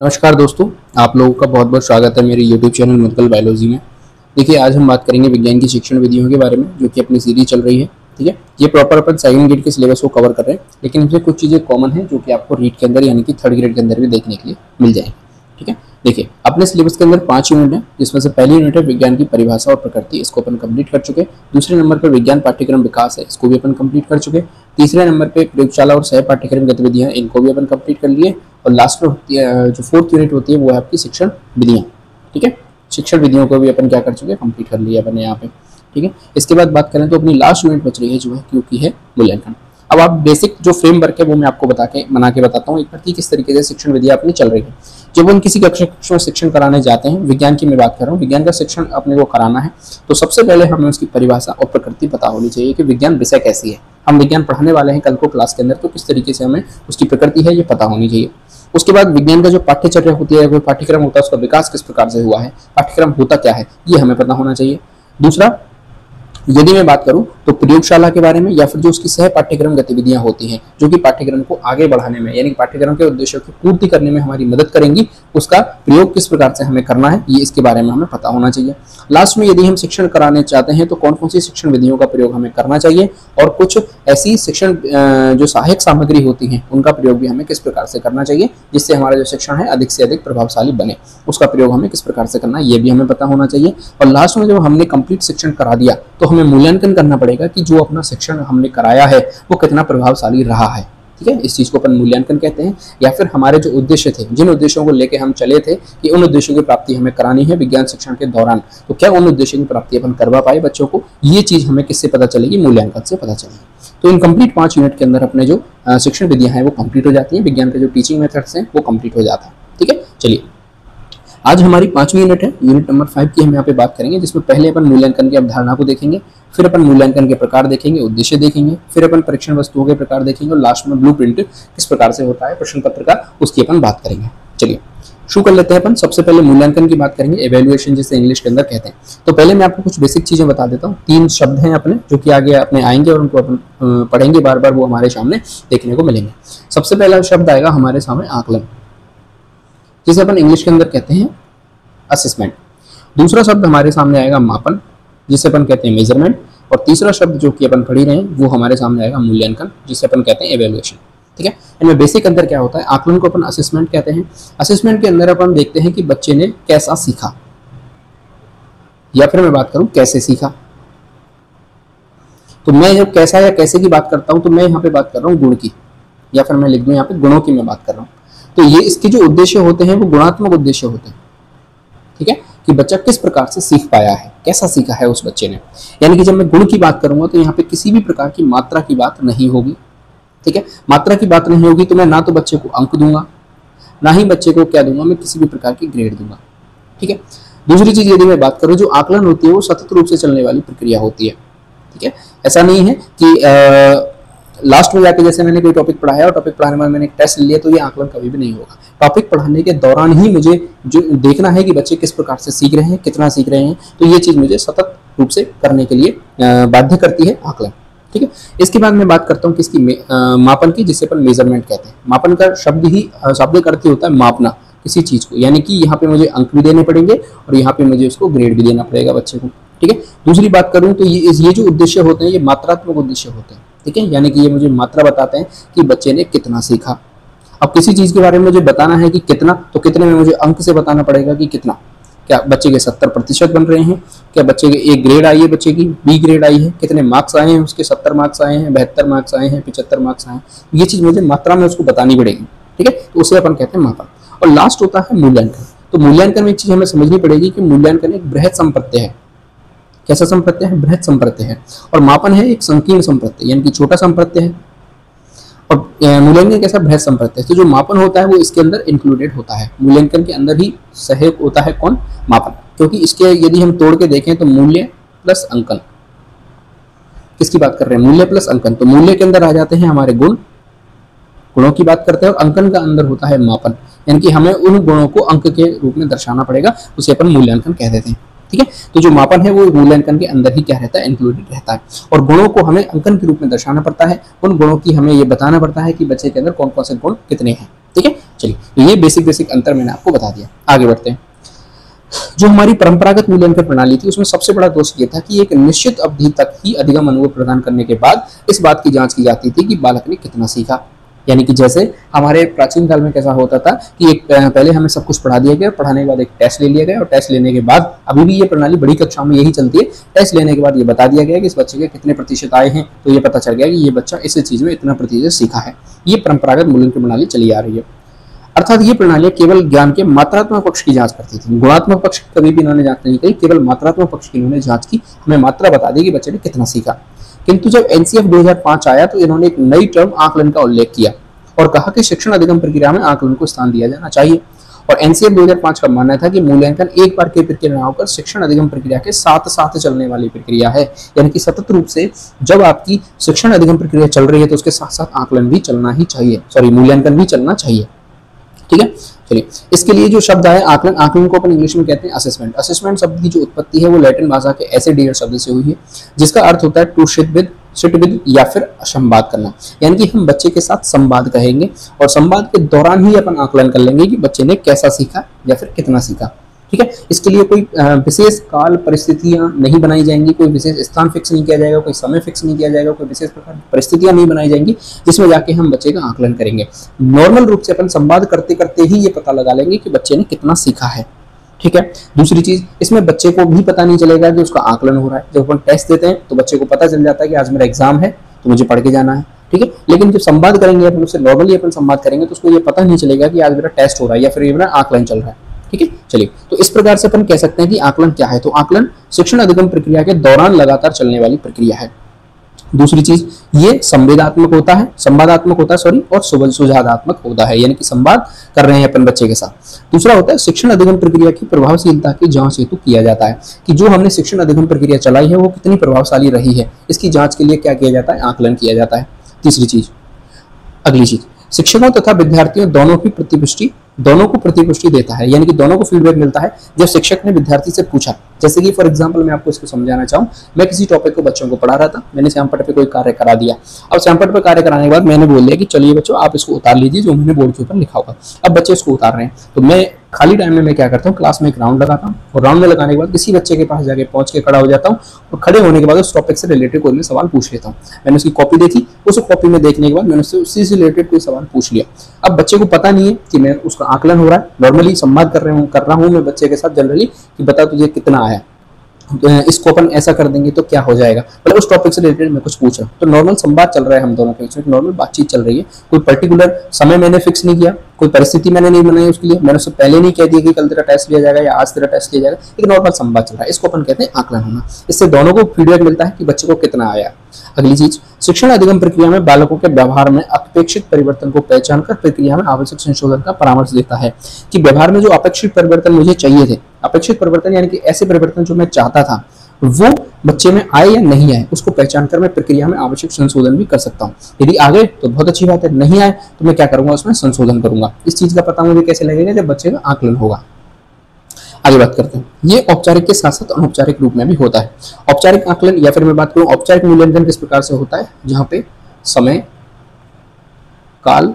नमस्कार दोस्तों, आप लोगों का बहुत बहुत स्वागत है मेरे YouTube चैनल मुद्गल बायोलॉजी में। देखिए, आज हम बात करेंगे विज्ञान की शिक्षण विधियों के बारे में, जो कि अपनी सीरीज चल रही है। ठीक है, ये प्रॉपर अपन सेकंड ग्रेड के सिलेबस को कवर कर रहे हैं, लेकिन इसमें कुछ चीज़ें कॉमन है जो कि आपको रीड के अंदर यानी कि थर्ड ग्रेड के अंदर भी देखने के लिए मिल जाएंगी। ठीक है, देखिए अपने सिलेबस के अंदर 5 यूनिट है, जिसमें से पहली यूनिट है विज्ञान की परिभाषा और प्रकृति, इसको अपन कंप्लीट कर चुके। दूसरे नंबर पर विज्ञान पाठ्यक्रम विकास है, इसको भी अपन कंप्लीट कर चुके। तीसरे नंबर पे प्रयोगशाला और सह पाठ्यक्रम गतिविधियां, इनको भी अपन कंप्लीट कर लिए। और लास्ट में होती है जो फोर्थ यूनिट होती है वो है आपकी शिक्षण विधियां। ठीक है, शिक्षण विधियों को भी अपन क्या कर चुके, कंप्लीट कर लिया अपन यहाँ पे। ठीक है, इसके बाद बात करें तो अपनी लास्ट यूनिट बच रही है जो है क्योंकि है मूल्यांकन। अब आप बेसिक जो फ्रेमवर्क है वो मैं आपको बना के बताता हूँ एक बार कि किस तरीके से शिक्षण विधियां अपनी चल रही है। जब हम किसी कक्षा में शिक्षण कराने जाते हैं, विज्ञान की मैं बात कर रहा हूँ, विज्ञान का शिक्षण अपने को कराना है तो सबसे पहले हमें उसकी परिभाषा और प्रकृति पता होनी चाहिए कि विज्ञान विषय कैसी है। हम विज्ञान पढ़ाने वाले हैं कल को क्लास के अंदर, तो किस तरीके से हमें उसकी प्रकृति है ये पता होनी चाहिए। उसके बाद विज्ञान का जो पाठ्यचर्या होती है, कोई पाठ्यक्रम होता है, उसका विकास किस प्रकार से हुआ है, पाठ्यक्रम होता क्या है, ये हमें पता होना चाहिए। दूसरा, यदि मैं बात करूं तो प्रयोगशाला के बारे में या फिर जो उसकी सह पाठ्यक्रम गतिविधियां होती हैं जो कि पाठ्यक्रम को आगे बढ़ाने में यानी पाठ्यक्रम के उद्देश्यों की पूर्ति करने में हमारी मदद करेंगी, उसका प्रयोग किस प्रकार से हमें करना है, ये इसके बारे में हमें पता होना चाहिए। लास्ट में यदि हम शिक्षण कराने चाहते हैं तो कौन कौन सी शिक्षण विधियों का प्रयोग हमें करना चाहिए और कुछ ऐसी शिक्षण जो सहायक सामग्री होती हैं उनका प्रयोग भी हमें किस प्रकार से करना चाहिए, जिससे हमारा जो शिक्षण है अधिक से अधिक प्रभावशाली बने, उसका प्रयोग हमें किस प्रकार से करना है ये भी हमें पता होना चाहिए। और लास्ट में जब हमने कंप्लीट शिक्षण करा दिया तो हमें मूल्यांकन करना पड़ेगा कि जो अपना शिक्षण हमने कराया है वो कितना प्रभावशाली रहा है। ठीक है, इस चीज को अपन मूल्यांकन कहते हैं। या फिर हमारे जो उद्देश्य थे, जिन उद्देश्यों को लेकर हम चले थे कि उन उद्देश्यों की प्राप्ति हमें करानी है विज्ञान शिक्षण के दौरान, तो क्या उन उद्देश्यों की प्राप्ति अपन करवा पाए बच्चों को, ये चीज हमें किससे पता चलेगी, मूल्यांकन से पता चलेगी। तो इन कंप्लीट 5 यूनिट के अंदर अपने जो शिक्षण विधियां हैं वो कंप्लीट हो जाती है, विज्ञान के जो टीचिंग मेथड्स हैं वो कंप्लीट हो जाता है। ठीक है, चलिए आज हमारी 5वीं यूनिट है, यूनिट नंबर 5 की हम यहाँ पे बात करेंगे, जिसमें पहले अपन मूल्यांकन की अवधारणा को देखेंगे, फिर अपन मूल्यांकन के प्रकार देखेंगे, उद्देश्य देखेंगे, फिर अपन परीक्षण वस्तुओं के प्रकार देखेंगे और लास्ट में ब्लूप्रिंट किस प्रकार से होता है प्रश्न पत्र का, उसकी अपन बात करेंगे। चलिए शुरू कर लेते हैं अपन। सबसे पहले मूल्यांकन की बात करेंगे, एवेल्युएशन जिसे इंग्लिश के अंदर कहते हैं। तो पहले मैं आपको कुछ बेसिक चीजें बता देता हूँ। 3 शब्द हैं अपने जो कि आगे अपने आएंगे और उनको अपन पढ़ेंगे बार बार, वो हमारे सामने देखने को मिलेंगे। सबसे पहला शब्द आएगा हमारे सामने आकलन, जिसे अपन इंग्लिश के अंदर कहते हैं असेसमेंट। दूसरा शब्द हमारे सामने आएगा मापन, जिसे अपन कहते हैं मेजरमेंट। और तीसरा शब्द जो कि अपन पढ़ ही रहे हैं वो हमारे सामने आएगा मूल्यांकन, जिसे अपन कहते हैं एवेल्युएशन। ठीक है, इनमें बेसिक अंतर क्या होता है। आकलन को अपन असेसमेंट कहते हैं। असेसमेंट के अंदर अपन देखते हैं कि बच्चे ने कैसा सीखा, या फिर मैं बात करूं कैसे सीखा। तो मैं जब कैसा या कैसे की बात करता हूं तो मैं यहाँ पे बात कर रहा हूँ गुण की, या फिर मैं लिख दूं यहाँ पे गुणों की मैं बात कर रहा हूँ। तो ये इसके जो उद्देश्य होते हैं वो गुणात्मक उद्देश्य होते हैं। ठीक है, कि बच्चा किस प्रकार से सीख पाया है, कैसा सीखा है उस बच्चे ने। यानी कि जब मैं गुण की बात करूंगा तो यहाँ पे किसी भी प्रकार की मात्रा की बात नहीं होगी। ठीक है, मात्रा की बात नहीं होगी तो मैं ना तो बच्चे को अंक दूंगा, ना ही बच्चे को क्या दूंगा, मैं किसी भी प्रकार की ग्रेड दूंगा। ठीक है, दूसरी चीज यदि मैं बात करूं, जो आकलन होती है वो सतत रूप से चलने वाली प्रक्रिया होती है। ठीक है, ऐसा नहीं है कि लास्ट में जाके जैसे मैंने कोई टॉपिक पढ़ाया और टॉपिक पढ़ाने में मैंने एक टेस्ट लिया तो ये आकलन कभी भी नहीं होगा। टॉपिक पढ़ाने के दौरान ही मुझे जो देखना है कि बच्चे किस प्रकार से सीख रहे हैं, कितना सीख रहे हैं, तो ये चीज मुझे सतत रूप से करने के लिए बाध्य करती है आकलन। ठीक है, इसके बाद मैं बात करता हूँ किसकी, मापन की, जिसे अपन मेजरमेंट कहते हैं। मापन का शाब्दिक अर्थ होता है मापना किसी चीज को, यानी कि यहाँ पे मुझे अंक भी देने पड़ेंगे और यहाँ पे मुझे उसको ग्रेड भी देना पड़ेगा बच्चे को। ठीक है, दूसरी बात करूँ तो ये जो उद्देश्य होते हैं ये मात्रात्मक उद्देश्य होते हैं। ठीक है, यानी कि ये मुझे मात्रा बताते हैं कि बच्चे ने कितना सीखा। अब किसी चीज के बारे में मुझे बताना है कि कितना, तो कितने में मुझे अंक से बताना पड़ेगा कि कितना, क्या बच्चे के 70% बन रहे हैं, क्या बच्चे के A ग्रेड आई है, बच्चे की B ग्रेड आई है, कितने मार्क्स आए हैं उसके, 70 मार्क्स आए हैं, 72 मार्क्स आए हैं, 75 मार्क्स आए हैं। ये चीज मुझे मात्रा में उसको बतानी पड़ेगी। ठीक है, तो उसे अपन कहते हैं मापन। और लास्ट होता है मूल्यांकन। तो मूल्यांकन में एक चीज हमें समझनी पड़ेगी कि मूल्यांकन एक बृहत संप्रत्यय है। कैसा संप्रत्यय है, बृहत संप्रत्यय है। और मापन है एक संकीर्ण संप्रत्यय, यानी कि छोटा संप्रत्यय है। और मूल्यांकन कैसा, बृहत संप्रत्यय। तो जो मापन होता है वो इसके अंदर इंक्लूडेड होता है, मूल्यांकन के अंदर ही सहायक होता है कौन, मापन। क्योंकि इसके यदि हम तोड़ के देखें तो मूल्य प्लस अंकन, किसकी बात कर रहे हैं, मूल्य प्लस अंकन। तो मूल्य के अंदर आ जाते हैं हमारे गुण, गुणों की बात करते हैं, और अंकन का अंदर होता है मापन, यानी कि हमें उन गुणों को अंक के रूप में दर्शाना पड़ेगा, उसे अपन मूल्यांकन कह देते हैं। ठीक है, तो जो मापन है वो मूल्यांकन के अंदर ही क्या रहता है, इंक्लूडेड रहता है। और गुणों को हमें अंकन के रूप में दर्शाना पड़ता है, उन गुणों की हमें ये बताना पड़ता है कि बच्चे के अंदर कौन कौन से गुण कितने हैं। ठीक है। चलिए, तो ये बेसिक अंतर मैंने आपको बता दिया। आगे बढ़ते हैं। जो हमारी परंपरागत मूल्यांकन प्रणाली थी उसमें सबसे बड़ा दोष ये था कि एक निश्चित अवधि तक ही अधिगम अनुभव प्रदान करने के बाद इस बात की जांच की जाती थी कि बालक ने कितना सीखा। यानी कि जैसे हमारे प्राचीन काल में कैसा होता था कि एक पहले हमें सब कुछ पढ़ा दिया गया, पढ़ाने के बाद एक टेस्ट ले लिया गया और टेस्ट लेने के बाद, अभी भी ये प्रणाली बड़ी कक्षाओं में यही चलती है, टेस्ट लेने के बाद ये बता दिया गया कि इस बच्चे के कितने प्रतिशत आए हैं, तो ये पता चल गया कि ये बच्चा इस चीज में इतना प्रतिशत सीखा है। ये परंपरागत मूल्यांकन प्रणाली चली आ रही है। अर्थात ये प्रणाली केवल ज्ञान के मात्रात्मक पक्ष की जांच करती थी, गुणात्मक पक्ष कभी भी इन्होंने जांच नहीं की, केवल मात्रात्मक पक्ष की इन्होंने जांच की, हमें मात्रा बता दी कि बच्चे ने कितना सीखा। किंतु जब एनसीएफ 2005 आया तो इन्होंने एक नई टर्म आकलन का उल्लेख किया और कहा कि शिक्षण अधिगम प्रक्रिया में आकलन को स्थान दिया जाना चाहिए। और एनसीएफ 2005 का मानना था कि मूल्यांकन एक बार की प्रक्रिया होकर शिक्षण अधिगम प्रक्रिया के साथ साथ चलने वाली प्रक्रिया है, यानी कि सतत रूप से जब आपकी शिक्षण अधिगम प्रक्रिया चल रही है तो उसके साथ साथ आकलन भी चलना ही चाहिए, मूल्यांकन भी चलना चाहिए। ठीक है। चलिए, इसके लिए जो शब्द है आकलन, आकलन को अपन इंग्लिश में कहते हैं असेसमेंट। असेसमेंट शब्द की जो उत्पत्ति है वो लैटिन भाषा के एसेडियर शब्द से हुई है, जिसका अर्थ होता है टू सिट विद या फिर संवाद करना, यानी कि हम बच्चे के साथ संवाद कहेंगे और संवाद के दौरान ही अपन आकलन कर लेंगे कि बच्चे ने कैसा सीखा या फिर कितना सीखा। ठीक है। इसके लिए कोई विशेष काल परिस्थितियां नहीं बनाई जाएंगी, कोई विशेष स्थान फिक्स नहीं किया जाएगा, कोई समय फिक्स नहीं किया जाएगा, कोई विशेष प्रकार की परिस्थितियां नहीं बनाई जाएंगी जिसमें जाके हम बच्चे का आकलन करेंगे। नॉर्मल रूप से अपन संवाद करते करते ही ये पता लगा लेंगे कि बच्चे ने कितना सीखा है। ठीक है। दूसरी चीज, इसमें बच्चे को भी पता नहीं चलेगा कि उसका आकलन हो रहा है। जब अपन टेस्ट देते हैं तो बच्चे को पता चल जाता है कि आज मेरा एग्जाम है तो मुझे पढ़ के जाना है। ठीक है। लेकिन जब संवाद करेंगे अपन उससे नॉर्मली अपन संवाद करेंगे तो उसको ये पता नहीं चलेगा कि आज मेरा टेस्ट हो रहा है या फिर ये मेरा आकलन चल रहा है। ठीक है। चलिए, तो इस प्रकार से अपन कह सकते हैं कि आकलन क्या है। तो आकलन शिक्षण अधिगम प्रक्रिया के दौरान लगातार चलने वाली प्रक्रिया है। दूसरी चीज, ये संवेदात्मक होता है, संवादात्मक होता है और सुझावात्मक होता है, यानी कि संवाद कर रहे हैं अपन बच्चे के साथ। दूसरा होता है शिक्षण अधिगम प्रक्रिया की प्रभावशीलता की जांच हेतु किया जाता है कि जो हमने शिक्षण अधिगम प्रक्रिया चलाई है वो कितनी प्रभावशाली रही है, इसकी जांच के लिए क्या किया जाता है, आकलन किया जाता है। तीसरी चीज, अगली चीज, शिक्षकों तथा विद्यार्थियों दोनों को प्रतिपुष्टि देता है, यानी कि दोनों को फीडबैक मिलता है। जब शिक्षक ने विद्यार्थी से पूछा, जैसे कि फॉर एग्जांपल मैं आपको इसको समझाना चाहूँ, मैं किसी टॉपिक को बच्चों को पढ़ा रहा था, मैंने श्यामपट्ट पे कोई कार्य करा दिया। अब श्यामपट्ट पे कार्य कराने के बाद मैंने बोल दिया कि चलिए बच्चों आप इसको उतार लीजिए जो मैंने बोर्ड के ऊपर लिखा होगा। अब बच्चे इसको उतार रहे हैं तो मैं खाली टाइम में मैं क्या करता हूँ, क्लास में एक राउंड लगाता हूँ और राउंड में लगाने के बाद किसी बच्चे के पास जाके पहुंच के खड़ा हो जाता हूँ और खड़े होने के बाद उस टॉपिक से रिलेटेड कोई सवाल पूछ लेता हूँ। मैंने उसकी कॉपी देखी, उस कॉपी में देखने के बाद मैंने उससे उसी से रिलेटेड कोई सवाल पूछ लिया। अब बच्चे को पता नहीं है कि मैं उसका आकलन हो रहा है, नॉर्मली संवाद कर रहा हूँ मैं बच्चे के साथ जनरली कि बता तुझे कितना आया, इसको अपन ऐसा कर देंगे तो क्या हो जाएगा, मतलब उस टॉपिक से रिलेटेड मैं कुछ पूछ रहा हूँ। तो नॉर्मल संवाद चल रहा है हम दोनों के बीच में, नॉर्मल बातचीत चल रही है, कोई पर्टिकुलर समय मैंने फिक्स नहीं किया, कोई परिस्थिति मैंने नहीं बनाई उसके लिए, मैंने उससे पहले नहीं कह दिया कि कल तेरा टेस्ट लिया जाएगा या आज तेरा टेस्ट लिया जाएगा, एक नॉर्मल संवाद चल रहा है, इसको अपन कहते हैं आकलन होना। इससे दोनों को फीडबैक मिलता है कि बच्चे को कितना आया। अगली चीज, शिक्षण अधिगम प्रक्रिया में बालकों के व्यवहार में अपेक्षित परिवर्तन को पहचान कर प्रक्रिया में आवश्यक संशोधन का परामर्श देता है कि व्यवहार में जो अपेक्षित परिवर्तन मुझे चाहिए थे, अपेक्षित परिवर्तन यानी कि ऐसे परिवर्तन जो मैं चाहता था वो बच्चे में आए या नहीं आए, उसको पहचान कर मैं प्रक्रिया में आवश्यक संशोधन भी कर सकता हूँ। यदि आ गए तो बहुत अच्छी बात है, नहीं आए तो मैं क्या करूंगा, उसमें संशोधन करूंगा। इस चीज का पता मुझे कैसे लगेगा, जब बच्चे का आकलन होगा। आगे बात करते हैं, ये औपचारिक के साथ साथ अनौपचारिक रूप में भी होता है। औपचारिक आकलन या फिर मैं बात करूं औपचारिक मूल्यांकन किस प्रकार से होता है, जहां पे समय, काल,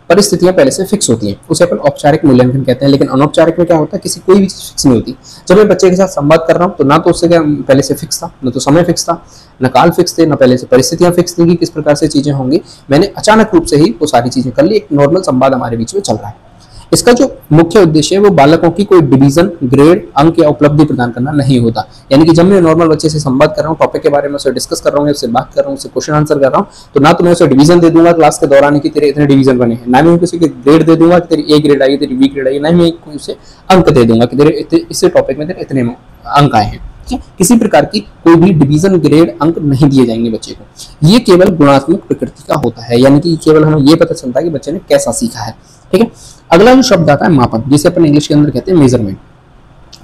परिस्थितियां पहले से फिक्स होती हैं, उसे अपन औपचारिक मूल्यांकन कहते हैं। लेकिन अनौपचारिक में क्या होता है, किसी कोई भी चीज फिक्स नहीं होती। जब मैं बच्चे के साथ संवाद कर रहा हूँ तो ना तो उससे क्या पहले से फिक्स था, ना तो समय फिक्स था, ना काल फिक्स थे, ना पहले से परिस्थितियां फिक्स थी कि किस प्रकार से चीजें होंगी। मैंने अचानक रूप से ही वो सारी चीजें कर ली, एक नॉर्मल संवाद हमारे बीच में चल रहा है। इसका जो मुख्य उद्देश्य है वो बालकों की कोई डिवीजन, ग्रेड, अंक या उपलब्धि प्रदान करना नहीं होता। यानी कि जब मैं नॉर्मल बच्चे से संवाद कर रहा हूँ, टॉपिक के बारे में उससे डिस्कस कर रहा हूँ, उससे बात कर रहा हूँ, उससे क्वेश्चन आंसर कर रहा हूँ, तो ना तो मैं उसे डिवीजन दे दूंगा क्लास के दौरान कि तेरे इतने डिवीजन बने हैं, ना मैं किसी के ग्रेड दे दूंगा कि तेरी ए ग्रेड आई, तेरी बी ग्रेड आई, ना मैं कोई उसे अंक दे दूंगा कि तेरे इस टॉपिक में तेरे इतने अंक आए हैं। किसी प्रकार की कोई भी डिवीजन, ग्रेड, अंक नहीं दिए जाएंगे बच्चे को। ये केवल गुणात्मक प्रकृति का होता है, यानी कि केवल हमें ये पता चलता है कि बच्चे ने कैसा सीखा है। ठीक है। अगला जो शब्द आता है मापन, जिसे अपन इंग्लिश के अंदर कहते हैं मेजरमेंट।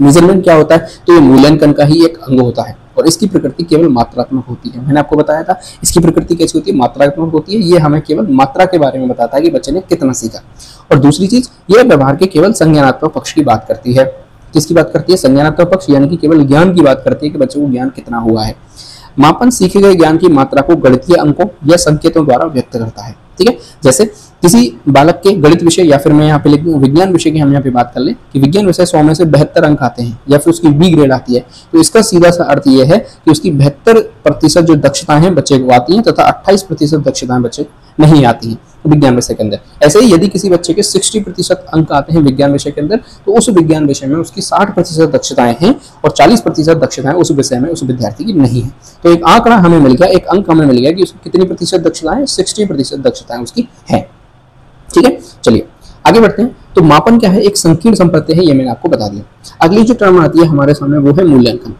मेजरमेंट क्या होता है, तो ये मूल्यांकन का ही एक अंग होता है और इसकी प्रकृति केवल मात्रात्मक होती है। मैंने आपको बताया था इसकी प्रकृति कैसी होती है, मात्रात्मक होती है। ये हमें केवल मात्रा के बारे में बताता है कि बच्चे ने कितना सीखा। और दूसरी चीज, ये व्यवहार के केवल संज्ञानात्मक पक्ष की बात करती है। किसकी बात करती है, संज्ञानात्मक पक्ष, यानी कि केवल ज्ञान की बात करती है कि बच्चे को ज्ञान कितना हुआ है। मापन सीखे गए ज्ञान की मात्रा को गणितीय अंकों या संकेतों द्वारा व्यक्त करता है। ठीक है। जैसे किसी बालक के गणित विषय या फिर मैं यहाँ पे लिख दूं विज्ञान विषय की हम यहाँ पे बात कर लें कि विज्ञान विषय 100 में से 72 अंक आते हैं या फिर उसकी बी ग्रेड आती है, तो इसका सीधा सा अर्थ ये है कि उसकी 72% जो दक्षताएं हैं बच्चे को आती हैं तथा 28% दक्षताएं बच्चे नहीं आती हैं विज्ञान विषय के अंदर। ऐसे ही यदि किसी बच्चे के 60% अंक आते हैं विज्ञान विषय के अंदर, तो उस विज्ञान विषय में उसकी 60% दक्षताएं हैं और 40% दक्षताएं उस विषय में उस विद्यार्थी की नहीं है। तो एक आंकड़ा हमें मिल गया, एक अंक हमें मिल गया कि उसकी कितनी प्रतिशत दक्षताएं, 60% दक्षताएं उसकी है। ठीक है, चलिए आगे बढ़ते हैं। तो मापन क्या है, एक संकीर्ण संपत्ति है, ये मैंने आपको बता दिया। अगली जो टर्म आती है हमारे सामने वो है मूल्यांकन।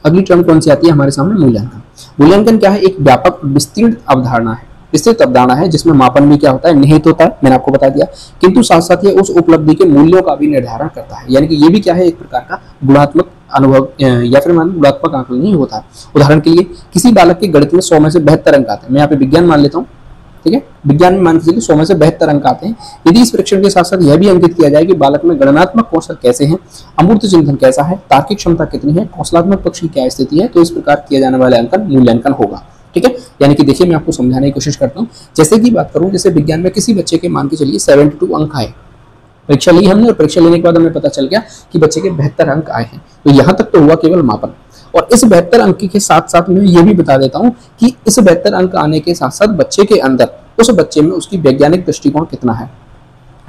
अगली टर्म कौन सी आती है हमारे सामने, मूल्यांकन। मूल्यांकन क्या है, एक व्यापक विस्तृत अवधारणा है, विस्तृत अवधारणा है जिसमें मापन भी क्या होता है, निहित होता है, मैंने आपको बता दिया, किंतु साथ साथ ये उस उपलब्धि के मूल्यों का भी निर्धारण करता है। यानी कि ये भी क्या है, एक प्रकार का गुणात्मक अनुभव या फिर मान गुणात्मक आकलन नहीं होता है। उदाहरण के लिए किसी बालक के गणित में 100 में से 72 अंक आते हैं, मैं यहाँ पे विज्ञान मान लेता हूँ, ठीक है, विज्ञान में मान लीजिए 100 में से 72 अंक आते हैं। यदि इस परीक्षण के साथ साथ यह भी अंकित किया जाए कि बालक में गणनात्मक कौशल कैसे हैं, अमूर्त चिंतन कैसा है, तार्किक क्षमता कितनी है, कौशलात्मक पक्ष की क्या स्थिति है, तो इस प्रकार किया जाने वाला अंकन मूल्यांकन होगा। ठीक है, यानी कि देखिए मैं आपको समझाने की कोशिश करता हूँ। जैसे कि बात करूँ, जैसे विज्ञान में किसी बच्चे के मान के चलिए 72 अंक आए, परीक्षा ली हमने और परीक्षा लेने के बाद हमें पता चल गया कि बच्चे के 72 अंक आए हैं, तो यहाँ तक तो हुआ केवल मापन। और इस 72 अंक के साथ साथ मैं ये भी बता देता हूँ कि इस 72 अंक आने के साथ साथ बच्चे के अंदर, उस बच्चे में उसकी वैज्ञानिक दृष्टिकोण कितना है,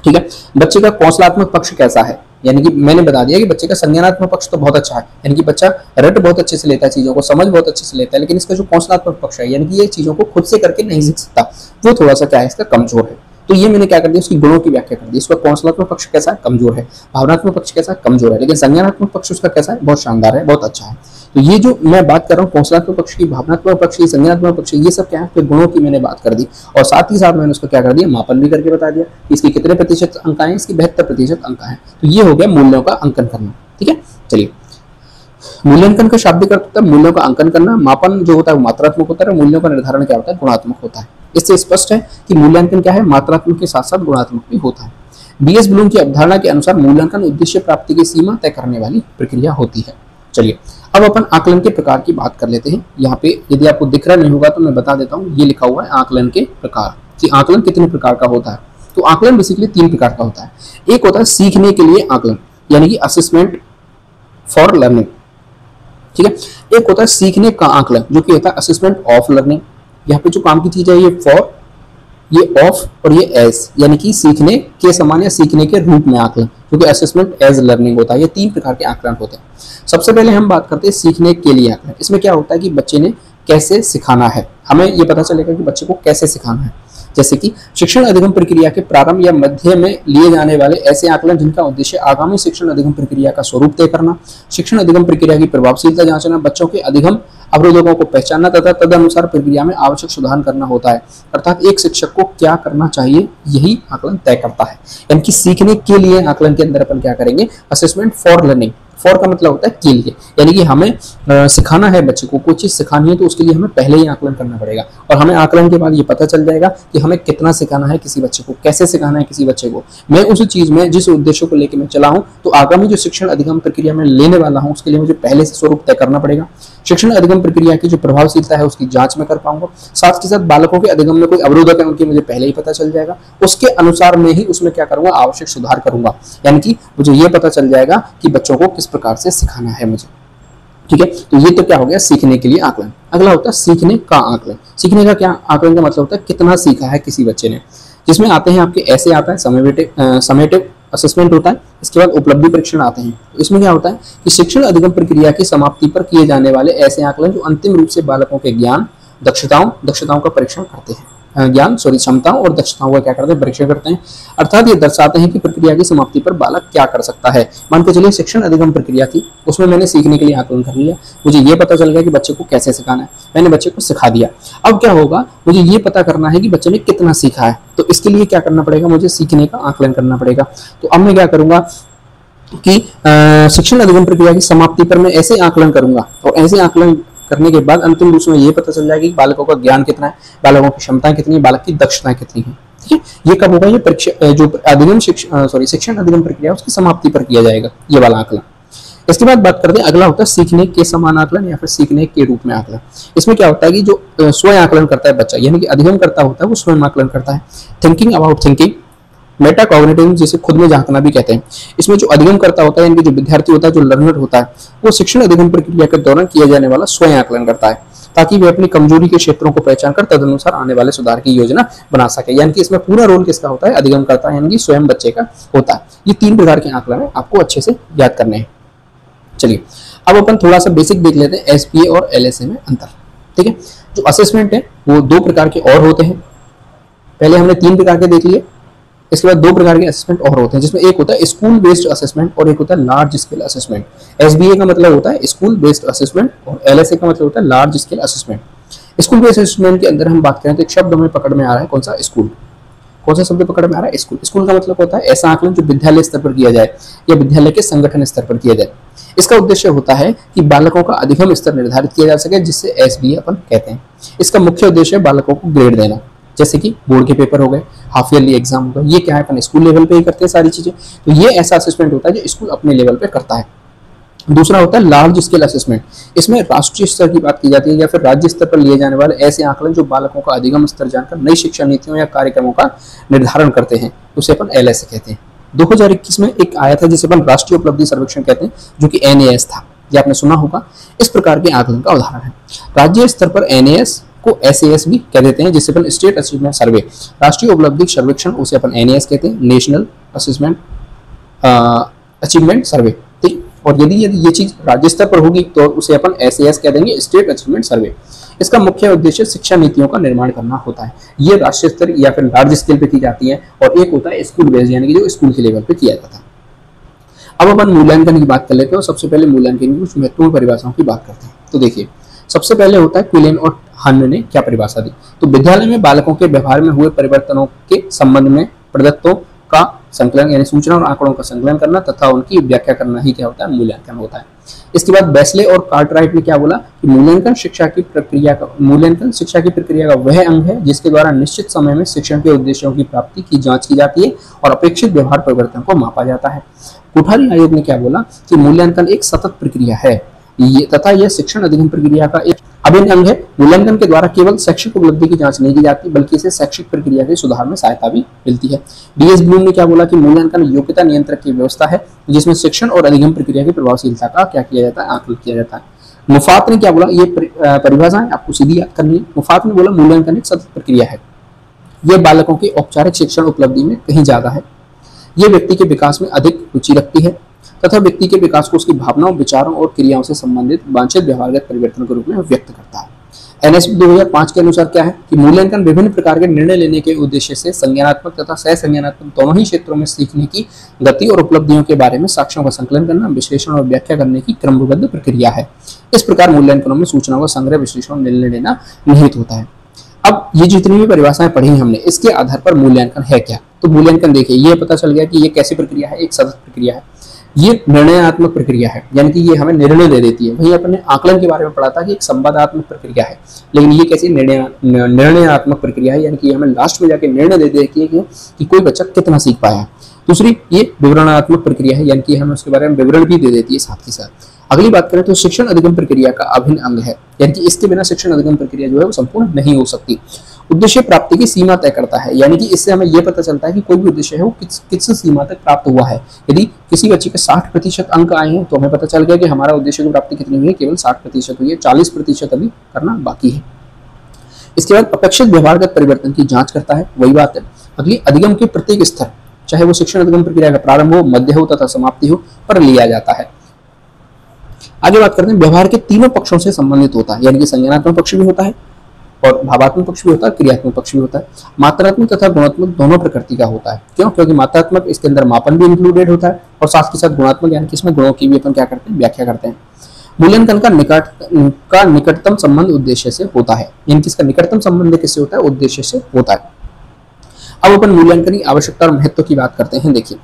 ठीक है, बच्चे का कौशलात्मक पक्ष कैसा है। यानी कि मैंने बता दिया कि बच्चे का संज्ञानात्मक पक्ष तो बहुत अच्छा है, यानी कि बच्चा रट बहुत अच्छे से लेता है, चीजों को समझ बहुत अच्छे से लेता है, लेकिन इसका जो कौशलात्मक पक्ष है, यानी कि ये चीजों को खुद से करके नहीं सीख सकता, वो थोड़ा सा क्या है, इसका कमजोर है। तो ये मैंने क्या कर दिया, उसकी गुणों की व्याख्या कर दी। इसका कौशलात्मक पक्ष कैसा है, कमजोर है, भावनात्मक पक्ष कैसा है, कमजोर है, लेकिन संज्ञानात्मक पक्ष उसका कैसा है, बहुत शानदार है, बहुत अच्छा है। तो ये जो मैं बात कर रहा हूँ कौशलात्मक पक्ष की, भावनात्मक पक्ष की, संज्ञानात्मक पक्ष, ये सब क्या है, फिर गुणों की मैंने बात कर दी और साथ ही साथ मैंने उसको क्या कर दिया, मापन भी करके बता दिया कि इसके कितने प्रतिशत अंक आए, इसकी 72% अंक आए। तो ये हो गया मूल्यों का अंकन करना। ठीक है, चलिए मूल्यांकन का शाब्दिक अर्थ होता है मूल्यों का अंकन करना, मापन जो होता है वो मात्रात्मक होता है, मूल्यों का निर्धारण क्या होता है, गुणात्मक होता है। इससे स्पष्ट है कि मूल्यांकन क्या है, मात्रात्मक के साथ साथ गुणात्मक भी होता है। बीएस ब्लूम की अवधारणा के अनुसार मूल्यांकन उद्देश्य प्राप्ति की सीमा तय करने वाली प्रक्रिया होती है। चलिए अब अपन आकलन के प्रकार की बात कर लेते हैं। यहाँ पे यदि आपको दिख रहा नहीं होगा तो मैं बता देता हूँ, ये लिखा हुआ है आकलन के प्रकार, कि आकलन कितने प्रकार का होता है। तो आकलन बेसिकली 3 प्रकार का होता है। एक होता है सीखने के लिए आकलन, यानी कि असेसमेंट फॉर लर्निंग, ठीक है। एक होता है सीखने का आकलन जो कि होता है असेसमेंट ऑफ लर्निंग। यहाँ पे जो काम की चीज है ये फॉर, ये ऑफ और ये एज, यानी कि सीखने के समान या सीखने के रूप में आकलन, क्योंकि असेसमेंट एज लर्निंग होता है। ये 3 प्रकार के आकलन होते हैं। सबसे पहले हम बात करते हैं सीखने के लिए आकलन। इसमें क्या होता है कि बच्चे ने कैसे सिखाना है, हमें ये पता चलेगा कि बच्चे को कैसे सिखाना है। जैसे कि शिक्षण अधिगम प्रक्रिया के प्रारंभ या मध्य में लिए जाने वाले ऐसे आकलन जिनका उद्देश्य आगामी शिक्षण अधिगम प्रक्रिया का स्वरूप तय करना, शिक्षण अधिगम प्रक्रिया की प्रभावशीलता जांचना, बच्चों के अधिगम अवरोधकों को पहचानना तथा तदनुसार प्रक्रिया में आवश्यक सुधार करना होता है। अर्थात एक शिक्षक को क्या करना चाहिए यही आकलन तय करता है। यानी कि सीखने के लिए आकलन के अंदर अपन क्या करेंगे, असेसमेंट फॉर लर्निंग। फॉर का मतलब होता है के लिए, यानी कि हमें सिखाना है बच्चे को, कोई चीज सिखानी है तो उसके लिए हमें पहले ही आकलन करना पड़ेगा और हमें आकलन के बाद ये पता चल जाएगा कि हमें कितना सिखाना है किसी बच्चे को, कैसे सिखाना है किसी बच्चे को। मैं उस चीज में जिस उद्देश्य को लेकर मैं चला हूं तो आगामी जो शिक्षण अधिगम प्रक्रिया में लेने वाला हूं उसके लिए मुझे पहले से स्वरूप तय करना पड़ेगा। शिक्षण अधिगम प्रक्रिया की जो प्रभावशीलता है उसकी जांच में कर पाऊंगा, साथ ही साथ बालकों के अधिगम में कोई अवरोधक है उनकी मुझे पहले ही पता चल जाएगा, उसके अनुसार में ही उसमें क्या करूंगा, आवश्यक सुधार करूंगा। यानी कि मुझे ये पता चल जाएगा कि बच्चों को किस प्रकार से सिखाना है मुझे। ठीक है, तो ये तो क्या हो गया सीखने के लिए आकलन। अगला होता है सीखने का आकलन। सीखने का क्या आकलन का मतलब होता है कितना सीखा है किसी बच्चे ने, जिसमें आते हैं आपके ऐसे आता है समेटिव असेसमेंट होता है, इसके बाद उपलब्धि परीक्षण आते हैं। तो इसमें क्या होता है कि शिक्षण अधिगम प्रक्रिया की समाप्ति पर किए जाने वाले ऐसे आकलन जो अंतिम रूप से बालकों के ज्ञान दक्षताओं का परीक्षण करते हैं, क्षमताओं और दक्षताओं का क्या करते हैं, परीक्षण करते हैं। अर्थात ये दर्शाते हैं कि प्रक्रिया की समाप्ति पर बालक क्या कर सकता है। मान के चलिए शिक्षण अधिगम प्रक्रिया थी, उसमें मैंने सीखने के लिए आकलन कर लिया, मुझे ये पता चल गया कि बच्चे को कैसे सिखाना है, मैंने बच्चे को सिखा दिया। अब क्या होगा, मुझे ये पता करना है कि बच्चे ने कितना सीखा है, तो इसके लिए क्या करना पड़ेगा, मुझे सीखने का आकलन करना पड़ेगा। तो अब मैं क्या करूंगा कि शिक्षण अधिगम प्रक्रिया की समाप्ति पर मैं ऐसे आकलन करूंगा और ऐसे आकलन करने के बाद अंतिम रूप में ये पता चल जाएगा कि बालकों का ज्ञान कितना है, बालकों की क्षमताएं कितनी है, बालक की दक्षताएं कितनी है। ठीक है, ये कब होगा, ये परीक्षा जो शिक्षण अधिगम प्रक्रिया उसकी समाप्ति पर किया जाएगा ये वाला आकलन। इसके बाद बात करते हैं, अगला होता है सीखने के समान आकलन या फिर सीखने के रूप में आकलन। इसमें क्या होता है कि जो स्वयं आकलन करता है बच्चा, यानी कि अधिगम करता होता है, वो स्वयं आकलन करता है। Thinking about thinking, Meta cognitive जिसे खुद में झांकना भी कहते हैं। इसमें जो अधिगम करता होता है, यानी कि जो विद्यार्थी होता है, जो लर्नर होता है, वो शिक्षण अधिगम प्रक्रिया के दौरान किया जाने वाला स्वयं आकलन करता है, ताकि वे अपनी कमजोरी के क्षेत्रों को पहचान कर तदनुसार आने वाले सुधार की योजना बना सके। यानी कि इसमें पूरा रोल किसका होता है? अधिगम करता है, यानी कि स्वयं बच्चे का होता है। ये 3 प्रकार के आकलन है, आपको अच्छे से याद करने हैं। चलिए अब अपन थोड़ा सा बेसिक देख लेते हैं, एसपीए और एलएसए में अंतर। ठीक है, जो असेसमेंट है वो 2 प्रकार के और होते हैं। पहले हमने 3 प्रकार के देख लिए, इसके बाद 2 प्रकार के असेसमेंट और होते हैं, जिसमें एक होता है स्कूल बेस्ड असेसमेंट और एक होता है लार्ज स्केल असेसमेंट। एसबीए का मतलब होता है स्कूल बेस्ड असेसमेंट और एलएसए का मतलब होता है large scale assessment. School based assessment के अंदर हम बात करें तो एक शब्द हमें पकड़ में आ रहा है, कौन सा? स्कूल। कौन सा शब्द पकड़ में आ रहा है? स्कूल। स्कूल का मतलब होता है ऐसा आकलन जो विद्यालय स्तर पर किया जाए या विद्यालय के संगठन स्तर पर किया जाए। इसका उद्देश्य होता है कि बालकों का अधिगम स्तर निर्धारित किया जा सके, जिससे एसबीए अपन कहते हैं। इसका मुख्य उद्देश्य है बालकों को ग्रेड देना, जैसे कि बोर्ड के पेपर हो गए, हाफ ईयरली एग्जाम हो गए, ये क्या है अपन स्कूल लेवल पे ही करते हैं सारी चीजें। तो ये ऐसा असेसमेंट होता है जो स्कूल अपने लेवल पे करता है। दूसरा होता है लार्ज स्केल असेसमेंट। इसमें राष्ट्रीय स्तर की बात की जाती है या फिर राज्य स्तर पर लिए जाने वाले ऐसे आकलन जो बालकों का अधिगम स्तर जानकर नई शिक्षा नीतियों या कार्यक्रमों का निर्धारण करते हैं, उसे अपन एलएसए कहते हैं। 2021 में एक आया था जिसे अपन राष्ट्रीय उपलब्धि सर्वेक्षण कहते हैं, जो कि एनएएस था, ये आपने सुना होगा। इस प्रकार के आकलन का उदाहरण है। राज्य स्तर पर एनएएस को एसएएस भी कह देते हैं, जिसे अपन स्टेट अचीवमेंट सर्वे। राष्ट्रीय उपलब्धि सर्वेक्षण उसे अपन एनएएस कहते हैं, नेशनल असेसमेंट अचीवमेंट सर्वे। ठीक, और यदि ये चीज राज्य स्तर पर होगी तो उसे अपन एसएएस कह देंगे, स्टेट अचीवमेंट सर्वे। इसका मुख्य उद्देश्य शिक्षा नीतियों का निर्माण करना होता है। ये राष्ट्रीय स्तर या फिर लार्ज स्केल पे की जाती है, और एक होता है स्कूल बेस्ड, यानी कि जो स्कूल के लेवल पे किया जाता है। अब अपन मूल्यांकन की बात कर लेते हैं, और सबसे पहले मूल्यांकन की कुछ महत्वपूर्ण परिभाषाओं की बात करते हैं। तो देखिए, सबसे पहले होता है क्विलेन और हन ने क्या परिभाषा दी। तो विद्यालय में बालकों के व्यवहार में हुए परिवर्तनों के संबंध में प्रदत्तों का संकलन, यानी सूचना और आंकड़ों का संकलन करना तथा उनकी व्याख्या करना ही क्या होता है? मूल्यांकन होता है। इसके बाद बेस्ले और कार्टराइट ने क्या बोला कि मूल्यांकन शिक्षा की प्रक्रिया का वह अंग है जिसके द्वारा निश्चित समय में शिक्षण के उद्देश्यों की प्राप्ति की जांच की जाती है और अपेक्षित व्यवहार परिवर्तन को मापा जाता है। कोठारी आयोग ने क्या बोला कि मूल्यांकन एक सतत प्रक्रिया है तथा यह शिक्षण अधिगम प्रक्रिया का एक अभिन्न अंग है। मूल्यांकन के द्वारा केवल शैक्षिक उपलब्धि की जांच नहीं की जाती, बल्कि इसे शैक्षिक प्रक्रिया के सुधार में सहायता भी मिलती है। डीएस ब्लूम ने क्या बोला कि मूल्यांकन योग्यता नियंत्रक की व्यवस्था है, जिसमें शिक्षण और अधिगम प्रक्रिया की प्रभावशीलता का क्या किया जाता है? आकलन किया जाता है। मुफात ने क्या बोला? ये परिभाषा है, आपको सीधी याद करनी है। मुफात ने बोला मूल्यांकन एक सतत प्रक्रिया है, यह बालकों की औपचारिक शिक्षण उपलब्धि में कहीं ज्यादा है, यह व्यक्ति के विकास में अधिक रुचि रखती है तथा व्यक्ति के विकास को उसकी भावनाओं, विचारों और क्रियाओं से संबंधित वांछित व्यवहारगत परिवर्तन के रूप में व्यक्त करता है। एनएसपी 2005 के अनुसार क्या है कि मूल्यांकन विभिन्न प्रकार के निर्णय लेने के उद्देश्य से संज्ञानात्मक तथा सह संज्ञानात्मक दोनों ही क्षेत्रों में सीखने की गति और उपलब्धियों के बारे में साक्ष्यों का संकलन करना, विश्लेषण और व्याख्या करने की क्रमबद्ध प्रक्रिया है। इस प्रकार मूल्यांकनों में सूचनाओं का संग्रह, विश्लेषण और निर्णय लेना निहित होता है। अब ये जितनी भी परिभाषाएं पढ़ी हमने, इसके आधार पर मूल्यांकन है क्या? तो मूल्यांकन देखिए, ये पता चल गया कि ये कैसी प्रक्रिया है? एक सतत प्रक्रिया है। ये निर्णयात्मक प्रक्रिया है, यानी कि ये हमें निर्णय दे देती है। वही अपने आकलन के बारे में पढ़ा था कि एक संवादात्मक प्रक्रिया है, लेकिन ये कैसी निर्णयात्मक प्रक्रिया है, यानी कि हमें लास्ट में जाके निर्णय दे देती है कि कोई बच्चा कितना सीख पाया है। दूसरी ये विवरणात्मक प्रक्रिया है, यानी कि हमें उसके बारे में विवरण भी दे देती है साथ ही साथ। अगली बात करें तो शिक्षण अधिगम प्रक्रिया का अभिन्न अंग है, यानी कि इसके बिना शिक्षण अधिगम प्रक्रिया जो है वो संपूर्ण नहीं हो सकती। उद्देश्य प्राप्ति की सीमा तय करता है, यानी कि इससे हमें यह पता चलता है कि कोई भी उद्देश्य है वो किस सीमा तक प्राप्त हुआ है। यदि किसी बच्चे के 60% अंक आए हैं तो हमें पता चल गया कि हमारा उद्देश्य की प्राप्ति कितनी हुई है? केवल 60% हुई है, 40% अभी करना बाकी है। इसके बाद अपेक्षित व्यवहारगत परिवर्तन की जांच करता है। वही बात है, अगली अधिगम के प्रत्येक स्तर, चाहे वो शिक्षण अधिगम प्रक्रिया का प्रारंभ हो, मध्य हो तथा समाप्ति हो, पर लिया जाता है। आगे बात करते हैं, व्यवहार के तीनों पक्षों से संबंधित होता है, यानी कि संज्ञानात्मक पक्ष भी होता है और भावात्मक पक्ष भी होता है, क्रियात्मक पक्ष भी होता है। मात्रात्मक तथा गुणात्मक दोनों प्रकृति का होता है। क्यों? क्योंकि मात्रात्मक इसके अंदर मापन भी इंक्लूडेड होता है और साथ ही साथ गुणात्मक, यानी कि इसमें गुणों की भी अपन क्या करते हैं? व्याख्या करते हैं। मूल्यांकन का निकटतम संबंध उद्देश्य से होता है, यानी कि इसका निकटतम संबंध किससे होता है? उद्देश्य से होता है। अब अपन मूल्यांकन की आवश्यकता और महत्व की बात करते हैं। देखिए,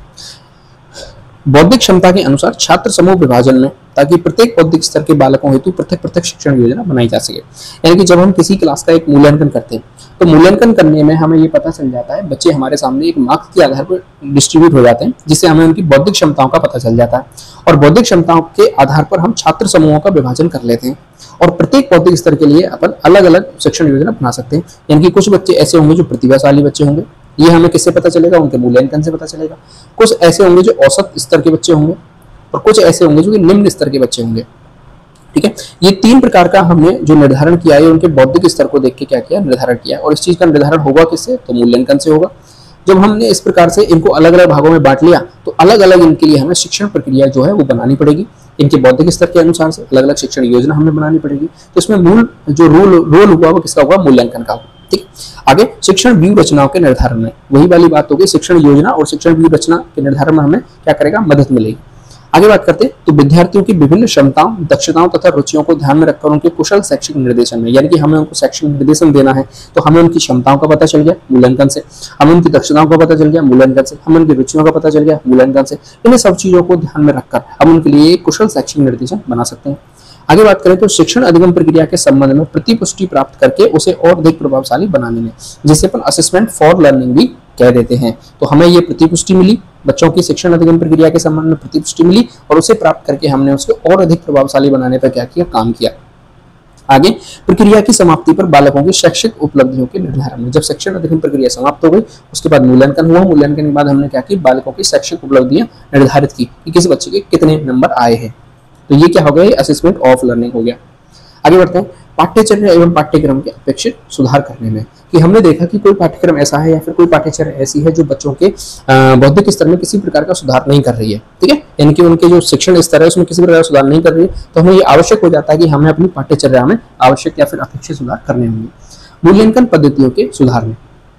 बौद्धिक क्षमता के अनुसार छात्र समूह विभाजन में, ताकि प्रत्येक बौद्धिक स्तर के बालकों हेतु पृथक शिक्षण योजना बनाई जा सके। यानी कि जब हम किसी क्लास का एक मूल्यांकन करते हैं तो मूल्यांकन करने में हमें ये पता चल जाता है, बच्चे हमारे सामने एक मार्क्स के आधार पर डिस्ट्रीब्यूट हो जाते हैं, जिससे हमें उनकी बौद्धिक क्षमताओं का पता चल जाता है। और बौद्धिक क्षमताओं के आधार पर हम छात्र समूहों का विभाजन कर लेते हैं और प्रत्येक बौद्धिक स्तर के लिए अपन अलग अलग शिक्षण योजना बना सकते हैं। यानी कि कुछ बच्चे ऐसे होंगे जो प्रतिभाशाली बच्चे होंगे, ये हमें किससे पता चलेगा, उनके मूल्यांकन से पता चलेगा। कुछ ऐसे होंगे जो औसत स्तर के बच्चे होंगे और कुछ ऐसे होंगे जो कि निम्न स्तर के बच्चे होंगे। ठीक है, ये 3 प्रकार का हमने जो निर्धारण किया है उनके बौद्धिक स्तर को देख के क्या किया, निर्धारण किया। और इस चीज का निर्धारण होगा किससे, तो मूल्यांकन से होगा। जब हमने इस प्रकार से इनको अलग अलग भागों में बांट लिया तो अलग अलग इनके लिए हमें शिक्षण प्रक्रिया जो है वो बनानी पड़ेगी। इनके बौद्धिक स्तर के अनुसार से अलग अलग शिक्षण योजना हमें बनानी पड़ेगी। तो इसमें मूल जो रोल हुआ वो किसका होगा, मूल्यांकन का होगा। ठीक, आगे शिक्षण व्यूह रचनाओं के निर्धारण में वही वाली बात होगी, शिक्षण योजना और शिक्षण व्यूह रचना के निर्धारण में हमें क्या करेगा, मदद मिलेगी। आगे बात करते हैं तो विद्यार्थियों की विभिन्न क्षमताओं, दक्षताओं तथा रुचियों को ध्यान में रखकर उनके कुशल शैक्षिक निर्देशन में, यानी कि हमें उनको शैक्षिक निर्देशन देना है तो हमें उनकी क्षमताओं का पता चल गया मूल्यांकन से, हमें उनकी दक्षताओं का पता चल गया मूल्यांकन से, हमें उनकी रुचियों का पता चल गया मूल्यांकन से। इन सब चीजों को ध्यान में रखकर हम उनके लिए एक कुशल शैक्षिक निर्देशन बना सकते हैं। आगे बात करें तो शिक्षण अधिगम प्रक्रिया के संबंध में प्रतिपुष्टि प्राप्त करके उसे और अधिक प्रभावशाली बनाने में, जिसे अपन असेसमेंट फॉर लर्निंग भी कह देते हैं। तो हमें ये प्रतिपुष्टि मिली, बच्चों की शिक्षण अधिगम प्रक्रिया के संबंध में प्रतिपुष्टि मिली और उसे प्राप्त करके हमने उसको और अधिक प्रभावशाली बनाने पर क्या किया, काम किया। आगे प्रक्रिया की समाप्ति पर बालकों की शैक्षिक उपलब्धियों के निर्धारण में, जब शिक्षण अधिगम प्रक्रिया समाप्त हो गई उसके बाद मूल्यांकन हुआ, मूल्यांकन के बाद हमने क्या की, बालकों की शैक्षिक उपलब्धियां निर्धारित की कि किस बच्चे के कितने नंबर आए हैं। तो ये क्या हो गया, असेसमेंट ऑफ लर्निंग हो गया। आगे बढ़ते हैं पाठ्यचर्या एवं पाठ्यक्रम के अपेक्षित सुधार करने में, कि हमने देखा कि कोई पाठ्यक्रम ऐसा है या फिर कोई पाठ्यचर्या ऐसी है जो बच्चों के बौद्धिक स्तर में किसी प्रकार का सुधार नहीं कर रही है। ठीक है, यानी कि उनके जो शिक्षण स्तर है उसमें किसी प्रकार का सुधार नहीं कर रही है, तो हमें ये आवश्यक हो जाता है कि हमें अपनी पाठ्यचर्या में आवश्यक या फिर अपेक्षित सुधार करने होंगे। मूल्यांकन पद्धतियों के सुधार में,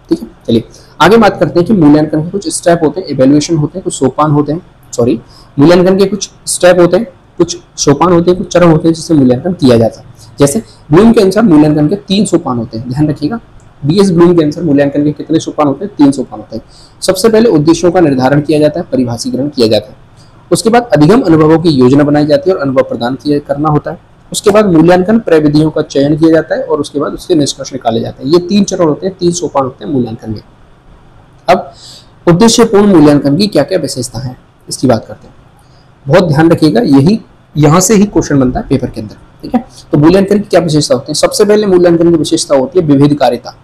ठीक है, चलिए आगे बात करते हैं कि मूल्यांकन के कुछ स्टेप होते हैं, इवैल्यूएशन होते हैं, कुछ सोपान होते हैं, मूल्यांकन के कुछ स्टेप होते हैं, कुछ सोपान होते हैं, कुछ चरण होते हैं जिससे मूल्यांकन किया जाता है। जैसे ब्लूम के अनुसार मूल्यांकन के 3 सोपान होते हैं, ध्यान रखिएगा। बीएस ब्लूम के अनुसार मूल्यांकन के कितने सोपान होते हैं, 3 सोपान होते हैं। सबसे पहले उद्देश्यों का निर्धारण किया जाता है, परिभाषीकरण किया जाता है। उसके बाद अधिगम अनुभवों की योजना बनाई जाती है और अनुभव प्रदान करना होता है। उसके बाद मूल्यांकन प्रविधियों का चयन किया जाता है और उसके बाद उसके निष्कर्ष निकाले जाते हैं। ये 3 चरण होते हैं, 3 सोपान होते हैं मूल्यांकन में। अब उद्देश्यपूर्ण मूल्यांकन की क्या क्या विशेषता है इसकी बात करते हैं। बहुत ध्यान रखिएगा, यही यहाँ से ही क्वेश्चन बनता है पेपर के अंदर। ठीक है, तो मूल्यांकन की क्या विशेषता होती है। सबसे पहले मूल्यांकन की विशेषता होती है विभेदकारिता।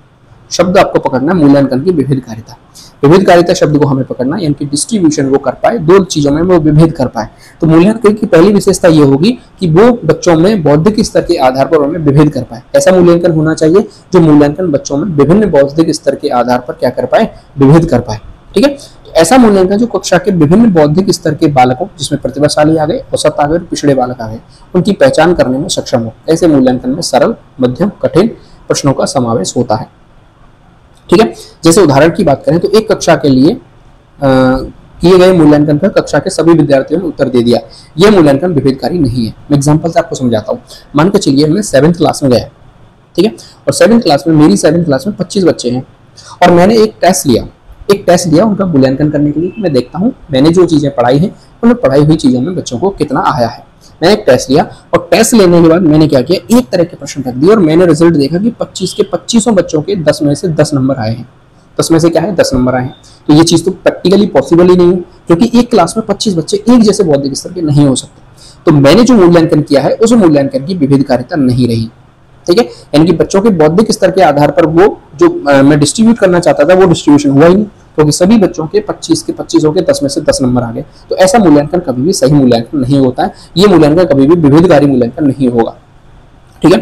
शब्द आपको पकड़ना है, मूल्यांकन की विभेदकारिता। विभेदकारिता शब्द को हमें पकड़ना है, यानी कि डिस्ट्रीब्यूशन वो कर पाए, 2 चीजों में वो विभेद कर पाए। तो मूल्यांकन की पहली विशेषता ये होगी कि वो बच्चों में बौद्धिक स्तर के आधार पर उन्हें विभेद कर पाए। ऐसा मूल्यांकन होना चाहिए जो मूल्यांकन बच्चों में विभिन्न बौद्धिक स्तर के आधार पर क्या कर पाए, विभेद कर पाए। ठीक है, ऐसा मूल्यांकन जो कक्षा के विभिन्न बौद्धिक स्तर के बालकों, जिसमें प्रतिभाशाली आ गए, औसत आ गए और पिछड़े बालक आ गए, उनकी पहचान करने में सक्षम हो। ऐसे मूल्यांकन में सरल, मध्यम, कठिन प्रश्नों का समावेश होता है। ठीक है, जैसे उदाहरण की बात करें तो एक कक्षा के लिए किए गए मूल्यांकन पर कक्षा के सभी विद्यार्थियों ने उत्तर दे दिया, यह मूल्यांकन विभेदकारी नहीं है। मैं एग्जांपल से आपको समझाता हूँ। मान के चलिए मैं 7th क्लास में गया, ठीक है, और 7th क्लास में मेरी 7th क्लास में 25 बच्चे हैं और मैंने एक टेस्ट लिया उनका मूल्यांकन करने के लिए। मैं देखता हूँ मैंने जो चीजें पढ़ाई हैं उन्हें पढ़ाई हुई चीजों में बच्चों को कितना आया है। मैंने एक टेस्ट लिया और टेस्ट लेने के बाद मैंने क्या किया, एक तरह के प्रश्न रख दिए और मैंने रिजल्ट देखा कि 25 के 25 बच्चों के 10 में से 10 नंबर आए हैं। 10 में से क्या है, 10 नंबर आए हैं। तो ये चीज तो प्रैक्टिकली पॉसिबल ही नहीं है, क्योंकि एक क्लास में 25 बच्चे एक जैसे बौद्धिक स्तर के नहीं हो सकते। तो मैंने जो मूल्यांकन किया है उस मूल्यांकन की विभेदकारिता नहीं रही। ठीक है, यानी कि बच्चों के बौद्धिक स्तर के आधार पर वो जो मैं डिस्ट्रीब्यूट करना चाहता था वो डिस्ट्रीब्यूशन हुआ ही नहीं, क्योंकि सभी बच्चों के 25 के 25 हो के 10 में से 10 नंबर आ गए। तो ऐसा मूल्यांकन कभी भी सही मूल्यांकन नहीं होता है। ये मूल्यांकन कभी भी विभेदकारी मूल्यांकन नहीं होगा। ठीक है,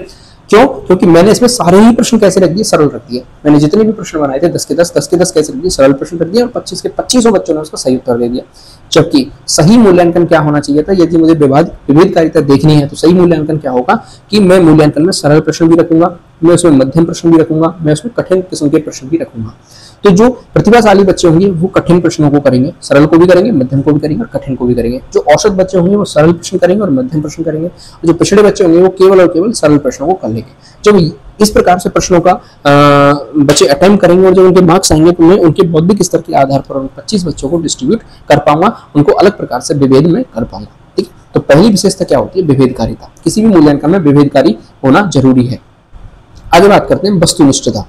क्यों? क्योंकि मैंने इसमें सारे ही प्रश्न कैसे रख दिए, सरल रख दिए। मैंने जितने भी प्रश्न बनाए थे 10 के 10 कैसे रख दिए, सरल प्रश्न रख दिए और 25 के 25 बच्चों ने उसका सही उत्तर दे दिया। जबकि सही मूल्यांकन क्या होना चाहिए था, यदि मुझे विभेदकारिता देखनी है तो सही मूल्यांकन क्या होगा कि मैं मूल्यांकन में सरल प्रश्न भी रखूंगा, मैं उसमें मध्यम प्रश्न भी रखूंगा, मैं उसमें कठिन किस्म के प्रश्न भी रखूंगा। तो जो प्रतिभाशाली बच्चे होंगे वो कठिन प्रश्नों को करेंगे, सरल को भी करेंगे, मध्यम को भी करेंगे और कठिन को भी करेंगे। जो औसत बच्चे होंगे वो सरल प्रश्न करेंगे और मध्यम प्रश्न करेंगे, और जो पिछड़े बच्चे होंगे वो केवल और केवल सरल प्रश्नों को कर लेंगे। जब इस प्रकार से प्रश्नों का बच्चे अटेम्प्ट करेंगे और जब उनके मार्क्स आएंगे तो मैं उनके बौद्धिक स्तर के आधार पर 25 बच्चों को डिस्ट्रीब्यूट कर पाऊंगा, उनको अलग प्रकार से विभेद में कर पाऊंगा। ठीक, तो पहली विशेषता क्या होती है, विभेदकारिता। किसी भी मूल्यांकन में विभेदकारी होना जरूरी है। आगे बात करते हैं वस्तुनिष्ठता।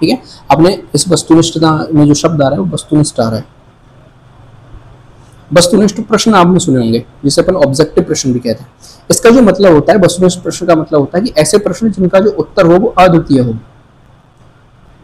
ठीक है, आपने इस वस्तुनिष्ठता में जो शब्द आ रहा है वो वस्तुनिष्ठ आ रहा है। वस्तुनिष्ठ प्रश्न आपने सुने होंगे, जिसे अपन ऑब्जेक्टिव प्रश्न भी कहते हैं। इसका जो मतलब होता है, वस्तुनिष्ठ प्रश्न का मतलब होता है कि ऐसे प्रश्न जिनका जो उत्तर हो वो अद्वितीय हो,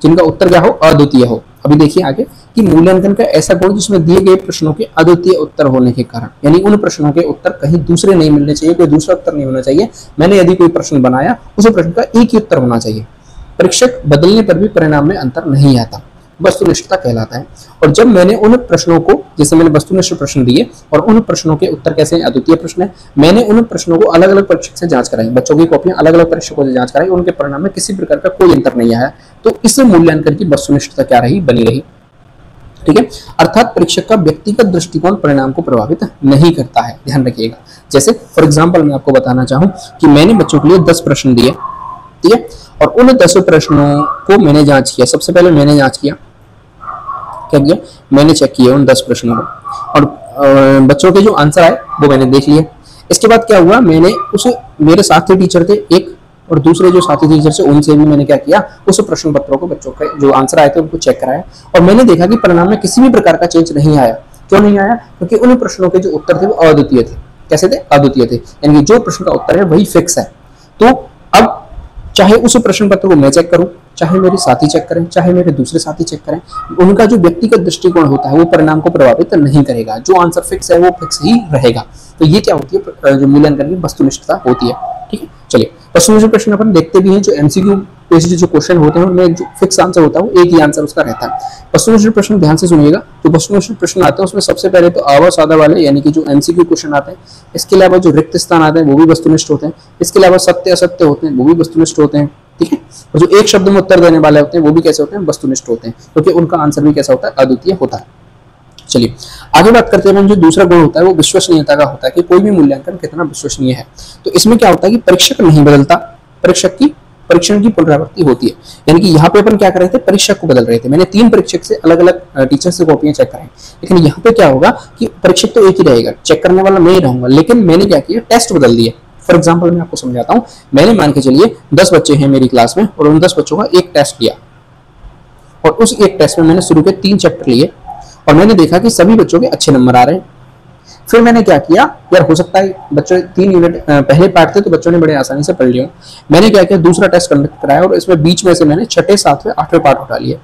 जिनका उत्तर क्या हो, अद्वितीय हो। अभी देखिए आगे कि मूल्यांकन का ऐसा गुण जिसमें दिए गए प्रश्नों के अद्वितीय उत्तर होने के कारण, यानी उन प्रश्नों के उत्तर कहीं दूसरे नहीं मिलने चाहिए, कोई दूसरा उत्तर नहीं होना चाहिए। मैंने यदि कोई प्रश्न बनाया, उस प्रश्न का एक ही उत्तर होना चाहिए। परीक्षक बदलने पर भी परिणाम में अंतर नहीं आता, वस्तुनिष्ठता कहलाता है। और जब मैंने उन प्रश्नों को, जैसे मैंने वस्तुनिष्ठ प्रश्न दिए और उन प्रश्नों के उत्तर कैसे हैं, अद्वितीय प्रश्न है, मैंने उन प्रश्नों को अलग अलग परीक्षक से जांच कराई, बच्चों की कॉपियां अलग अलग परीक्षकों से जांच कराई, उनके परिणाम में किसी प्रकार का कोई अंतर नहीं आया, तो इस मूल्यांकन की वस्तुनिष्ठता क्या रही, बनी रही। ठीक है, अर्थात परीक्षक का व्यक्तिगत दृष्टिकोण परिणाम को प्रभावित नहीं करता है, ध्यान रखिएगा। जैसे फॉर एग्जांपल मैं आपको बताना चाहूं कि मैंने बच्चों के लिए 10 प्रश्न दिए, ठीक है, और उन 10 प्रश्नों को मैंने जांच किया। सबसे पहले मैंने जांच किया, क्या किया, मैंने चेक किया उन 10 प्रश्नों को, और बच्चों के जो आंसर आए वो मैंने देख लिए। इसके बाद क्या हुआ, मैंने उस, मेरे साथी टीचर थे एक, और दूसरे जो साथी टीचर से उनसे भी मैंने क्या किया, उस प्रश्न पत्रों को, बच्चों के जो आंसर आए थे उनको चेक कराया, और मैंने देखा कि परिणाम में किसी भी प्रकार का चेंज नहीं आया। क्यों नहीं आया, क्योंकि उन प्रश्नों के जो उत्तर थे वो अद्वितीय थे। कैसे थे, अद्वितीय थे, यानी कि जो प्रश्न का उत्तर है वही फिक्स है। तो अब चाहे उस प्रश्न पत्र को मैं चेक करूं, चाहे मेरे साथी चेक करें, चाहे मेरे दूसरे साथी चेक करें, उनका जो व्यक्तिगत दृष्टिकोण होता है वो परिणाम को प्रभावित नहीं करेगा। जो आंसर फिक्स है वो फिक्स ही रहेगा। तो ये क्या होती है, जो मूल्यांकन की वस्तुनिष्ठता होती है। ठीक है, चलिए वस्तुनिष्ठ प्रश्न अपन देखते भी हैं। जो एमसीक्यू बेस्ड जो क्वेश्चन होते हैं उनमें जो फिक्स आंसर होता है वो एक ही आंसर उसका रहता है। वस्तुनिष्ठ प्रश्न ध्यान से सुनिएगा, जो वस्तुनिष्ठ प्रश्न आते हैं उसमें सबसे पहले तो आवा सादा वाले, यानी कि जो एमसीक्यू क्वेश्चन आते हैं, इसके अलावा जो रिक्त स्थान आते हैं वो भी वस्तुनिष्ठ होते हैं, इसके अलावा सत्य असत्य होते हैं वो भी वस्तुनिष्ठ होते हैं। ठीक है, और जो एक शब्द में उत्तर देने वाले होते हैं वो भी कैसे होते हैं, वस्तुनिष्ठ होते हैं, क्योंकि उनका आंसर भी कैसा होता है, अद्वितीय होता है। चलिए आगे बात करते हैं। जो दूसरा गुण होता है वो विश्वसनीयता का होता है, कि कोई भी मूल्यांकन कितना विश्वसनीय है। तो इसमें क्या होता है कि परीक्षक नहीं बदलता, परीक्षक की परीक्षण की पुनरावृत्ति होती है। यानी कि यहाँ पे अपन क्या कर रहे थे, परीक्षक को बदल रहे थे। मैंने 3 परीक्षक से अलग अलग टीचर से कॉपियां चेक कराई, लेकिन यहाँ पे क्या होगा कि परीक्षक तो एक ही रहेगा, चेक करने वाला मैं ही रहूंगा, लेकिन मैंने क्या किया, टेस्ट बदल दिए। फॉर एग्जाम्पल मैं आपको समझाता हूँ। मैंने मान के चलिए 10 बच्चे हैं मेरी क्लास में, और उन 10 बच्चों का एक टेस्ट लिया, और उस एक टेस्ट में मैंने शुरू के 3 चैप्टर लिए, और मैंने देखा कि सभी बच्चों के अच्छे नंबर आ रहे हैं। फिर मैंने क्या किया, यार हो सकता है बच्चों 3 यूनिट पहले पार्ट थे तो बच्चों ने बड़े आसानी से पढ़ लिया। मैंने क्या किया, दूसरा टेस्ट कंडक्ट कराया, और इसमें बीच में से मैंने 6ठे 7वें 8वें पार्ट उठा लिए।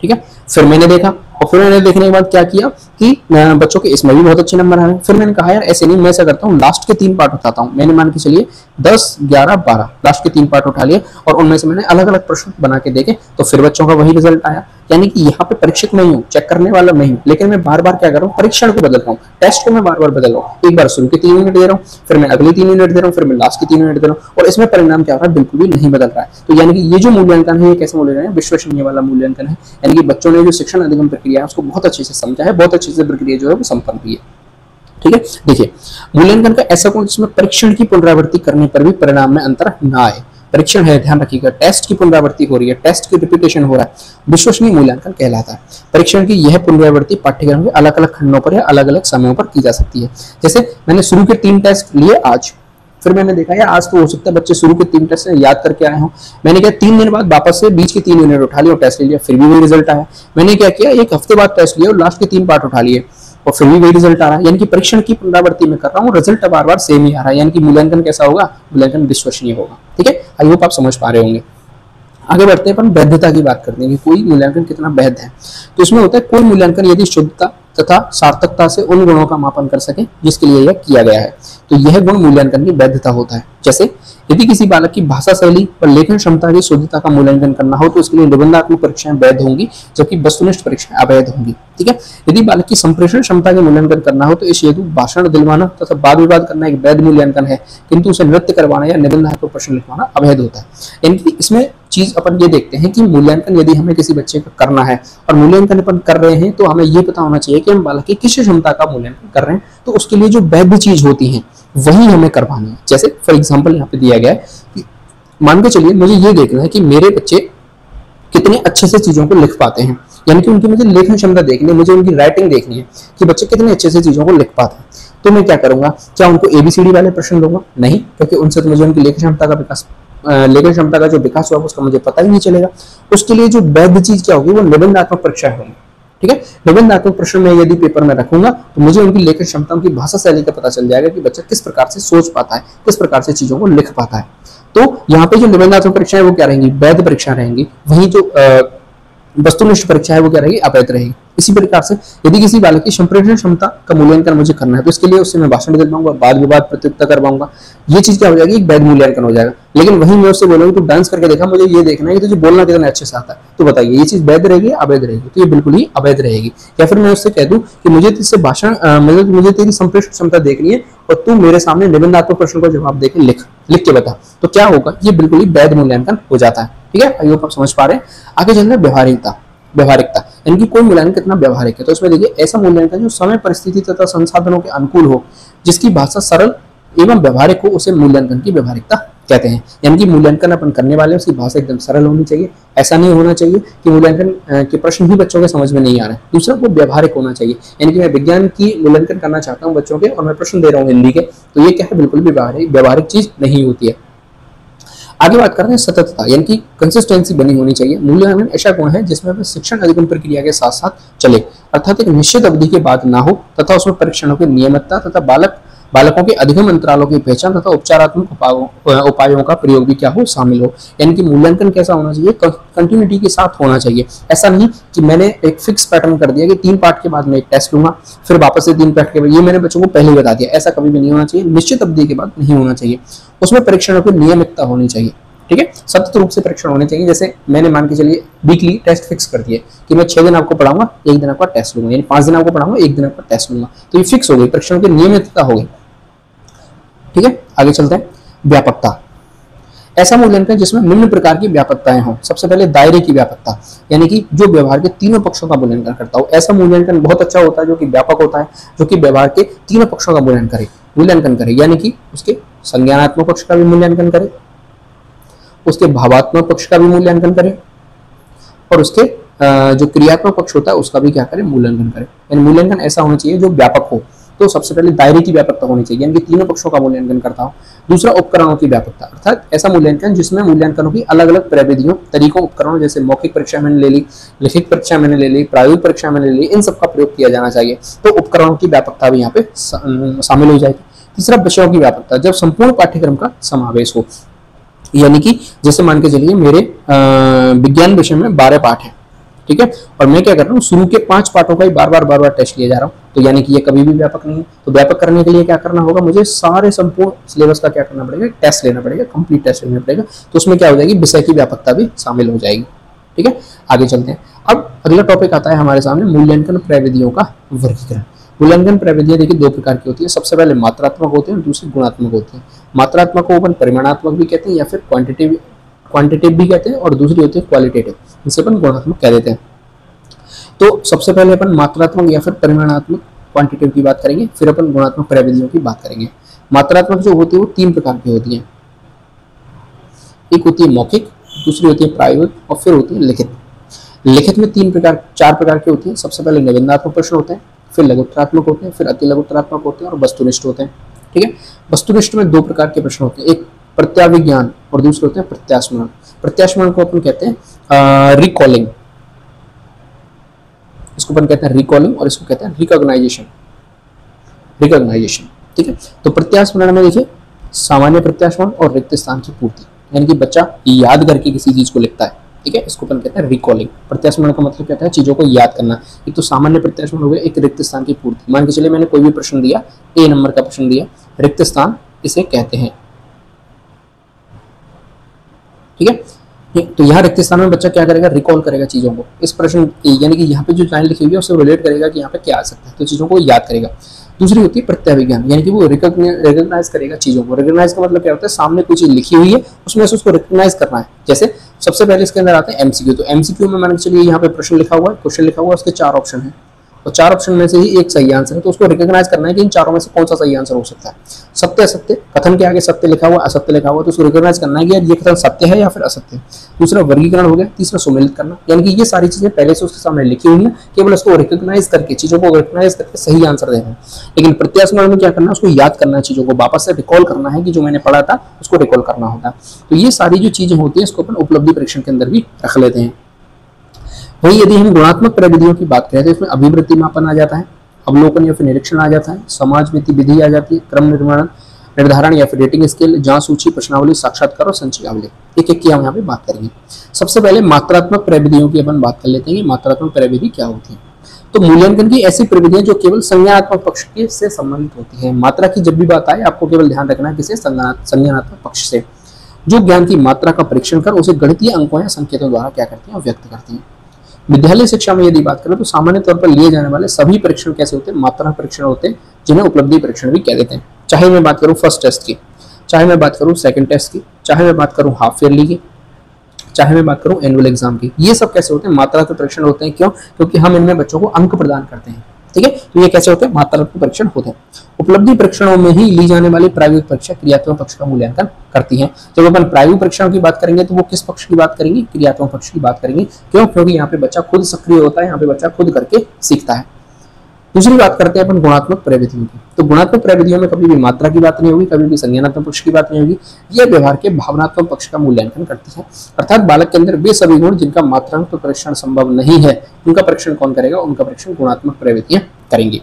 ठीक है, फिर मैंने देखा, और फिर मैंने देखने के बाद क्या किया कि बच्चों के इसमें भी बहुत अच्छे नंबर आ रहे हैं। फिर मैंने कहा यार ऐसे नहीं, मैं ऐसा करता हूँ लास्ट के 3 पार्ट उठाता हूँ। मैंने मान के चलिए 10, 11, 12 लास्ट के 3 पार्ट उठा लिए, और उनमें से मैंने अलग अलग प्रश्न बना के देखे, तो फिर बच्चों का वही रिजल्ट आया। यानी कि यहाँ पे परीक्षक नहीं हूँ, चेक करने वाला नहीं हूँ, लेकिन मैं बार बार क्या कर रहा हूँ, परीक्षण को बदल रहा हूँ, टेस्ट को मैं बार बार बदल रहा हूँ। एक बार शुरू के 3 यूनिट दे रहा हूँ, फिर मैं अगले 3 यूनिट दे रहा हूँ, फिर मैं लास्ट के 3 यूनिट दे रहा हूँ, और इसमें परिणाम क्या हो रहा है, बिल्कुल भी नहीं बदल रहा है। तो यानी कि ये जो मूल्यांकन है ये कैसे मूल्यांकन है, विश्वसनीय वाला मूल्यांकन है। यानी कि बच्चों ने जो शिक्षण अधिगम प्रक्रिया है उसको बहुत अच्छे से समझा है, बहुत अच्छे से प्रक्रिया जो है वो संपन्न हुई है। ठीक है, देखिए मूल्यांकन का ऐसा गुण जिसमें परीक्षण की पुनरावृत्ति करने पर भी परिणाम में अंतर ना आए। परीक्षण है, ध्यान रखिएगा, टेस्ट की पुनरावृत्ति हो रही है, टेस्ट की रिपीटेशन हो रहा है, विश्वसनीय मूल्यांकन कहलाता है। परीक्षण की यह पुनरावृत्ति पाठ्यक्रम के अलग अलग खंडों पर या अलग अलग समयों पर की जा सकती है। जैसे मैंने शुरू के 3 टेस्ट लिए आज, फिर मैंने देखा यार आज तो हो सकता है बच्चे शुरू के 3 टेस्ट याद करके आए हों। मैंने क्या 3 दिन बाद वापस से बीच के 3 यूनिट उठा लिए और टेस्ट ले लिया, फिर भी वही रिजल्ट आया। मैंने क्या किया, 1 हफ्ते बाद टेस्ट लिया और लास्ट के 3 पार्ट उठा लिए, और फिर भी वही रिजल्ट आ रहा है। यानी कि परीक्षण की पुनरावृत्ति में कर रहा हूँ, रिजल्ट बार बार सेम ही आ रहा है। यानी कि मूल्यांकन कैसा होगा, मूल्यांकन विश्वसनीय होगा। ठीक है, आई होप आप समझ पा रहे होंगे। आगे बढ़ते हैं, अपन वैधता की बात करते हैं कि कोई मूल्यांकन कितना वैध है। तो इसमें होता है कोई मूल्यांकन यदि शुद्धता तथा सार्थकता से उन गुणों का मापन कर सके जिसके लिए यह किया गया है, तो यह गुण मूल्यांकन की वैधता होता है। जैसे यदि किसी बालक की भाषा शैली और लेखन क्षमता की शुद्धता का मूल्यांकन करना हो तो इसके लिए निबंधात्मक परीक्षाएं वैध होंगी, जबकि वस्तुनिष्ठ परीक्षाएं अवैध होंगी। ठीक है, यदि बालक की संप्रेषण क्षमता का मूल्यांकन करना हो तो इस हेतु भाषण दिलवाना तथा वाद विवाद करना एक वैध मूल्यांकन है, किंतु उसे नृत्य करवाना या निबंधात्मक प्रश्न लिखवाना अवैध होता है। यानी कि इसमें चीज अपन ये देखते हैं कि मूल्यांकन यदि हमें किसी बच्चे का करना है और मूल्यांकन अपन कर रहे हैं तो हमें ये पता होना चाहिए कि हम बालक की किस क्षमता का मूल्यांकन कर रहे हैं, तो उसके लिए जो वैध चीज होती है वही हमें करवानी है। जैसे फॉर एग्जांपल यहाँ पे दिया गया है कि मान के चलिए मुझे ये देखना है कि मेरे बच्चे कितने अच्छे से चीजों को लिख पाते हैं, यानी कि उनकी मुझे लेखन क्षमता देखनी है, मुझे उनकी राइटिंग देखनी है कि बच्चे कितने अच्छे से चीजों को लिख पाते हैं। तो मैं क्या करूंगा, क्या उनको ABCD वाले प्रश्न दूंगा? नहीं, क्योंकि उनसे तो मुझे उनकी लेखन क्षमता का विकास लेखन क्षमता का जो विकास हुआ उसका मुझे पता ही नहीं चलेगा। उसके लिए जो वैध चीज क्या होगी, वो निबंधात्मक परीक्षा होगी। ठीक है, निबंधात्मक प्रश्न में यदि पेपर में रखूंगा तो मुझे उनकी लेखन क्षमता, उनकी भाषा शैली का पता चल जाएगा कि बच्चा किस प्रकार से सोच पाता है, किस प्रकार से चीजों को लिख पाता है। तो यहाँ पे जो निबंधात्मक परीक्षा है वो क्या रहेंगी, वैध परीक्षा रहेंगी। वहीं जो वस्तुनिष्ठ परीक्षा है वो क्या रहेगी, अवैध रहेगी। इसी प्रकार से यदि किसी बालक की संप्रेषण क्षमता का मूल्यांकन मुझे करना है तो इसके लिए उससे मैं भाषण दे पाऊंगा, वाद विवाद प्रत्युत्तर कर पाऊंगा, ये चीज क्या हो जाएगी, एक वैध मूल्यांकन हो जाएगा। लेकिन वहीं मैं उससे बोलूंगा तू डांस करके देखा, मुझे ये देखना है कि तुझे बोलना कितना अच्छे से आता है, तो बताइए ये चीज वैध रहेगी अवैध रहेगी, तो ये बिल्कुल ही अवैध रहेगी। या फिर मैं उससे कह दूं कि मुझे तुझसे भाषण मुझे तेरी संप्रेषण क्षमता देखनी है और तू मेरे सामने निबंधात्मक प्रश्न का जवाब देके लिख के बता, तो क्या होगा, ये बिल्कुल ही वैध मूल्यांकन हो जाता है। ठीक है, आई होप आप समझ पा रहे हैं। आगे चल रहे हैं व्यवहारिकता, यानी कि कोई मूल्यांकन कितना व्यवहारिक है। तो इसमें देखिए ऐसा मूल्यांकन जो समय परिस्थिति तथा संसाधनों के अनुकूल हो, जिसकी भाषा सरल एवं व्यवहारिक हो, उसे मूल्यांकन की व्यवहारिकता कहते हैं। यानी कि मूल्यांकन अपन करने वाले उसकी भाषा एकदम सरल होनी चाहिए। ऐसा नहीं होना चाहिए कि मूल्यांकन के प्रश्न ही बच्चों के समझ में नहीं आ रहे हैं। दूसरा, वो व्यवहारिक होना चाहिए, यानी कि मैं विज्ञान की मूल्यांकन करना चाहता हूँ बच्चों के और मैं प्रश्न दे रहा हूँ हिंदी के, तो ये क्या है, बिल्कुल भी व्यवहारिक चीज नहीं होती है। आगे बात करते हैं सततता, यानी कि कंसिस्टेंसी बनी होनी चाहिए। मूल्यांकन ऐसा गुण है जिसमें शिक्षण अधिगम प्रक्रिया के साथ साथ चले, अर्थात एक निश्चित अवधि के बाद ना हो तथा उसमें परीक्षणों की नियमितता तथा बालकों के अधिगम अंतरालों की पहचान तथा उपचारात्मक उपायों का प्रयोग भी क्या हो, शामिल हो। यानी कि मूल्यांकन कैसा होना चाहिए, कंटिन्यूटी के साथ होना चाहिए। ऐसा नहीं कि मैंने एक फिक्स पैटर्न कर दिया कि 3 पार्ट के बाद मैं एक टेस्ट लूंगा, फिर वापस से 3 पार्ट के बाद, ये मैंने बच्चों को पहले ही बता दिया। ऐसा कभी भी नहीं होना चाहिए, निश्चित अवधि के बाद नहीं होना चाहिए। उसमें परीक्षणों की नियमितता होनी चाहिए। ठीक है, सतत रूप से परीक्षण होने चाहिए। जैसे मैंने मान के चलिए वीकली टेस्ट फिक्स कर दिए कि मैं 6 दिन आपको पढ़ाऊंगा, 1 दिन आपका टेस्ट लूंगा, यानी 5 दिन आपको पढ़ाऊंगा, 1 दिन आपका टेस्ट लूंगा, तो ये फिक्स हो गई, परीक्षणों की नियमितता हो गई। ठीक है, आगे चलते हैं। व्यापकता, ऐसा मूल्यांकन जिसमें निम्न प्रकार की व्यापकताएं हों। सबसे पहले दायरे की व्यापकता, यानी कि जो व्यवहार के तीनों पक्षों का मूल्यांकन करता हो। ऐसा मूल्यांकन बहुत अच्छा होता है जो कि व्यापक होता है, जो कि व्यवहार के तीनों पक्षों का मूल्यांकन करे, यानी कि उसके संज्ञानात्मक पक्ष का भी मूल्यांकन करे, उसके भावात्मक पक्ष का भी मूल्यांकन करे और उसके जो क्रियात्मक पक्ष होता है उसका भी क्या करे, मूल्यांकन करे। यानी मूल्यांकन ऐसा होना चाहिए जो व्यापक हो। तो सबसे पहले दायरे की व्यापकता होनी चाहिए, यानी कि तीनों पक्षों का मूल्यांकन करता हो। दूसरा, उपकरणों की व्यापकता, अर्थात ऐसा मूल्यांकन जिसमें मूल्यांकनों की अलग अलग प्रविधियों, तरीकों, उपकरणों, जैसे मौखिक परीक्षा मैंने ले ली, लिखित परीक्षा मैंने ले ली, प्रायोगिक परीक्षा मैंने ले ली, इन सबका प्रयोग किया जाना चाहिए। तो उपकरणों की व्यापकता भी यहाँ पे शामिल हो जाएगी। तीसरा, विषयों की व्यापकता, जब संपूर्ण पाठ्यक्रम का समावेश हो, यानी कि जैसे मान के चलिए मेरे विज्ञान विषय में 12 पाठ है, ठीक है, और मैं क्या कर रहा हूँ, शुरू के 5 पाठों का ही बार बार टेस्ट लिया जा रहा हूँ, तो यानी कि ये कभी भी व्यापक नहीं है। तो व्यापक करने के लिए क्या करना होगा, मुझे सारे संपूर्ण सिलेबस का क्या करना पड़ेगा, टेस्ट लेना पड़ेगा, कंप्लीट टेस्ट लेना पड़ेगा। तो उसमें क्या हो जाएगी, विषय की व्यापकता भी शामिल हो जाएगी। ठीक है, आगे चलते हैं। अब अगला टॉपिक आता है हमारे सामने, मूल्यांकन प्रविधियों का वर्गीकरण। मूल्यांकन प्रविधियां देखिए 2 प्रकार की होती है। सबसे पहले मात्रात्मक होते हैं, दूसरी गुणात्मक होती है। मात्रात्मक को अपन परिमाणात्मक भी कहते हैं या फिर क्वांटिटेटिव भी कहते हैं, और दूसरी होती है क्वालिटेटिव, इसे अपन गुणात्मक कह देते हैं। तो सबसे पहले अपन मात्रात्मक या फिर परिमाणात्मक क्वांटिटेटिव की बात करेंगे, फिर अपन गुणात्मक प्रविधियों की बात करेंगे। मात्रात्मक जो होती है वो 3 प्रकार की होती है। एक होती है मौखिक, दूसरी होती है प्रायोगिक और फिर होती है लिखित। लिखित में 4 प्रकार की होती है। सबसे पहले निबंधात्मक प्रश्न होते हैं, फिर लघुत्तरात्मक होते हैं, फिर अति लघुत्तरात्मक होते हैं और वस्तुनिष्ठ होते हैं। ठीक है, वस्तुनिष्ठ में 2 प्रकार के प्रश्न होते हैं, एक प्रत्याविज्ञान और दूसरे होते हैं प्रत्यास्मरण। प्रत्यास्मरण को अपन कहते हैं रिकॉलिंग, इसको अपन कहते हैं रिकॉलिंग और इसको कहते हैं रिकॉग्नाइजेशन। ठीक है, तो प्रत्यास्मरण में देखिए सामान्य प्रत्यास्मरण और रिक्त स्थान की पूर्ति, यानी कि बच्चा याद करके किसी चीज को लिखता है। ठीक है, इसको अपन कहते हैं रिकॉलिंग। प्रत्यास्मरण का मतलब क्या होता है, चीजों को याद करना। एक तो सामान्य प्रत्यास्मरण हो गया, एक रिक्त स्थान की पूर्ति। मान के चलिए मैंने कोई भी प्रश्न दिया, A नंबर का प्रश्न दिया, रिक्त स्थान इसे कहते हैं। ठीक है, तो यहाँ रिक्त स्थान में बच्चा क्या करेगा, रिकॉल करेगा चीजों को। इस प्रश्न यानी कि यहाँ पे जो लाइन लिखी हुई है उससे रिलेट करेगा कि यहाँ पे क्या आ सकता है, तो चीजों को याद करेगा। दूसरी होती है प्रत्याविज्ञान, यानी कि वो रिकॉग्नाइज करेगा चीजों को। रिकॉग्नाइज का मतलब क्या होता है, सामने कोई चीज लिखी हुई है उसमें से उसको रिकॉग्नाइज करना है। जैसे सबसे पहले इसके अंदर आता है एमसीक्यू। तो एमसीक्यू में मान के चलिए यहाँ पे प्रश्न लिखा हुआ है, क्वेश्चन लिखा हुआ है, उसके 4 ऑप्शन है तो 4 ऑप्शन में से ही एक सही आंसर है, तो उसको रिकॉग्नाइज करना है कि इन चारों में से कौन सा सही आंसर हो सकता है। सत्य असत्य, कथन के आगे सत्य लिखा हुआ असत्य लिखा हुआ, तो उसको रिकॉग्नाइज करना है कि यार ये कथन सत्य है या फिर असत्य है। दूसरा वर्गीकरण हो गया, तीसरा सुमेलित करना, यानी कि ये सारी चीजें पहले से उसके सामने लिखी हुई है, केवल उसको रिकॉग्नाइज करके, चीजों को रिकॉग्नाइज करके सही आंसर देना है। लेकिन प्रत्यास्मरण में क्या करना है, उसको याद करना है, चीजों को वापस से रिकॉल करना है कि जो मैंने पढ़ा था उसको रिकॉल करना होता है। तो ये सारी जो चीजें होती है इसको अपन उपलब्धि परीक्षण के अंदर भी रख लेते हैं। वही यदि हम गुणात्मक प्रविधियों की बात करें तो इसमें अभिवृत्ति मापन आ जाता है, अवलोकन या फिर निरीक्षण आ जाता है, समाज नीति विधि आ जाती है, क्रम निर्धारण या फिर रेटिंग स्केल, जांच सूची, प्रश्नावली, साक्षात्कार और संचयावली। एक एक की हम यहाँ पे बात करेंगे। सबसे पहले मात्रात्मक प्रविधियों की अपन बात कर लेते हैं कि मात्रात्मक प्रविधि क्या होती है। तो मूल्यांकन की ऐसी प्रविधियां जो केवल संज्ञानात्मक पक्ष के से संबंधित होती है। मात्रा की जब भी बात आए आपको केवल ध्यान रखना है किसे, संज्ञानात्मक पक्ष से, जो ज्ञान की मात्रा का परीक्षण कर उसे गणितीय अंकों या संकेतों द्वारा क्या करते हैं, व्यक्त करते हैं। विद्यालय शिक्षा में यदि बात करें तो सामान्य तौर पर लिए जाने वाले सभी परीक्षण कैसे होते हैं, मात्रा परीक्षण होते हैं, जिन्हें उपलब्धि परीक्षण भी कह देते हैं। चाहे मैं बात करूं फर्स्ट टेस्ट की, चाहे मैं बात करूं सेकंड टेस्ट की, चाहे मैं बात करूं हाफ ईयरली की, चाहे मैं बात करूं एनुअल एग्जाम की, ये सब कैसे होते हैं, मात्रात्मक परीक्षण होते हैं। क्यों? क्योंकि हम इनमें बच्चों को अंक प्रदान करते हैं। ठीक है, तो ये कैसे होते हैं, मात्रात्मक परीक्षण होते हैं। उपलब्धि परीक्षणों में ही ली जाने वाली प्रायोगिक परीक्षा क्रियात्मक पक्ष का मूल्यांकन करती है। जब अपन प्रायोगिक परीक्षाओं की बात करेंगे तो वो किस पक्ष की बात करेंगे, क्रियात्मक पक्ष की बात करेंगे। क्यों? क्योंकि यहाँ पे बच्चा खुद सक्रिय होता है, यहाँ पे बच्चा खुद करके सीखता है। दूसरी बात करते हैं अपन गुणात्मक प्रविधियों की। तो गुणात्मक प्रविधियों में कभी भी मात्रा की बात नहीं होगी, कभी भी संज्ञानात्मक पक्ष की बात नहीं होगी। यह व्यवहार के भावनात्मक पक्ष का मूल्यांकन करती है, अर्थात बालक के अंदर वे सभी गुण जिनका मात्रात्मक परीक्षण संभव नहीं है, उनका परीक्षण कौन करेगा, उनका परीक्षण गुणात्मक प्रविधियां करेंगे।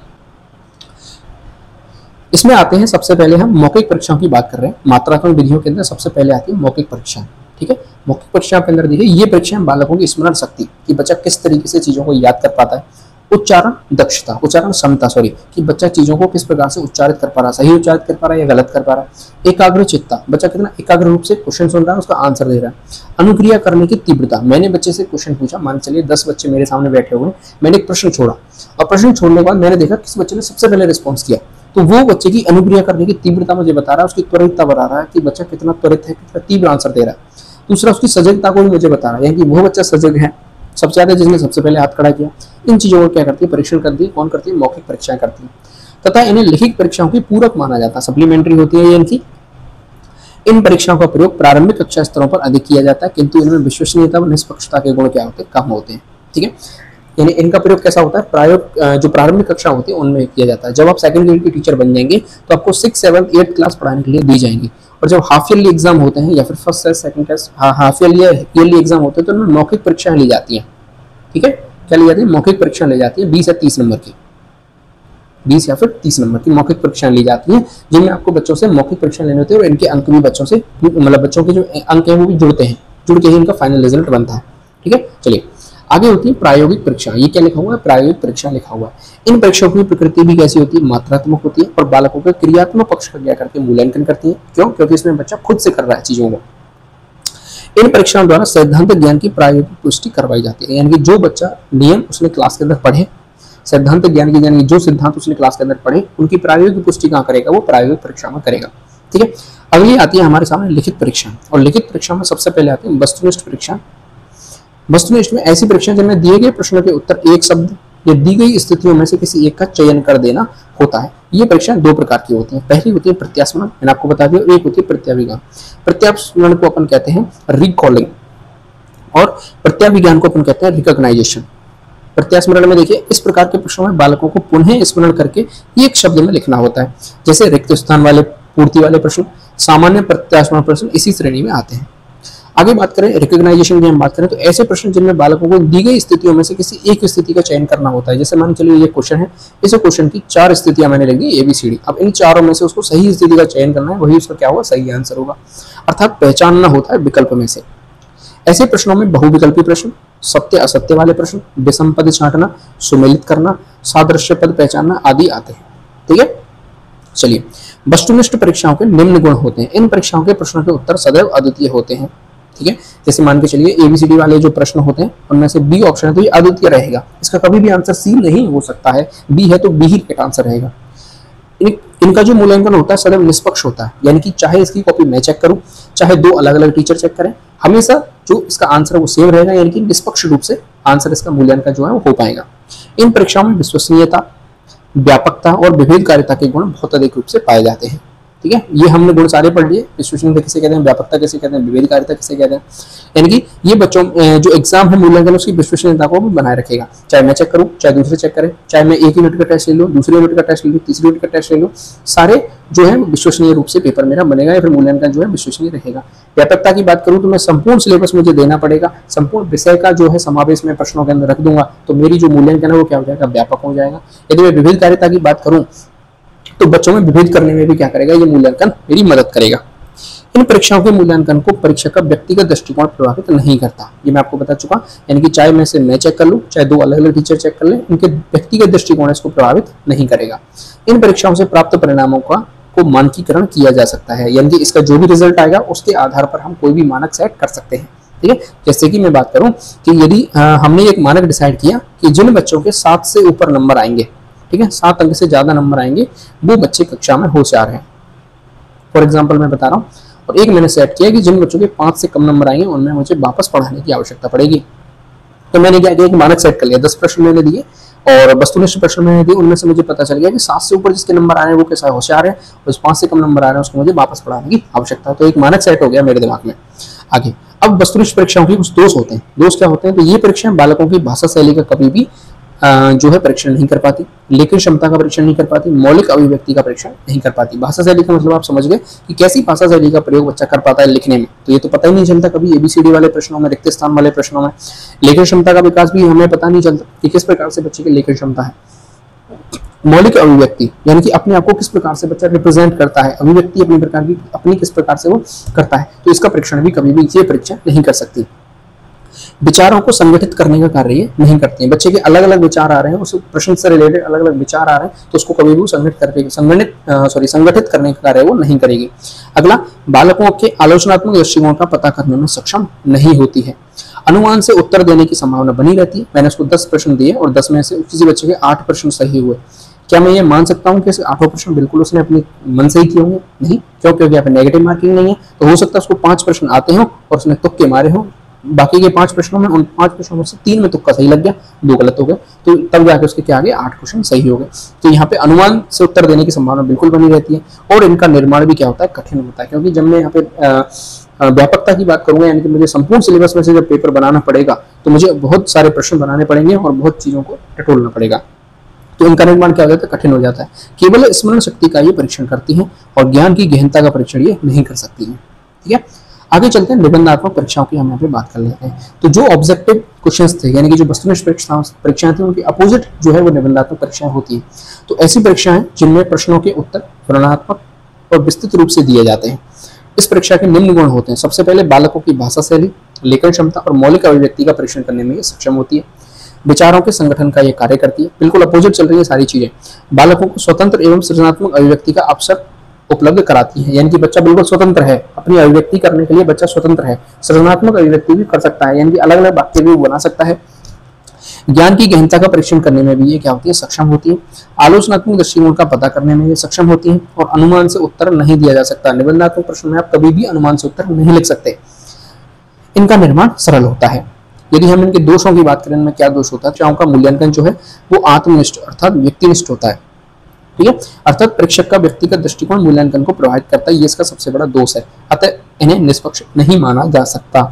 इसमें आते हैं, सबसे पहले हम मौखिक परीक्षाओं की बात कर रहे हैं। मात्रात्मक विधियों के अंदर सबसे पहले आती है मौखिक परीक्षा। ठीक है, मौखिक परीक्षा के अंदर देखिए ये परीक्षा बालकों की स्मरण शक्ति कि बच्चा किस तरीके से चीजों को याद कर पाता है, उच्चारण दक्षता, उच्चारण क्षमता कि बच्चा चीजों को किस प्रकार से उच्चारित कर पा रहा है, सही उच्चारित कर पा रहा है या गलत कर पा रहा है। एकाग्र चित्ता, बच्चा कितना एकाग्र रूप से क्वेश्चन सुन रहा है, उसका आंसर दे रहा है। अनुक्रिया करने की तीव्रता, मैंने बच्चे से क्वेश्चन पूछा, मान चलिए 10 बच्चे मेरे सामने बैठे हुए, मैंने एक प्रश्न छोड़ा और प्रश्न छोड़ने के बाद मैंने देखा किस बच्चे ने सबसे पहले रिस्पॉन्स किया, तो वो बच्चे की अनुक्रिया करने की तीव्रता मुझे बता रहा है, उसकी त्वरितता बता रहा है कि बच्चा कितना त्वरित है, कितना तीव्र आंसर दे रहा है। दूसरा उसकी सजगता को भी मुझे बता रहा है कि वो बच्चा सजग है, सबसे ज्यादा जिसने सबसे पहले हाथ खड़ा किया। इन चीजों को क्या करती है, परीक्षण करती है, कौन करती है, मौखिक परीक्षाएं करती है। तथा इन्हें लिखित परीक्षाओं की पूरक माना जाता है, सप्लीमेंट्री होती है इनकी। इन परीक्षाओं का प्रयोग प्रारंभिक कक्षा स्तरों पर अधिक किया जाता है, किंतु इनमें विश्वसनीयता व निष्पक्षता के गुण क्या होते हैं, कम होते हैं। ठीक है, यानी इनका प्रयोग कैसा होता है, प्रायोग जो प्रारंभिक कक्षा होती है उनमें किया जाता है। जब आप सेकंड ग्रेड के टीचर बन जाएंगे तो आपको 6, 7, 8 क्लास पढ़ाने के लिए दी जाएंगी। और जब हाफ ईयरली एग्जाम होते हैं या फिर first test second test half yearly exam होते हैं तो उनमें मौखिक परीक्षाएं ली जाती हैं। ठीक है, क्या ली जाती है, मौखिक परीक्षा ली जाती है। 20 या 30 नंबर की, 20 या फिर 30 नंबर की मौखिक परीक्षाएं ली जाती हैं, जिनमें आपको बच्चों से मौखिक परीक्षा लेनी होती है और इनके अंक भी बच्चों से, मतलब बच्चों के जो अंक है वो भी जुड़ते हैं, जुड़ के ही इनका फाइनल रिजल्ट बनता है। ठीक है, चलिए आगे होती है प्रायोगिक परीक्षा। ये क्या लिखा हुआ है, प्रायोगिक परीक्षा लिखा हुआ है। इन परीक्षाओं की प्रकृति भी कैसी होती है, मात्रात्मक होती है और बालकों के क्रियात्मक पक्ष का क्या करके मूल्यांकन करती है। क्यों? क्योंकि इसमें बच्चा खुद से कर रहा है चीजों को। इन परीक्षाओं द्वारा सैद्धांतिक ज्ञान की प्रायोगिक पुष्टि करवाई जाती है, यानी कि जो बच्चा नियम उसने क्लास के अंदर पढ़े, सैद्धांतिक ज्ञान की यानी जो सिद्धांत उसने क्लास के अंदर पढ़े, उनकी प्रायोगिक पुष्टि कहाँ करेगा, वो प्रायोगिक परीक्षा में करेगा। ठीक है, अगली आती है हमारे सामने लिखित परीक्षा, और लिखित परीक्षा में सबसे पहले आती है वस्तुनिष्ठ परीक्षा। वस्तुनिष्ठ में ऐसी परीक्षा जिनमें दिए गए प्रश्नों के उत्तर एक शब्द या दी गई स्थितियों में से किसी एक का चयन कर देना होता है। ये परीक्षा 2 प्रकार की होती है। पहली होती है प्रत्यास्मरण, मैंने आपको बता दिया, एक होती है प्रत्याभिज्ञान। प्रत्यास्मरण को अपन कहते हैं रिकॉलिंग और प्रत्याभिज्ञान को अपन कहते हैं रिकॉग्नाइजेशन। प्रत्यास्मरण में देखिए इस प्रकार के प्रश्नों में बालकों को पुनः स्मरण करके एक शब्द में लिखना होता है, जैसे रिक्त स्थान वाले, पूर्ति वाले प्रश्न, सामान्य प्रत्यास्मरण प्रश्न इसी श्रेणी में आते हैं। आगे बात करें रिकॉग्नाइजेशन की, हम बात करें तो ऐसे प्रश्न जिनमें बालकों को दी गई स्थितियों में से किसी एक स्थिति का चयन करना होता है। जैसे मान चलिए ये क्वेश्चन है, इस क्वेश्चन की 4 स्थितियां मैंने लिख दी ABCD, अब इन चारों में से उसको सही स्थिति का चयन करना है, वही उसका क्या होगा, सही आंसर होगा, अर्थात पहचानना होता है विकल्प में से। ऐसे प्रश्नों में बहुविकल्पी प्रश्न, सत्य असत्य वाले प्रश्न, विषम पद छांटना, सुमेलित करना, सादृश्य पद पहचानना आदि आते हैं। ठीक है, चलिए वस्तुनिष्ठ परीक्षाओं के निम्न गुण होते हैं। इन परीक्षाओं के प्रश्नों के उत्तर सदैव अद्वितीय होते हैं। ठीक है, जैसे मान के चलिए ABCD वाले जो प्रश्न होते हैं उनमें से B ऑप्शन है तो ये अद्वितीय रहेगा, इसका कभी भी आंसर C नहीं हो सकता है, B है तो B ही करेक्ट आंसर रहेगा। इनका जो मूल्यांकन होता है सदैव निष्पक्ष होता है, यानी कि चाहे इसकी कॉपी मैं चेक करूं, चाहे 2 अलग अलग टीचर चेक करें, हमेशा जो इसका आंसर वो सेम रहेगा, यानी कि निष्पक्ष रूप से आंसर इसका मूल्यांकन जो है वो हो पाएगा। इन परीक्षाओं में विश्वसनीयता, व्यापकता और विभेदकारिता के गुण बहुत अधिक रूप से पाए जाते हैं। ठीक है, ये हमने गुण सारे पढ़ लिए। विश्वसनीयता किसे कहते हैं, व्यापकता किसे कहते हैं, विभेदकारिता किसे कहते हैं। यानी कि ये बच्चों जो एग्जाम है मूल्यांकन उसकी विश्वसनीयता को भी बनाए रखेगा। चाहे मैं चेक करूं, चाहे दूसरे चेक करें, चाहे मैं एक यूनिट का टेस्ट ले लूं, दूसरे यूनिट का टेस्ट ले लूं, तीसरे यूनिट का टेस्ट ले लूं, सारे जो है विश्वसनीय रूप से पेपर मेरा बनेगा या फिर मूल्यांकन जो है विश्वसनीय रहेगा। व्यापकता की बात करूं तो मैं संपूर्ण सिलेबस मुझे देना पड़ेगा, संपूर्ण विषय का जो है समावेश में प्रश्नों के अंदर रख दूंगा, तो मेरी जो मूल्यांकन है वो क्या हो जाएगा, व्यापक हो जाएगा। यदि मैं विभेदकारिता की बात करूं तो बच्चों में विभेद करने में भी क्या करेगा, ये मूल्यांकन मेरी मदद करेगा। इन परीक्षाओं के मूल्यांकन को परीक्षक का व्यक्तिगत दृष्टिकोण प्रभावित नहीं करता, ये मैं आपको बता चुका। यानी कि चाहे मैं से मैं चेक कर लूं, चाहे दो अलग अलग टीचर चेक कर लें, उनके व्यक्तिगत दृष्टिकोण इसको प्रभावित नहीं करेगा। इन परीक्षाओं से प्राप्त परिणामों को मानकीकरण किया जा सकता है, यानी कि इसका जो भी रिजल्ट आएगा उसके आधार पर हम कोई भी मानक सेट कर सकते हैं। ठीक है, जैसे कि मैं बात करूं कि यदि हमने एक मानक डिसाइड किया कि जिन बच्चों के 7 से ऊपर नंबर आएंगे, ठीक है, 7 अंक से ज्यादा नंबर आएंगे, वो बच्चे कक्षा में होशियार हैं। फॉर एग्जाम्पल मैं बता रहा हूँ। और एक मैंने सेट किया कि जिन बच्चों के 5 से कम नंबर आएंगे उनमें मुझे वापस पढ़ाने की आवश्यकता पड़ेगी। तो मैंने क्या किया, एक मानक सेट कर लिया, 10 प्रश्न मैंने दिए और वस्तुनिष्ठ प्रश्न मैंने दिए। उनमें से मुझे पता चल गया कि 7 से ऊपर जिसके नंबर आ रहे हैं वो कैसा होशियार है, और 5 से कम नंबर आ रहे हैं उसको मुझे वापस पढ़ाने की आवश्यकता है। तो एक मानक सेट हो गया मेरे दिमाग में। आगे अब वस्तुनिष्ठ परीक्षाओं के कुछ दोष होते हैं। दोष क्या होते हैं, तो ये परीक्षाएं बालकों की भाषा शैली का कभी भी जो है परीक्षण नहीं कर पाती, लेखन क्षमता का परीक्षण नहीं कर पाती, मौलिक अभिव्यक्ति का परीक्षण नहीं कर पाती। भाषा शैली का मतलब आप समझ गए कि कैसी भाषा शैली का प्रयोग बच्चा कर पाता है लिखने में, तो ये तो पता ही नहीं चलता कभी एबीसीडी वाले प्रश्नों में, रिक्त स्थान वाले प्रश्नों में। लेखन क्षमता का विकास भी हमें पता नहीं चलता कि किस प्रकार से बच्चे की लेखन क्षमता है। मौलिक अभिव्यक्ति यानी कि अपने आप को किस प्रकार से बच्चा रिप्रेजेंट करता है, अभिव्यक्ति अपनी प्रकार की अपनी किस प्रकार से वो करता है, तो इसका परीक्षण भी कभी भी ये परीक्षा नहीं कर सकती। विचारों को संगठित करने का कार्य ये नहीं करती है। बच्चे के अलग अलग विचार आ रहे हैं, उस प्रश्न से रिलेटेड अलग अलग विचार आ रहे हैं, तो उसको कभी भी संगठित करने का कार्य वो नहीं करेगी। अगला, बालकों के आलोचनात्मक दृष्टिकोण का पता करने में सक्षम नहीं होती है। अनुमान से उत्तर देने की संभावना बनी रहती है। मैंने उसको 10 प्रश्न दिए और 10 में से किसी बच्चे के 8 प्रश्न सही हुए, क्या मैं ये मान सकता हूँ कि 8 प्रश्न बिल्कुल उसने अपने मन से ही किए होंगे? नहीं, क्योंकि यहाँ पे नेगेटिव मार्किंग नहीं है। तो हो सकता है उसको 5 प्रश्न आते हो और उसने तुक्के मारे हो, बाकी के 5 प्रश्नों में, उन 5 प्रश्नों में से 3 में तुक्का सही लग गया, 2 गलत हो गए, तो तब जाके उसके क्या आ गए, 8 क्वेश्चन सही हो गए। तो यहाँ पे अनुमान से उत्तर देने की संभावना बिल्कुल बनी रहती है। और इनका निर्माण भी क्या होता है, कठिन होता है, क्योंकि जब मैं यहाँ पे व्यापकता की बात करूंगा, यानी कि मुझे संपूर्ण सिलेबस में से जब पेपर बनाना पड़ेगा तो मुझे बहुत सारे प्रश्न बनाने पड़ेंगे और बहुत चीजों को टटोलना पड़ेगा, तो इनका निर्माण क्या हो जाता है, कठिन हो जाता है। केवल स्मरण शक्ति का ये परीक्षण करती है और ज्ञान की गहनता का परीक्षण ये नहीं कर सकती है। ठीक है, आगे चलते हैं निबंधात्मक परीक्षाओं की हम यहाँ पे बात कर लेते हैं। तो जो ऑब्जेक्टिव क्वेश्चंस थे, यानी कि जो वस्तुनिष्ठ परीक्षाएं थी, उनकी अपोजिट जो है वो निबंधात्मक परीक्षाएं होती हैं। तो ऐसी परीक्षाएं जिनमें प्रश्नों के उत्तर वर्णनात्मक और विस्तृत रूप से दिए जाते हैं। इस परीक्षा के निम्न गुण होते हैं। सबसे पहले, बालकों की भाषा शैली, लेखन क्षमता और मौलिक अभिव्यक्ति का परीक्षण करने में ये सक्षम होती है। विचारों के संगठन का ये कार्य करती है। बिल्कुल अपोजिट चल रही है सारी चीजें। बालकों को स्वतंत्र एवं सृजनात्मक अभिव्यक्ति का अवसर उपलब्ध कराती है, यानी कि बच्चा बिल्कुल स्वतंत्र है, अपनी अभिव्यक्ति करने के लिए बच्चा स्वतंत्र है। सृजनात्मक अभिव्यक्ति भी कर सकता है, यानी कि अलग अलग वाक्य भी बना सकता है। ज्ञान की गहनता का परीक्षण करने में भी ये क्या होती है, सक्षम होती है। आलोचनात्मक दृष्टिकोण का पता करने में ये सक्षम होती है। और अनुमान से उत्तर नहीं दिया जा सकता। निबंधात्मक प्रश्न में आप कभी भी अनुमान से उत्तर नहीं लिख सकते। इनका निर्माण सरल होता है। यदि हम इनके दोषों की बात करें, इनमें क्या दोष होता है, परीक्षाओं का मूल्यांकन जो है वो आत्मनिष्ठ अर्थात व्यक्तिनिष्ठ होता है। ठीक है, अर्थात परीक्षक का व्यक्तिगत दृष्टिकोण मूल्यांकन को प्रभावित करता है, ये इसका सबसे बड़ा दोष है। अतः इन्हें निष्पक्ष नहीं माना जा सकता,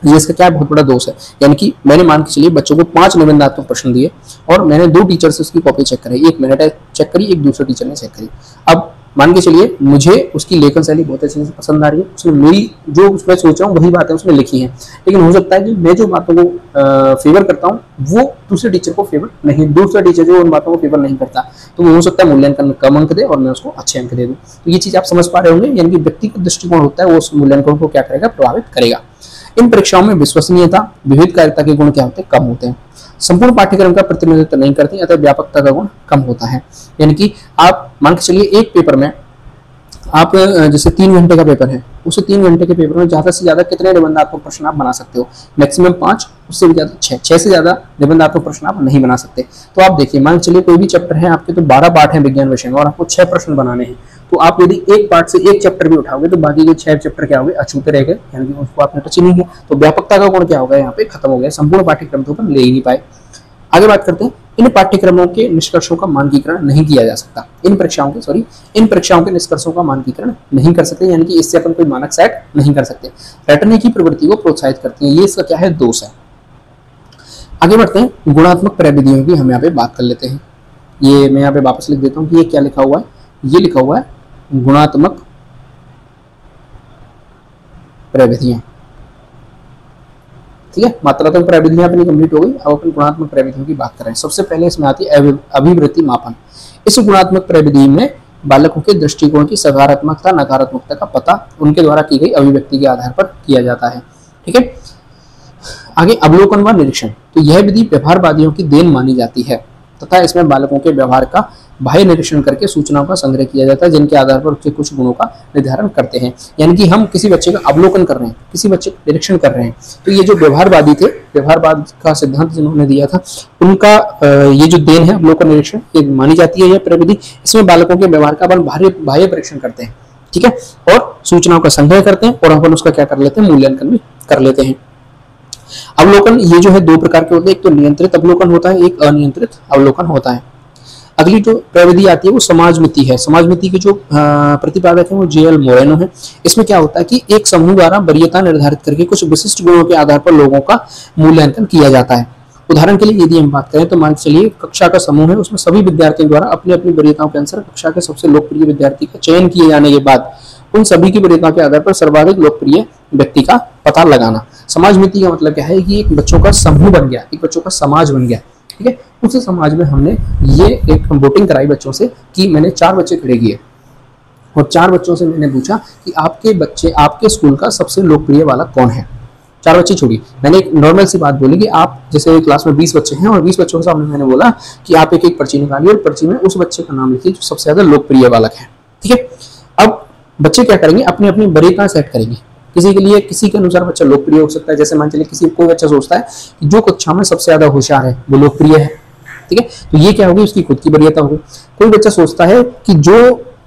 ये इसका क्या बहुत बड़ा दोष है। यानी कि मैंने मान के चलिए बच्चों को 5 निबंधात्मक प्रश्न दिए और मैंने 2 टीचर से उसकी कॉपी चेक कराई, एक मैंने चेक करी, एक दूसरे टीचर ने चेक करी। अब मान के चलिए मुझे उसकी लेखन शैली बहुत अच्छे से पसंद आ रही है, उसने मेरी जो उसमें सोचा हूँ वही बातें उसने लिखी हैं, लेकिन हो सकता है कि मैं जो बातों को फेवर करता हूँ वो दूसरे टीचर को फेवर नहीं, दूसरा टीचर जो उन बातों को फेवर नहीं करता, तो वो हो सकता है मूल्यांकन में कम अंक दे और मैं उसको अच्छे अंक दे दूँ। तो ये चीज आप समझ पा रहे होंगे, यानी कि व्यक्तिगत दृष्टिकोण होता है वो उस मूल्यांकन को क्या करेगा, प्रभावित करेगा। इन परीक्षाओं में विश्वसनीयता, विविधकारिता के गुण क्या होते हैं, कम होते हैं। संपूर्ण पाठ्यक्रम का प्रतिनिधित्व नहीं करती, अतः व्यापकता का गुण कम होता है। यानी कि आप मान के चलिए एक पेपर में आप जैसे 3 घंटे का पेपर है, उसे 3 घंटे के पेपर में ज्यादा से ज्यादा कितने निबंधात्मक प्रश्न आप बना सकते हो, मैक्सिमम 5, उससे भी ज्यादा 6 से ज्यादा निबंधात्मक प्रश्न आप नहीं बना सकते। तो आप देखिए, मान चलिए कोई भी चैप्टर है आपके, तो 12 पार्ट है विज्ञान विषय में और आपको 6 प्रश्न बनाने हैं, तो आप यदि एक पार्ट से एक चैप्टर भी उठाओगे तो बाकी के 6 चैप्टर क्या हो गए, अछूते रह गए, यानी कि उसको आपने टच ही नहीं किया। तो व्यापकता का गुण क्या होगा, यहाँ पे खत्म हो गया, संपूर्ण पाठ्यक्रम के ऊपर ले ही नहीं पाए। आगे बात करते हैं इन पाठ्यक्रमों के निष्कर्षों का मानकीकरण नहीं किया जा सकता। इन परीक्षाओं के निष्कर्षों का मानकीकरण नहीं कर सकते, यानी कि इससे अपन कोई मानक सेट नहीं कर सकते। रटने की प्रवृत्ति को प्रोत्साहित करती है, ये इसका क्या है, दोष है। आगे बढ़ते हैं, गुणात्मक प्रविधियों की हम यहाँ पे बात कर लेते हैं। ये मैं यहाँ पे वापस लिख देता हूँ कि ये क्या लिखा हुआ है, ये लिखा हुआ है गुणात्मक प्रविधियां। ठीक है, मात्रात्मक प्रविधियां अपनी कंप्लीट हो गई, अब अपन गुणात्मक प्रविधियों की बात कर रहे हैं। सबसे पहले इसमें आती है अभिवृत्ति मापन। इस गुणात्मक प्रविधि में बालकों के दृष्टिकोण की सकारात्मकता नकारात्मकता का पता उनके द्वारा की गई अभिव्यक्ति के आधार पर किया जाता है। ठीक है, आगे अवलोकन व निरीक्षण। तो यह विधि व्यवहारवादियों की देन मानी जाती है तथा इसमें बालकों के व्यवहार का बाह्य निरीक्षण करके सूचनाओं का संग्रह किया जाता है, जिनके आधार पर उसके कुछ गुणों का निर्धारण करते हैं। यानी कि हम किसी बच्चे का अवलोकन कर रहे हैं, किसी बच्चे का निरीक्षण कर रहे हैं, तो ये जो व्यवहारवादी थे, व्यवहारवाद का सिद्धांत जिन्होंने दिया था, उनका ये जो देन है अवलोकन निरीक्षण, ये मानी जाती है यह प्रविधि। इसमें बालकों के व्यवहार का अपन बाह्य परीक्षण करते हैं, ठीक है, और सूचनाओं का संग्रह करते हैं और अपन उसका क्या कर लेते हैं, मूल्यांकन भी कर लेते हैं। अवलोकन ये जो है दो प्रकार के होते हैं, एक तो नियंत्रित अवलोकन होता है, एक अनियंत्रित अवलोकन होता है। अगली जो प्रविधि आती है वो समाजमिति है। समाजमिति के जो प्रतिपादक है वो जेएल मोरेनो है। इसमें क्या होता है कि एक समूह द्वारा वरीयता निर्धारित करके कुछ विशिष्ट गुणों के आधार पर लोगों का मूल्यांकन किया जाता है। उदाहरण के लिए यदि हम बात करें तो मान चलिए कक्षा का समूह है, उसमें सभी विद्यार्थियों द्वारा अपनी अपनी वरीयताओं के अनुसार कक्षा के सबसे लोकप्रिय विद्यार्थी का चयन किए जाने के बाद उन सभी की वरीयता के आधार पर सर्वाधिक लोकप्रिय व्यक्ति का पता लगाना। समाजमिति का मतलब क्या है कि एक बच्चों का समूह बन गया, एक बच्चों का समाज बन गया, ठीक है। उस समाज में हमने ये एक वोटिंग कराई बच्चों से कि मैंने 4 बच्चे खड़े किए और 4 बच्चों से मैंने पूछा कि आपके बच्चे, आपके स्कूल का सबसे लोकप्रिय वाला कौन है। 4 बच्चे छोड़ी, मैंने एक नॉर्मल सी बात बोली कि आप जैसे क्लास में 20 बच्चे हैं और 20 बच्चों के सामने मैंने बोला कि आप एक एक पर्ची निकालिए और पर्ची में उस बच्चे का नाम लिखिए जो सबसे ज्यादा लोकप्रिय बालक है, ठीक है। अब बच्चे क्या करेंगे, अपनी अपनी वरीयता सेट करेंगे। किसी के लिए, किसी के अनुसार बच्चा लोकप्रिय हो सकता है, जैसे मान चलिए किसी कोई बच्चा सोचता है कि जो कक्षा में सबसे ज्यादा होशियार है वो लोकप्रिय है, ठीक है, तो ये क्या होगी, उसकी खुद की वरीयता होगी। कोई बच्चा सोचता है कि जो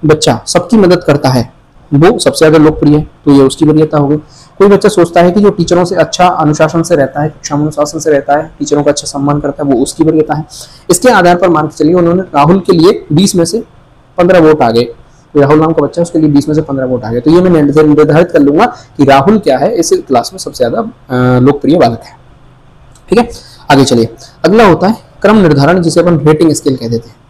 बच्चा सबकी मदद करता है वो सबसे ज्यादा लोकप्रिय है, तो ये उसकी वरीयता होगी। कोई बच्चा सोचता है कि जो टीचरों से अच्छा अनुशासन से रहता है, कक्षा में अनुशासन से रहता है, टीचरों का अच्छा सम्मान करता है, वो उसकी वरीयता है। इसके आधार पर मान के चलिए उन्होंने राहुल के लिए 20 में से 15 वोट आ गए, राहुल नाम का बच्चा, उसके लिए 20 में से 15 वोट आ गए, तो ये मैं निर्धारित कर लूंगा कि राहुल क्या है, इस क्लास में सबसे ज्यादा लोकप्रिय बालक है, ठीक है। आगे चलिए, अगला होता है क्रम निर्धारण, जिसे अपन रेटिंग स्केल कह देते हैं।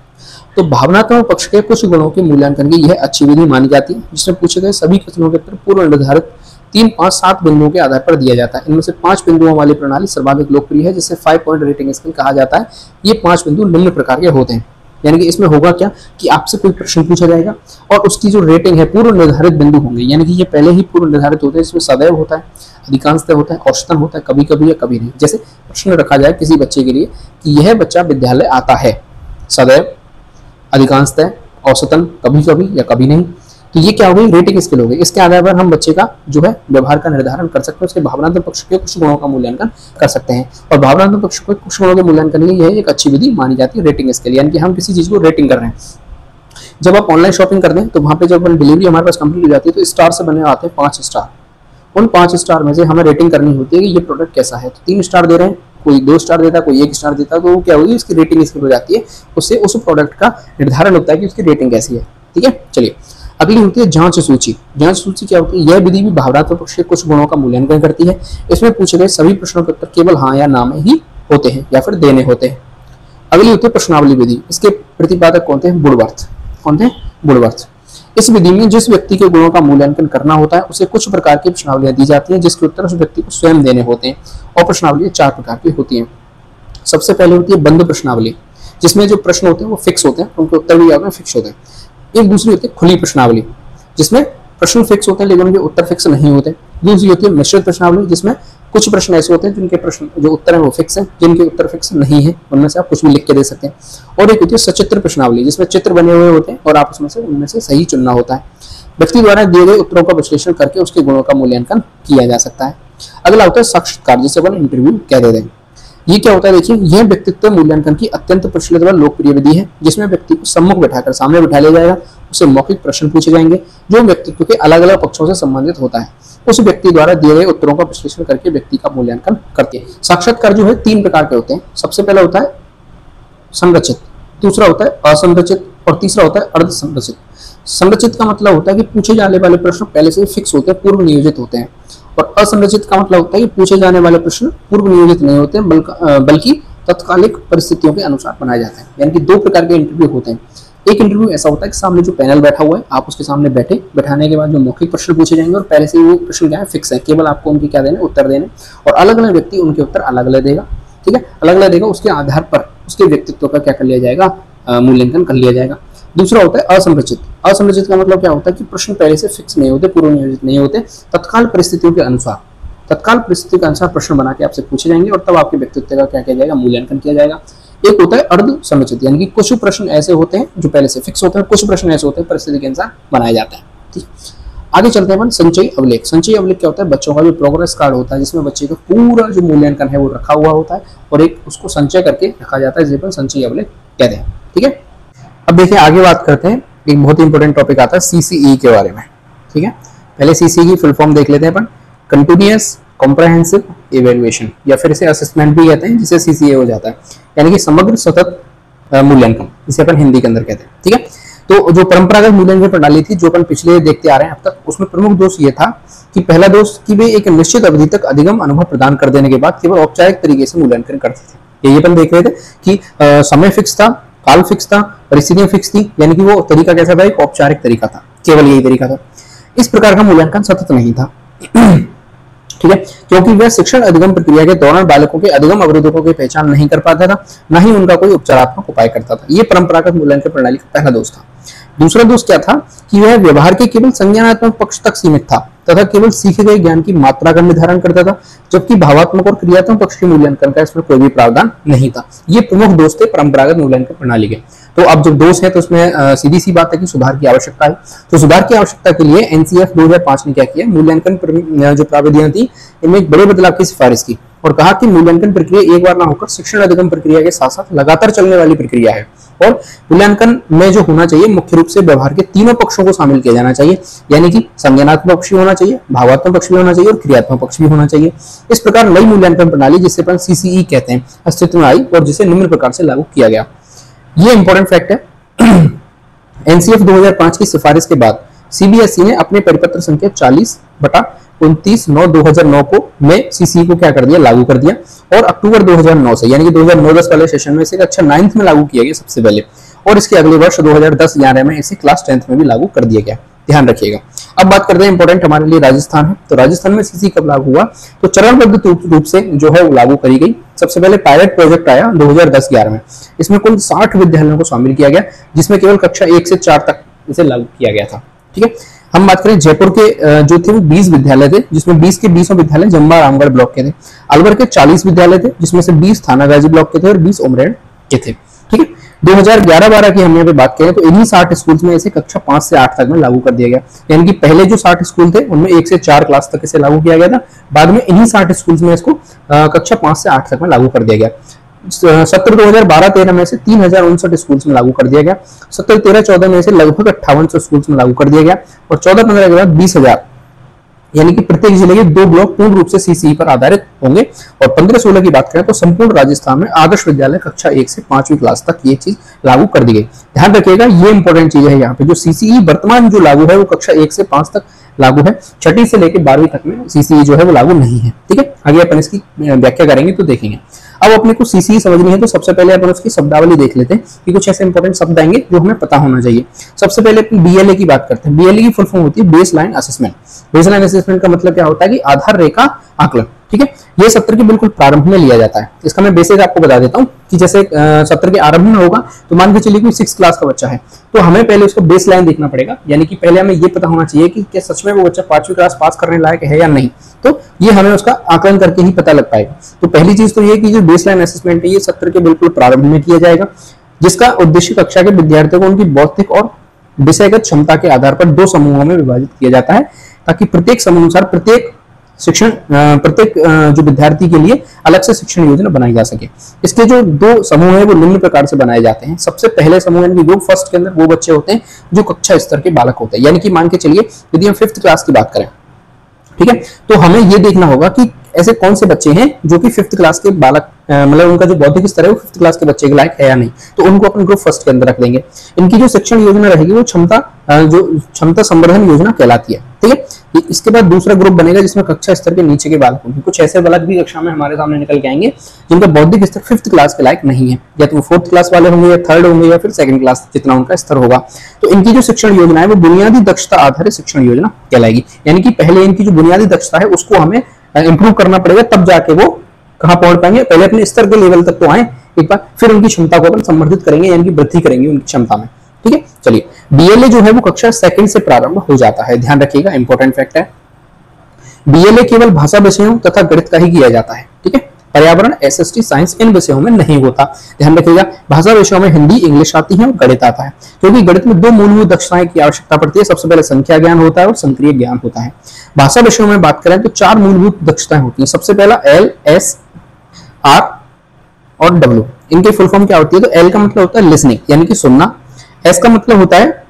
तो भावनात्मक पक्ष के कुछ गुणों के मूल्यांकन की यह अच्छी विधि मानी जाती है, जिसमें पूछे गए सभी कथनों के उत्तर पूर्व निर्धारित 3, 5, 7 बिंदुओं के आधार पर दिया जाता है। इनमें से 5 बिंदुओं वाली प्रणाली सर्वाधिक लोकप्रिय है, जिसे 5 पॉइंट रेटिंग स्केल कहा जाता है। ये 5 बिंदु निम्न प्रकार के होते हैं, यानी कि इसमें होगा क्या कि आपसे कोई प्रश्न पूछा जाएगा और उसकी जो रेटिंग है पूर्व निर्धारित बिंदु होंगे, यानी कि ये पहले ही पूर्व निर्धारित होते हैं। इसमें सदैव होता है, अधिकांशतः होता है, औसतन होता है, कभी कभी या कभी नहीं। जैसे प्रश्न रखा जाए किसी बच्चे के लिए कि यह बच्चा विद्यालय आता है, सदैव, अधिकांशतः, औसतन, कभी कभी या कभी नहीं, तो ये क्या हो गई, रेटिंग स्केल हो गई। इसके आधार पर हम बच्चे का जो है व्यवहार का निर्धारण कर सकते हैं, उसके भावनात्मक पक्ष के कुछ गुणों का मूल्यांकन कर सकते हैं। और भावनात्मक पक्ष के कुछ गुणों के मूल्यांकन के लिए यह एक अच्छी विधि मानी जाती है, रेटिंग स्केल, यानी कि हम किसी चीज को रेटिंग कर रहे हैं। जब आप ऑनलाइन शॉपिंग करते हैं तो वहां पे जब डिलीवरी हमारे पास कंप्लीट हो जाती है तो स्टार से बने आते हैं 5 स्टार। उन 5 स्टार में से हमें रेटिंग करनी होती है कि ये प्रोडक्ट कैसा है। तो 3 स्टार दे रहे हैं, कोई 2 स्टार देता है, कोई 1 स्टार देता है, तो वो क्या होगी, उसकी रेटिंग स्केल हो जाती है। उससे उस प्रोडक्ट का निर्धारण होता है कि उसकी रेटिंग कैसी है, ठीक है। चलिए, अगली होती है जांच सूची। जांच सूची क्या होती है, यह विधि भी भावनात्मक पक्ष के कुछ गुणों का मूल्यांकन करती है। इसमें पूछे गए सभी प्रश्नों के उत्तर केवल हाँ या ना में ही होते हैं या फिर देने होते हैं। अगली होती है प्रश्नावली विधि। इसके प्रतिपादक कौन थे, वुडवर्थ। कौन थे, वुडवर्थ। इस विधि में जिस व्यक्ति के गुणों का मूल्यांकन करना होता है उसे कुछ प्रकार की प्रश्नावलियां दी जाती हैं, जिसके उत्तर उस व्यक्ति को स्वयं देने होते हैं। और प्रश्नावलियां 4 प्रकार की होती हैं। सबसे पहले होती है बंद प्रश्नावली, जिसमें जो प्रश्न होते हैं वो फिक्स होते हैं, उनके उत्तर भी फिक्स होते हैं। एक दूसरी होती है खुली प्रश्नावली, जिसमें प्रश्न फिक्स होते हैं लेकिन उनके उत्तर फिक्स नहीं होते। दूसरी होती है मिश्रित प्रश्नावली, जिसमें कुछ प्रश्न ऐसे होते हैं जिनके प्रश्न जो उत्तर है वो फिक्स है, जिनके उत्तर फिक्स नहीं है, उनमें से आप कुछ भी लिख के दे सकते हैं। और एक होती है सचित्र प्रश्नावली, जिसमें चित्र बने हुए होते हैं और आप उनमें से सही चुनना होता है। व्यक्ति द्वारा दिए गए उत्तरों का विश्लेषण करके उसके गुणों का मूल्यांकन किया जा सकता है। अगला होता है साक्षात्कार, जिसे अपन इंटरव्यू कह देते हैं। ये क्या होता है, देखिए, यह व्यक्तित्व मूल्यांकन की अत्यंत प्रचलित व लोकप्रिय विधि है, जिसमें व्यक्ति को सम्मुख बैठाकर सामने बिठा लिया जाएगा, उससे मौखिक प्रश्न पूछे जाएंगे जो व्यक्तित्व के अलग अलग पक्षों से संबंधित होता है। उस व्यक्ति द्वारा दिए गए उत्तरों का विश्लेषण करके व्यक्ति का मूल्यांकन करते हैं। साक्षात्कार जो है 3 प्रकार के होते हैं। सबसे पहला होता है संरचित, दूसरा होता है असंरचित और तीसरा होता है अर्ध संरचित। संरचित का मतलब होता है कि पूछे जाने वाले प्रश्न पहले से फिक्स होते हैं, पूर्व नियोजित होते हैं, और असंरचित का मतलब होता है कि पूछे जाने वाले प्रश्न पूर्व नियोजित नहीं होते बल्कि तत्कालिक परिस्थितियों के अनुसार बनाए जाते हैं। यानी कि दो प्रकार के इंटरव्यू होते हैं। एक इंटरव्यू ऐसा होता है कि सामने जो पैनल बैठा हुआ है, आप उसके सामने बैठाने के बाद जो मौखिक प्रश्न पूछे जाएंगे और पहले से वो प्रश्न क्या है फिक्स है, केवल आपको उनके क्या देने उत्तर देने, और अलग अलग व्यक्ति उनके उत्तर अलग अलग देगा। ठीक है, अलग अलग देगा, उसके आधार पर उसके व्यक्तित्व का क्या कर लिया जाएगा, मूल्यांकन कर लिया जाएगा। दूसरा होता है असंरचित। असंरचित का मतलब क्या होता है कि प्रश्न पहले से फिक्स नहीं होते, पूर्व नियोजित नहीं होते, तत्काल परिस्थितियों के अनुसार प्रश्न बना के आपसे पूछे जाएंगे और तब आपके व्यक्तित्व का क्या किया जाएगा, मूल्यांकन किया जाएगा। एक होता है अर्ध संरचित, यानी कि कुछ प्रश्न ऐसे होते हैं जो पहले से फिक्स होते हैं, कुछ प्रश्न ऐसे होते हैं परिस्थिति के अनुसार बनाए जाते हैं। ठीक, आगे चलते हैं संचयी अभिलेख। संचयी अभिलेख क्या होता है, बच्चों का जो प्रोग्रेस कार्ड होता है जिसमें बच्चे का पूरा जो मूल्यांकन है वो रखा हुआ होता है और एक उसको संचय करके रखा जाता है, जिसे संचयी अभिलेख कहते हैं। ठीक है, अब देखिए आगे बात करते हैं, एक बहुत ही इंपॉर्टेंट टॉपिक आता है सीसीई के बारे में। ठीक है, पहले सीसीई की फुल फॉर्म देख लेते हैं अपन, कंटिन्यूअस कॉम्प्रहेंसिव इवैल्यूएशन, या फिर इसे असेसमेंट भी कहते हैं, जिसे सीसीए हो जाता है, यानी कि समग्र सतत मूल्यांकन, जिसे अपन हिंदी के अंदर कहते हैं। ठीक है, तो जो परंपरागत मूल्यांकन प्रणाली थी जो अपन पिछले देखते आ रहे हैं अब तक, उसमें प्रमुख दोष ये था कि पहला दोष कि वे एक निश्चित अवधि तक अधिगम अनुभव प्रदान कर देने के बाद केवल औपचारिक तरीके से मूल्यांकन करते थे। ये अपन देख रहे थे कि समय फिक्स था, काल फिक्स था, परिस्थितियां फिक्स थी, यानी कि वो तरीका कैसा था, एक औपचारिक तरीका था, केवल यही तरीका था। इस प्रकार का मूल्यांकन सतत नहीं था। ठीक है, क्योंकि वह शिक्षण अधिगम प्रक्रिया के दौरान बालकों के अधिगम अवरोधकों की पहचान नहीं कर पाता था, न ही उनका कोई उपचारात्मक उपाय करता था। यह परंपरागत मूल्यांकन प्रणाली का पहला दोष था। दूसरा दोष क्या था कि वह व्यवहार के केवल संज्ञानात्मक पक्ष तक सीमित था तथा केवल सीखे गए ज्ञान की मात्रा का निर्धारण करता था, जबकि भावात्मक और क्रियात्मक पक्ष के मूल्यांकन का इसमें कोई भी प्रावधान नहीं था। ये प्रमुख दोष थे परंपरागत मूल्यांकन प्रणाली के। तो अब जब दोष है तो उसमें सीधी सी बात है कि सुधार की आवश्यकता है। तो सुधार की आवश्यकता के लिए एनसीएफ 2005 ने क्या किया, मूल्यांकन जो प्राविधियां थी इनमें एक बड़े बदलाव की सिफारिश की और कहा कि मूल्यांकन प्रक्रिया एक बार ना होकर शिक्षण अधिगम प्रक्रिया के साथ साथ लगातार चलने वाली प्रक्रिया है, और मूल्यांकन में जो होना चाहिए मुख्य रूप से व्यवहार के तीनों पक्षों को शामिल किया जाना चाहिए, यानी कि संज्ञानात्मक पक्ष भी होना चाहिए, भावात्मक पक्ष भी होना चाहिए और क्रियात्मक पक्ष भी होना चाहिए। इस प्रकार नई मूल्यांकन प्रणाली, जिसे अपन सीसीई कहते हैं, अस्तित्व में आई और जिसे निम्न प्रकार से लागू किया गया। ये इंपॉर्टेंट फैक्ट है। एनसीएफ 2005 की सिफारिश के बाद सीबीएसई ने अपने परिपत्र संख्या 40/29/9/2009 को में सीसीई को क्या कर दिया, लागू कर दिया, और अक्टूबर 2009 से, यानी कि 2009-10 वाले सेशन में इसे कक्षा 9th में लागू किया गया सबसे पहले, और इसके अगले वर्ष 2010-11 में इसे क्लास 10th में भी लागू कर दिया गया। ध्यान रखिएगा। अब बात करते हैं इंपॉर्टेंट हमारे लिए राजस्थान है। तो राजस्थान में सीसी कब लागू हुआ, तो चरणबद्ध रूप से जो है वो लागू करी गई। सबसे पहले पायलट प्रोजेक्ट आया 2010-11 में, इसमें कुल 60 विद्यालयों को शामिल किया गया, जिसमें केवल कक्षा 1 से 4 तक इसे लागू किया गया था। ठीक है, हम बात करें जयपुर के जो थे वो 20 विद्यालय थे, जिसमें 20 के 20 विद्यालय जम्बा रामगढ़ ब्लॉक के थे। अलवर के 40 विद्यालय थे, जिसमें से 20 थानागाजी ब्लॉक के थे और 20 उमरेड के थे। ठीक है, 2011-12 की हम यहाँ पे बात करें तो इन्हीं 60 स्कूल्स में इसे कक्षा 5 से 8 तक में लागू कर दिया गया, यानी कि पहले जो 60 स्कूल थे उनमें 1 से 4 क्लास तक इसे लागू किया गया था, बाद में इन्हीं 60 स्कूल्स में इसको कक्षा 5 से 8 तक में लागू कर दिया गया। सत्र 2012-13 में से 3059 स्कूल्स में लागू कर दिया गया। सत्र 13-14 में से लगभग 5800 स्कूल्स में लागू कर दिया गया, और 14-15 के बाद 20,000, यानी कि प्रत्येक जिले के 2 ब्लॉक पूर्ण रूप से सीसीई पर आधारित होंगे। और 15-16 की बात करें तो संपूर्ण राजस्थान में आदर्श विद्यालय कक्षा 1 से 5वीं क्लास तक ये चीज लागू कर दी गई। ध्यान रखिएगा, ये इंपॉर्टेंट चीज है यहाँ पे, जो सीसीई वर्तमान जो लागू है वो कक्षा 1 से 5 तक लागू है, 6ठी से लेकर 12वीं तक में सीसीई जो है वो लागू नहीं है। ठीक है, आगे अपन इसकी व्याख्या करेंगे तो देखेंगे। अब अपने को सीसीई समझनी है तो सबसे पहले अपन उसकी शब्दावली देख लेते हैं कि कुछ ऐसे इंपॉर्टेंट शब्द आएंगे जो हमें पता होना चाहिए। सबसे पहले अपन बीएलए की बात करते हैं। बीएलए की फुल फॉर्म होती है base line assessment. Base line assessment का मतलब क्या होता है कि आधार रेखा आकलन। ठीक है, ये सत्र के बिल्कुल प्रारंभ में लिया जाता है। इसका मैं बेसिक आपको बता देता हूँ कि जैसे सत्र के आरंभ में होगा तो मान के चलिए कोई 6 क्लास का बच्चा है, तो हमें पहले उसको बेस लाइन देखना पड़ेगा, यानी कि पहले हमें ये पता होना चाहिए कि क्या सच में वो बच्चा 5वीं क्लास पास करने लायक है या नहीं। तो ये हमें उसका आकलन करके ही पता लग पाएगा। तो पहली चीज तो ये कि जो बेस लाइन असेसमेंट है ये सत्र के बिल्कुल प्रारंभ में किया जाएगा, जिसका उद्देश्य कक्षा के विद्यार्थियों को उनकी बौद्धिक और विषयगत क्षमता के आधार पर 2 समूहों में विभाजित किया जाता है, ताकि प्रत्येक समूह अनुसार प्रत्येक जो विद्यार्थी के लिए अलग से शिक्षण योजना बनाई जा सके। इसके जो 2 समूह है वो निम्न प्रकार से बनाए जाते हैं। सबसे पहले समूह यानी ग्रुप फर्स्ट के अंदर वो बच्चे होते हैं जो कक्षा स्तर के बालक होते हैं, यानी कि मान के चलिए यदि हम 5th क्लास की बात करें ठीक है। तो हमें ये देखना होगा कि ऐसे कौन से बच्चे हैं जो कि 5th क्लास के बालक मतलब उनका जो बौद्धिक स्तर है वो 5th क्लास के बच्चे के लायक है या नहीं, तो उनको अपन ग्रुप फर्स्ट के अंदर रख देंगे। इनकी जो शिक्षण योजना रहेगी वो क्षमता संवर्धन योजना कहलाती है, ठीक है। इसके बाद दूसरा ग्रुप बनेगा जिसमें कक्षा स्तर के नीचे के बालकों की, कुछ ऐसे बालक भी कक्षा में हमारे सामने निकल के आएंगे जिनका बौद्धिक स्तर 5th क्लास के लायक नहीं है, या तो वो 4th क्लास वाले होंगे या 3rd होंगे या फिर 2nd क्लास जितना उनका स्तर होगा। तो इनकी जो शिक्षण योजना है वो बुनियादी दक्षता आधारित शिक्षण योजना कहलाएगी, यानी कि पहले इनकी जो बुनियादी दक्षता है उसको हमें इंप्रूव करना पड़ेगा, तब जाके वो कहां पहुंच पाएंगे। पहले अपने स्तर के लेवल तक तो आए एक बार, फिर उनकी क्षमता को अपन संवर्धित करेंगे, यानी कि वृद्धि करेंगे उनकी क्षमता में, ठीक है। चलिए, बीएलए जो है वो कक्षा 2nd से प्रारंभ हो जाता है, ध्यान रखिएगा, इंपॉर्टेंट फैक्ट है। बीएलए केवल भाषा विषयों तथा गणित का ही किया जाता है, ठीक है। पर्यावरण, एसएसटी, साइंस इन विषयों में नहीं होता, ध्यान रखिएगा। भाषा विषयों में हिंदी, इंग्लिश आती है और गणित आता है, क्योंकि गणित में 2 मूलभूत दक्षताएं की आवश्यकता पड़ती है। सबसे पहले संख्या ज्ञान होता है और संक्रिय ज्ञान होता है। भाषा विषयों में बात करें तो 4 मूलभूत दक्षताएं होती हैं। सबसे पहला एल, एस, आर और डब्ल्यू। इनके फुल फॉर्म क्या होती है? तो एल का मतलब होता है लिसनिंग यानी कि सुनना, एस का मतलब होता है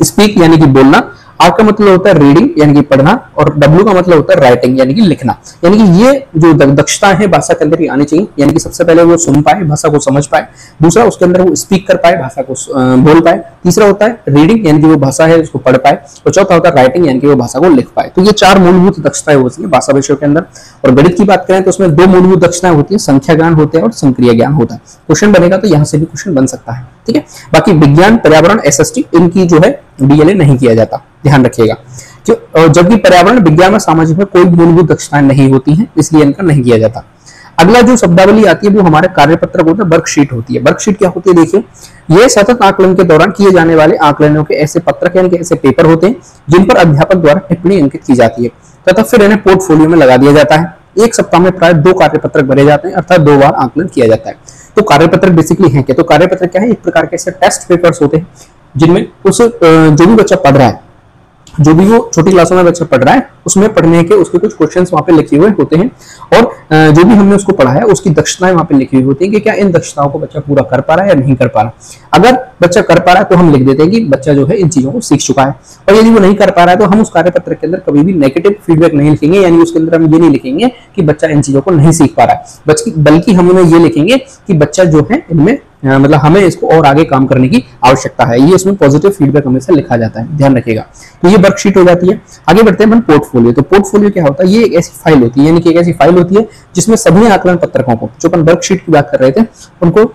स्पीक यानी कि बोलना, आर का मतलब होता है रीडिंग यानी कि पढ़ना, और डब्ल्यू का मतलब होता है राइटिंग यानी कि लिखना। यानी कि ये जो दक्षता है भाषा के अंदर ही आनी चाहिए, यानी कि सबसे पहले वो सुन पाए, भाषा को समझ पाए, दूसरा उसके अंदर वो स्पीक कर पाए, भाषा को बोल पाए, तीसरा होता है रीडिंग यानी कि वो भाषा है उसको पढ़ पाए, और चौथा होता है राइटिंग यानी कि वो भाषा को लिख पाए। तो ये 4 मूलभूत दक्षताएं होती है भाषा विषयों के अंदर। और गणित की बात करें तो उसमें 2 मूलभूत दक्षताएं होती है, संख्या ज्ञान होते हैं और संक्रिय ज्ञान होता है। क्वेश्चन बनेगा तो यहाँ से भी क्वेश्चन बन सकता है, ठीक है। बाकी विज्ञान, पर्यावरण, एसएसटी इनकी जो है डीएलए नहीं किया जाता, ध्यान रखिएगा। जबकि पर्यावरण, विज्ञान और सामाजिक में कोई मूलभूत दक्षताएं नहीं होती हैं, इसलिए इनका नहीं किया जाता। अगला जो शब्दावली आती है वो हमारे कार्यपत्रक होता है, वर्कशीट होती है। वर्कशीट क्या होती है? देखिए, ये सतत आकलन के दौरान किए जाने वाले आकलनों के ऐसे पत्रक यानी कि ऐसे पेपर होते हैं जिन पर अध्यापक द्वारा टिप्पणी अंकित की जाती है तथा फिर इन्हें पोर्टफोलियो में लगा दिया जाता है। एक सप्ताह में प्राय 2 कार्यपत्रक भरे जाते हैं, अर्थात 2 बार आकलन किया जाता है। तो कार्यपत्रक बेसिकली है क्या? तो कार्यपत्रक क्या है? एक प्रकार के ऐसे टेस्ट पेपर्स होते हैं जिनमें उस जो भी बच्चा पढ़ रहा है, जो भी वो छोटी क्लासों में बच्चा पढ़ रहा है, उसमें पढ़ने के उसके कुछ क्वेश्चंस वहां पे लिखे हुए होते हैं, और जो भी हमने उसको पढ़ा है उसकी दक्षताएं वहां पे लिखी हुई होती है कि क्या इन दक्षताओं को बच्चा पूरा कर पा रहा है या नहीं कर पा रहा। अगर बच्चा कर पा रहा है तो हम लिख देते हैं कि बच्चा जो है इन चीजों को सीख चुका है, और यदि वो नहीं कर पा रहा है तो हम उस कार्यपत्र के अंदर कभी भी नेगेटिव फीडबैक नहीं लिखेंगे, यानी उसके अंदर हम ये नहीं लिखेंगे कि बच्चा इन चीजों को नहीं सीख पा रहा है, बल्कि हम ये लिखेंगे कि बच्चा जो है इनमें मतलब हमें इसको और आगे काम करने की आवश्यकता है। ये इसमें पॉजिटिव फीडबैक हमेशा लिखा जाता है, ध्यान रखिएगा। तो ये वर्कशीट हो जाती है। आगे बढ़ते हैं अपन पोर्टफोलियो। तो पोर्टफोलियो क्या होता है? ये एक ऐसी फाइल होती है, यानी कि एक ऐसी फाइल होती है जिसमें सभी आकलन पत्रकों को, जो अपन वर्कशीट की बात कर रहे थे, उनको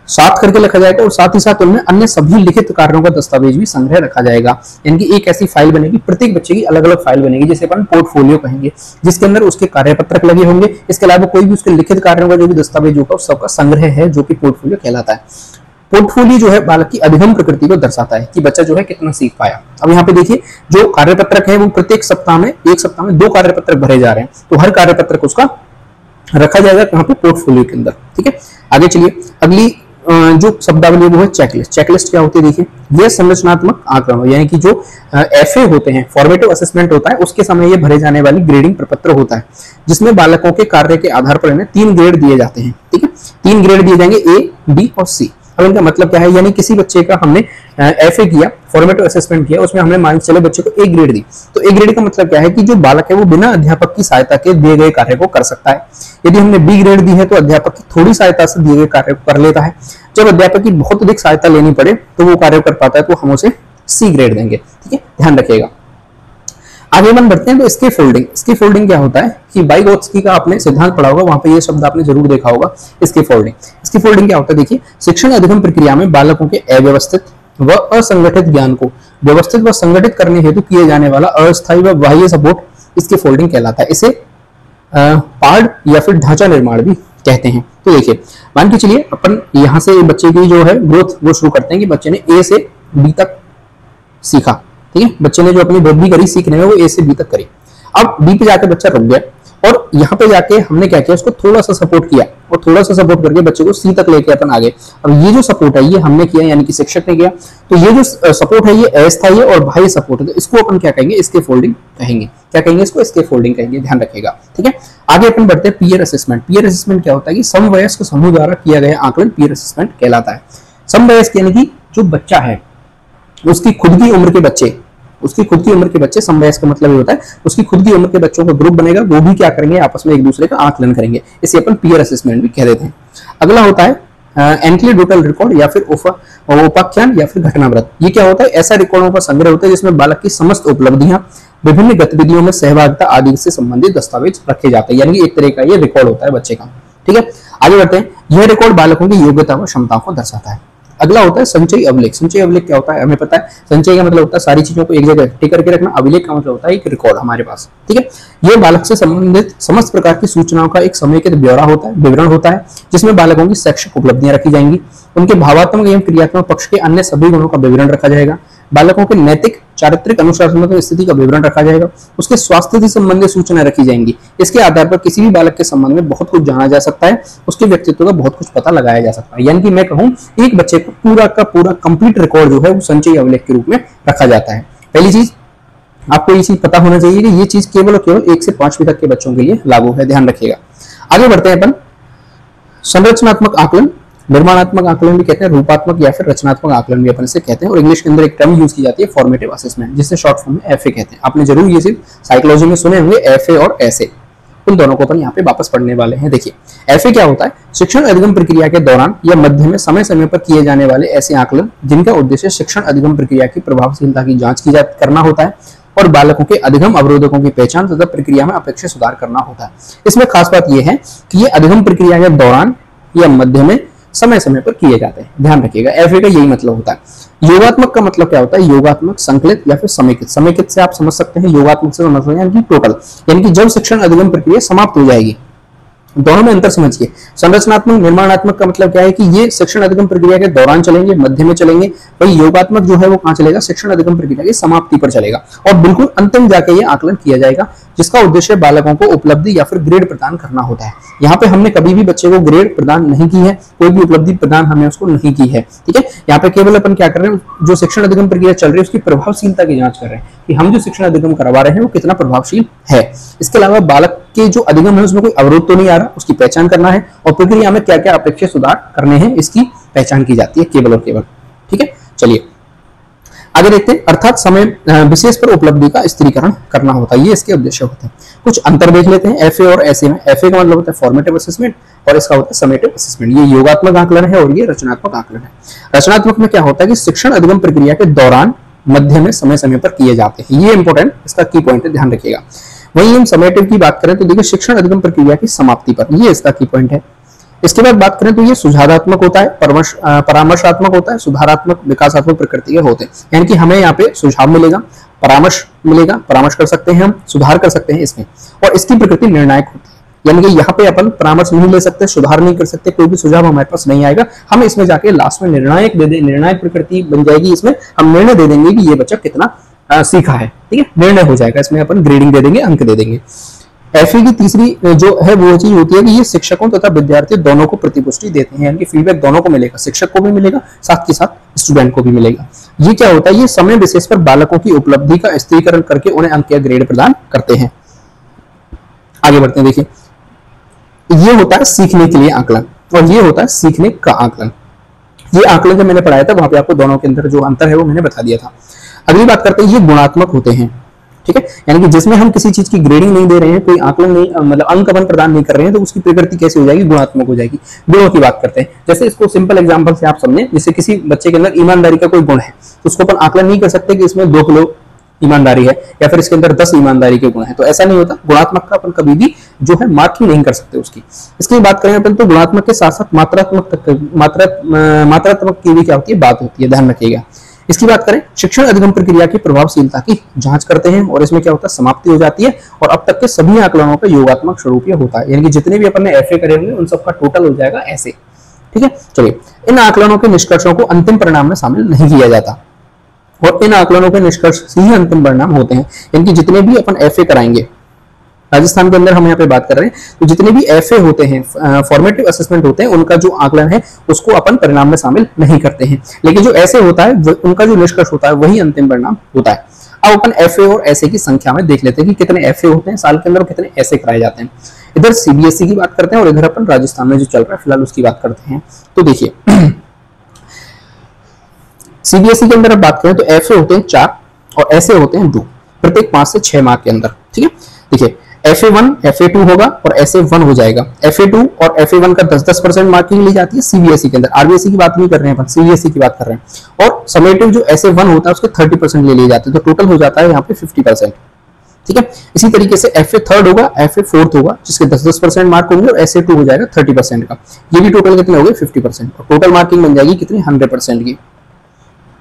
साथ करके लिखा जाएगा, और साथ ही साथ उनमें अन्य सभी लिखित कार्यों का दस्तावेज भी संग्रह रखा जाएगा। यानी कि एक ऐसी फाइल बनेगी, प्रत्येक बच्चे की अलग अलग फाइल बनेगी, जिसे अपन पोर्टफोलियो कहेंगे, जिसके अंदर उसके कार्यपत्रक लगे होंगे। इसके अलावा कोई भी उसके लिखित कार्यों का जो भी दस्तावेज होगा उस सबका संग्रह है, जो कि पोर्टफोलियो कहलाता है। पोर्टफोलियो जो है बालक की अधिगम प्रकृति को दर्शाता है कि बच्चा जो है कितना सीख पाया। अब यहाँ पे देखिए, जो कार्यपत्रक है वो प्रत्येक सप्ताह में, एक सप्ताह में 2 कार्यपत्रक भरे जा रहे हैं, तो हर कार्यपत्रक उसका रखा जाएगा कहाँ पे? पोर्टफोलियो के अंदर, ठीक है। आगे चलिए, अगली जो शब्दावली वो है चेकलिस्ट। चेकलिस्ट क्या होती है? देखिए, ये संरचनात्मक आकलन, यानी कि जो एफए होते हैं, फॉर्मेटिव असेसमेंट होता है, उसके समय ये भरे जाने वाली ग्रेडिंग प्रपत्र होता है, जिसमें बालकों के कार्य के आधार पर इन्हें 3 ग्रेड दिए जाते हैं, ठीक है। 3 ग्रेड दिए जाएंगे, ए, बी और सी। अब इनका मतलब क्या है? यानी किसी बच्चे का हमने एफए किया, फॉर्मेटिव असेसमेंट किया, उसमें हमने मान चले बच्चे को ए ग्रेड दी, तो ए ग्रेड का मतलब क्या है कि जो बालक है वो बिना अध्यापक की सहायता के दिए गए कार्य को कर सकता है। यदि हमने बी ग्रेड दी है तो अध्यापक की थोड़ी सहायता से दिए गए कार्य को कर लेता है। जब अध्यापक की बहुत अधिक सहायता लेनी पड़े तो वो कार्य कर पाता है, तो हम उसे सी ग्रेड देंगे, ठीक है, ध्यान रखिएगा। आगे अपन बढ़ते हैं तो स्के फोल्डिंग। स्के फोल्डिंग क्या होता है कि वाइगोत्स्की का आपने सिद्धांत पढ़ा होगा, वहां पे ये शब्द आपने जरूर देखा होगा, स्के फोल्डिंग। स्के फोल्डिंग क्या होता है? देखिए, शिक्षण अधिगम प्रक्रिया में बालकों के अव्यवस्थित व असंगठित ज्ञान को व्यवस्थित व संगठित करने हेतु किए जाने वाला अस्थायी व बाह्य सपोर्ट स्के फोल्डिंग कहलाता है। इसे पार्ड या फिर ढांचा निर्माण भी कहते हैं। तो देखिए, मान के चलिए अपन यहाँ से बच्चे की जो है ग्रोथ वो शुरू करते हैं कि बच्चे ने ए से बी तक सीखा, ठीक है। बच्चे ने जो अपनी वृद्धि करी सीखने में, वो ए से बी तक करी। अब बी पे जाकर बच्चा रुक गया, और यहाँ पे जाके हमने क्या किया? उसको थोड़ा सा सपोर्ट किया, और थोड़ा सा सपोर्ट करके बच्चे को सी तक लेके अपन आगे। अब ये जो सपोर्ट है ये हमने किया, यानी कि शिक्षक ने किया। तो ये जो सपोर्ट है ये अस्थायी और बाह्य सपोर्ट है, तो इसको अपन क्या कहेंगे? स्के फोल्डिंग कहेंगे। क्या कहेंगे? इसको स्के फोल्डिंग कहेंगे, ध्यान रखिएगा, ठीक है। आगे अपन बढ़ते हैं पीयर असेसमेंट। पीयर असेसमेंट क्या होता है कि समवयस्क समूह द्वारा किया गया आकलन पीयर असेसमेंट कहलाता है। समवयस्क यानी कि जो बच्चा है उसकी खुद की उम्र के बच्चे उसकी खुद की उम्र के बच्चे, समवयस्क का मतलब ये होता है उसकी खुद की उम्र के बच्चों का ग्रुप बनेगा, वो भी क्या करेंगे, आपस में एक दूसरे का आकलन करेंगे, इसे अपन पीयर असेसमेंट भी कह देते हैं। अगला होता है एंक्लेडोटल रिकॉर्ड या फिर उपाख्यान या फिर घटनाव्रत। ये क्या होता है, ऐसा रिकॉर्डों का संग्रह होता है जिसमें बालक की समस्त उपलब्धियां, विभिन्न गतिविधियों में सहभागिता आदि से संबंधित दस्तावेज रखे जाते हैं, यानी एक तरह का ये रिकॉर्ड होता है बच्चे का। ठीक है, आगे बढ़ते हैं। यह रिकॉर्ड बालकों की योग्यता व क्षमताओं को दर्शाता है। अगला होता है संचयी अभिलेख। संचयी अभिलेख क्या होता है, हमें पता है। संचय का मतलब होता है सारी चीजों को एक जगह इकट्ठी करके रखना। अभिलेख का मतलब होता है एक रिकॉर्ड हमारे पास। ठीक है, यह बालक से संबंधित समस्त प्रकार की सूचनाओं का एक समेकित ब्यौरा होता है, विवरण होता है, जिसमें बालकों की शैक्षिक उपलब्धियां रखी जाएंगी, उनके भावात्मक एवं क्रियात्मक पक्ष के अन्य सभी गुणों का विवरण रखा जाएगा, बालकों के नैतिक, चारित्रिक, अनुशासनात्मक स्थिति का विवरण रखा जाएगा, उसके स्वास्थ्य से संबंधित सूचना रखी जाएंगी। इसके आधार पर किसी भी बालक के संबंध में बहुत कुछ जाना जा सकता है, उसके व्यक्तित्व का बहुत कुछ पता लगाया जा सकता है। यानी कि मैं कहूं एक बच्चे को पूरा का पूरा कंप्लीट रिकॉर्ड जो है वो संचयी अभिलेख के रूप में रखा जाता है। पहली चीज आपको ये चीज पता होना चाहिए कि ये चीज केवल और केवल 1 से 5वीं तक के बच्चों के लिए लागू है, ध्यान रखिएगा। आगे बढ़ते हैं अपन संरचनात्मक आकलन, निर्माणात्मक आकलन भी कहते हैं, रूपात्मक या फिर रचनात्मक आकलन भी अपन इसे कहते हैं, और इंग्लिश के अंदर एक टर्म यूज की जाती है फॉर्मेटिव असेसमेंट, जिसे शॉर्ट फॉर्म में एफए कहते हैं। आपने जरूर ये चीज साइकोलॉजी में सुने होंगे, एफए और एसए, उन दोनों को अपन यहाँ पे वापस पढ़ने वाले हैं। देखिए एफए क्या होता है, शिक्षण अधिगम प्रक्रिया के दौरान या मध्य में समय समय पर किए जाने वाले ऐसे आकलन जिनका उद्देश्य शिक्षण अधिगम प्रक्रिया की प्रभावशीलता की जांच करना होता है और बालकों के अधिगम अवरोधकों की पहचान तथा प्रक्रिया में अपेक्षित सुधार करना होता है। इसमें खास बात यह है कि ये अधिगम प्रक्रिया के दौरान या मध्य में समय समय पर किए जाते हैं, ध्यान रखिएगा। एफए का यही मतलब होता है। योगात्मक का मतलब क्या होता है, योगात्मक, संकलित या फिर समेकित। समेकित से आप समझ सकते हैं, योगात्मक से समझ सकते हैं, यानी कि टोटल, यानी कि जब शिक्षण अधिगम प्रक्रिया समाप्त हो जाएगी। दोनों में अंतर समझिए। संरचनात्मक, निर्माणात्मक का मतलब क्या है कि ये शिक्षण अधिगम प्रक्रिया के दौरान चलेंगे, मध्य में चलेंगे। वही योगात्मक जो है वो कहां चलेगा, शिक्षण अधिगम प्रक्रिया की समाप्ति पर चलेगा और बिल्कुल अंतिम जाके ये आकलन किया जाएगा, जिसका उद्देश्य बालकों को उपलब्धि या फिर ग्रेड प्रदान करना होता है। यहाँ पे हमने कभी भी बच्चे को ग्रेड प्रदान नहीं की है, कोई भी उपलब्धि प्रदान हमने उसको नहीं की है। ठीक है, यहाँ पे केवल अपन क्या कर रहे हैं, जो शिक्षण अधिगम प्रक्रिया चल रही है उसकी प्रभावशीलता की जांच कर रहे हैं कि हम जो शिक्षण अधिगम करवा रहे हैं वो कितना प्रभावशील है। इसके अलावा बालक के जो अधिगम है उसमें कोई अवरोध तो नहीं आ रहा, उसकी पहचान करना है और प्रक्रिया में क्या क्या अपेक्षित सुधार करने हैं इसकी पहचान की जाती है केवल और केवल। ठीक है, चलिए आगे देखते हैं। अर्थात समय विशेष पर उपलब्धि का स्थिरीकरण करना होता है, ये इसके उद्देश्य होते हैं। कुछ अंतर देख लेते हैं एफए और एसए में। एफए का मतलब होता है फॉर्मेटिव असेसमेंट और इसका होता है समेटिव असेसमेंट। ये योगात्मक आकलन है और ये रचनात्मक आकलन है। रचनात्मक में क्या होता है कि शिक्षण अधिगम प्रक्रिया के दौरान, मध्य में, समय समय पर किए जाते हैं। ये इंपॉर्टेंट, इसका की पॉइंट है, ध्यान रखिएगा। वहीं हम समेटिव की बात करें तो देखिए शिक्षण अधिगम प्रक्रिया की समाप्ति पर, ये इसका की पॉइंट है। इसके बाद बात करें तो ये सुझावात्मक होता है, परामर्शात्मक होता है, सुधारात्मक, विकासात्मक प्रकृति के होते हैं। यानी कि हमें यहाँ पे सुझाव मिलेगा, परामर्श मिलेगा, परामर्श कर सकते हैं हम, सुधार कर सकते हैं इसमें, और इसकी प्रकृति निर्णायक होती है। यानी कि यहाँ पे अपन परामर्श नहीं ले सकते, सुधार नहीं कर सकते, कोई भी सुझाव हमारे पास नहीं आएगा। हम इसमें जाके लास्ट में निर्णायक दे दें, निर्णायक प्रकृति बन जाएगी। इसमें हम निर्णय दे देंगे कि ये बच्चा कितना सीखा है। ठीक है, निर्णय हो जाएगा, इसमें अपन ग्रेडिंग दे देंगे, अंक दे देंगे। एफए की तीसरी जो है वो चीज होती है कि ये शिक्षकों तथा विद्यार्थी दोनों को प्रतिपुष्टि देते हैं, यानी कि फीडबैक दोनों को मिलेगा, शिक्षक को भी मिलेगा, साथ के साथ स्टूडेंट को भी मिलेगा। ये क्या होता है, ये समय विशेष पर बालकों की उपलब्धि का स्थिरीकरण करके उन्हें अंक या ग्रेड प्रदान करते हैं। आगे बढ़ते हैं, देखिए ये होता है सीखने के लिए आकलन और ये होता है सीखने का आकलन। ये आकलन जो मैंने पढ़ाया था वहां पे आपको दोनों के अंदर जो अंतर है वो मैंने बता दिया था। अगली बात करते हैं, ये गुणात्मक होते हैं। ठीक है, यानी कि जिसमें हम किसी चीज की ग्रेडिंग नहीं दे रहे हैं, कोई आकलन नहीं, मतलब अंक अपन प्रदान नहीं कर रहे हैं, तो उसकी प्रकृति कैसे हो जाएगी, गुणात्मक हो जाएगी। गुणों की बात करते हैं, जैसे इसको सिंपल एग्जांपल से आप समझें, जैसे किसी बच्चे के अंदर ईमानदारी का कोई गुण है तो उसको अपन आकलन नहीं कर सकते कि इसमें 2 किलो ईमानदारी है या फिर इसके अंदर 10 ईमानदारी के गुण है, तो ऐसा नहीं होता। गुणात्मक का अपन कभी भी जो है मार्किंग नहीं कर सकते उसकी। इसकी बात करें अपन तो गुणात्मक के साथ साथ मात्रात्मक की भी क्या होती है, बात होती है, ध्यान रखिएगा। इसकी बात करें, शिक्षण अधिगम प्रक्रिया की प्रभावशीलता की जांच करते हैं और इसमें क्या होता है, समाप्ति हो जाती है और अब तक के सभी आकलनों का योगात्मक स्वरूप होता है, यानी कि जितने भी अपन ने एफए करे होंगे उन सबका टोटल हो जाएगा ऐसे। ठीक है, चलिए इन आकलनों के निष्कर्षों को अंतिम परिणाम में शामिल नहीं किया जाता और इन आकलनों के निष्कर्ष ही अंतिम परिणाम होते हैं। यानी कि जितने भी अपन एफए कराएंगे, राजस्थान के अंदर हम यहाँ पे बात कर रहे हैं, तो जितने भी एफए होते हैं, फॉर्मेटिव असेसमेंट होते हैं, उनका जो आकलन है उसको अपन परिणाम में शामिल नहीं करते हैं, लेकिन जो ऐसे होता है उनका जो निष्कर्ष होता है वही अंतिम परिणाम होता है। अब अपन एफए और ऐसे की संख्या में देख लेते हैं कि कितने एफए होते हैं साल के अंदर और कितने ऐसे कराए जाते हैं। इधर सीबीएसई की बात करते हैं और इधर अपन राजस्थान में जो चल रहा है फिलहाल उसकी बात करते हैं। तो देखिए सीबीएसई के अंदर अब बात करें तो एफए होते हैं 4 और ऐसे होते हैं 2, प्रत्येक 5 से 6 मार्क के अंदर। ठीक है, देखिए FA1 FA2 होगा और SA1 हो जाएगा। FA2 और FA1 का 10-10% मार्किंग ली जाती है CBSE के अंदर, RBSE की बात नहीं कर रहे हैं अपन, CBSE की बात कर रहे हैं। और समेटिव जो SA1 होता है उसके 30% ले लिए जाते हैं, तो टोटल हो जाता है यहाँ पे 50%। ठीक है, इसी तरीके से FA3 होगा, FA4 होगा जिसके 10-10% मार्क होंगे और SA2 हो जाएगा 30% का। ये भी टोटल कितने हो गए 50%, और टोटल मार्किंग बन जाएगी कितनी 100% की।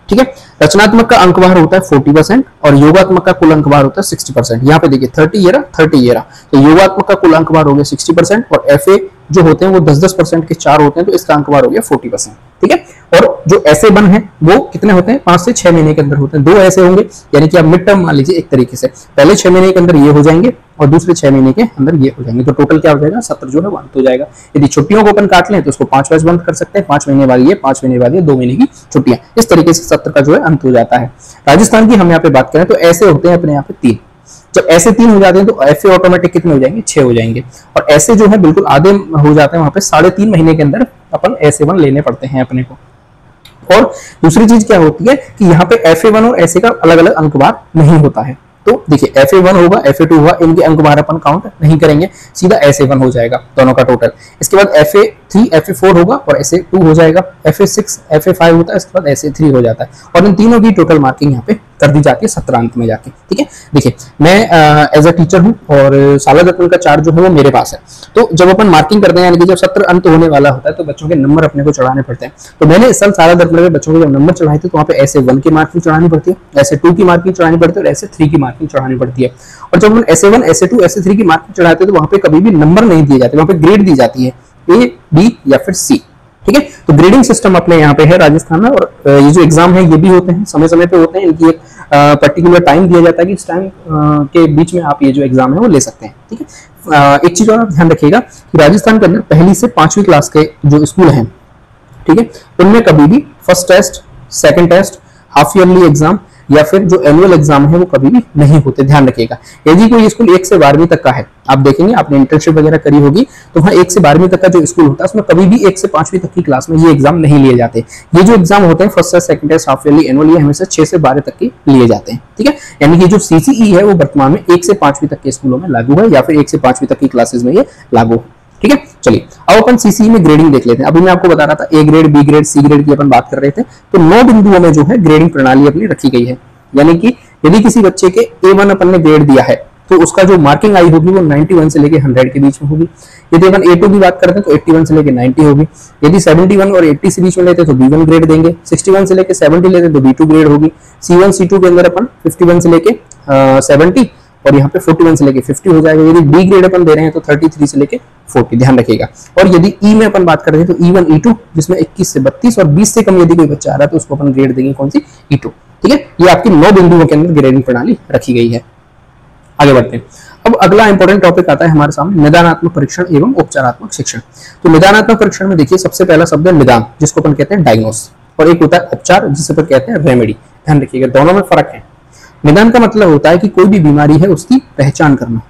ठीक है, रचनात्मक का अंक भार होता है 40% और योगात्मक का कुल अंक भार होता है 60%। यहाँ पे देखिए 30 ये रहा, तो योगात्मक का कुल अंक भार हो गया 60% और FA जो होते हैं वो 10-10% के 4 होते हैं, तो इसका अंक भार हो गया 40%। ठीक है, और जो ऐसे बन है वो कितने होते हैं 5 से 6 महीने के अंदर होते हैं, 2 ऐसे होंगे, यानी कि आप मिड टर्म मान लीजिए एक तरीके से, पहले 6 महीने के अंदर ये हो जाएंगे और दूसरे 6 महीने के अंदर ये हो जाएंगे, तो टोटल क्या हो जाएगा 70 जो है वो अंत हो जाएगा। यदि छुट्टियों को अपन काट लें तो उसको 5 बैच बंद कर सकते हैं, 5 महीने बाद ये, 5 महीने बाद ये, 2 महीने की छुट्टियां, इस तरीके से 70 का जो है अंत हो जाता है। राजस्थान की हम यहाँ पे बात करें तो ऐसे होते हैं अपने यहाँ पे 3, जब ऐसे 3 हो जाते हैं तो FA ऑटोमेटिक कितने हो जाएंगे 6 हो जाएंगे, और ऐसे जो है बिल्कुल आधे हो जाते हैं, वहां पे 3.5 महीने के अंदर अपन SA1 लेने पड़ते हैं अपने को। और दूसरी चीज क्या होती है कि यहाँ पे FA1 और SA का अलग अलग अंक भार नहीं होता है, तो देखिए FA1 होगा FA2 होगा, इनके अंक भार अपन काउंट नहीं करेंगे, सीधा SA1 हो जाएगा दोनों का टोटल। इसके बाद FA3 FA4 होगा और SA2 हो जाएगा, FA6 FA5 होता है, इसके बाद SA3 हो जाता है, और इन तीनों की टोटल मार्किंग यहाँ पे कर दी जाती है 17 अंक में जाके। ठीक है, देखिए मैं एज अ टीचर हूँ और साला दर्पण का चार्ट जो है वो मेरे पास है, तो जब अपन मार्किंग करते हैं यानी कि जब 17 अंक होने वाला होता है तो बच्चों के नंबर अपने को चढ़ाने पड़ते हैं। तो मैंने इस साल साला दर्पण में बच्चों के जब नंबर चढ़ाए थे तो वहाँ पे SA1 की मार्किंग चढ़ानी पड़ती है, SA2 की मार्किंग चढ़ानी पड़ती है और SA3 की मार्किंग चढ़ानी पड़ती है। और जब अपन SA1 SA2 SA3 की मार्किंग चढ़ाते हैं तो वहाँ पे कभी भी नंबर नहीं दिए जाते, वहाँ पे ग्रेड दी जाती है A B या फिर C। ठीक है, तो ग्रेडिंग सिस्टम अपने यहाँ पे है राजस्थान में, और ये जो एग्जाम है ये भी होते हैं समय समय पे होते हैं, इनकी एक पर्टिकुलर टाइम दिया जाता है कि इस टाइम के बीच में आप ये जो एग्जाम है वो ले सकते हैं। ठीक है, एक चीज और आप ध्यान रखिएगा कि राजस्थान के अंदर पहली से 5वीं क्लास के जो स्कूल हैं, ठीक है, उनमें कभी भी first test, second test, half yearly exam या फिर जो एनुअल एग्जाम है वो कभी भी नहीं होते, ध्यान रखिएगा। यदि कोई स्कूल 1 से 12वीं तक का है, आप देखेंगे आपने इंटर्नशिप वगैरह करी होगी, तो वहाँ 1 से 12वीं तक का जो स्कूल होता है उसमें कभी भी 1 से 5वीं तक की क्लास में ये एग्जाम नहीं लिए जाते। ये जो एग्जाम होते हैं first test, second test, half yearly, annual, ये हमेशा 6 से 12 तक के लिए जाते हैं। ठीक है, यानी कि जो CCE है वो वर्तमान में 1 से 5वीं तक के स्कूलों में लागू है या फिर 1 से 5वीं तक की क्लासेस में ये लागू है। ठीक है, चलिए अब अपन CCE में ग्रेडिंग देख लेते हैं। अभी मैं आपको बता रहा था A grade, B grade, C grade की अपन बात कर रहे थे, तो 9 बिंदुओं में जो है ग्रेडिंग प्रणाली अपनी रखी गई है। यानी कि यदि किसी बच्चे के A1 अपन ने ग्रेड दिया है तो उसका जो मार्किंग आई होगी वो 91 से लेके 100 के बीच में होगी। यदि अपन A2 की बात करते हैं तो 81 से लेके 90 होगी। यदि 71 और 80 से बीच में लेते हैं तो B1 ग्रेड देंगे, 61 से लेके 70 लेते हैं तो B2 ग्रेड होगी। C1 C2 के अंदर अपन 51 से लेके 70 और यहाँ पे 41 से लेके 50 हो जाएगा। यदि B ग्रेड अपन दे रहे हैं तो 33 से लेके 40, ध्यान रखिएगा। और यदि E में अपन बात कर रहे हैं तो E1 E2 जिसमें 21 से 32 और 20 से कम यदि कोई बच्चा आ रहा है तो उसको अपन ग्रेड देंगे कौन सी, E2। ठीक है, ये आपकी 9 बिंदुओं के अंदर ग्रेडिंग प्रणाली रखी गई है। आगे बढ़ते हैं। अब अगला इंपॉर्टेंट टॉपिक आता है हमारे सामने, निदानात्मक परीक्षण एवं उपचारात्मक शिक्षण। तो निदानात्मक परीक्षण में देखिए सबसे पहला शब्द है निदान, जिसको अपन कहते हैं डायग्नोस, और एक होता है उपचार जिसे अपन कहते हैं रेमेडी। ध्यान रखिएगा दोनों में फर्क है। निदान का मतलब होता है कि कोई भी बीमारी है उसकी पहचान करना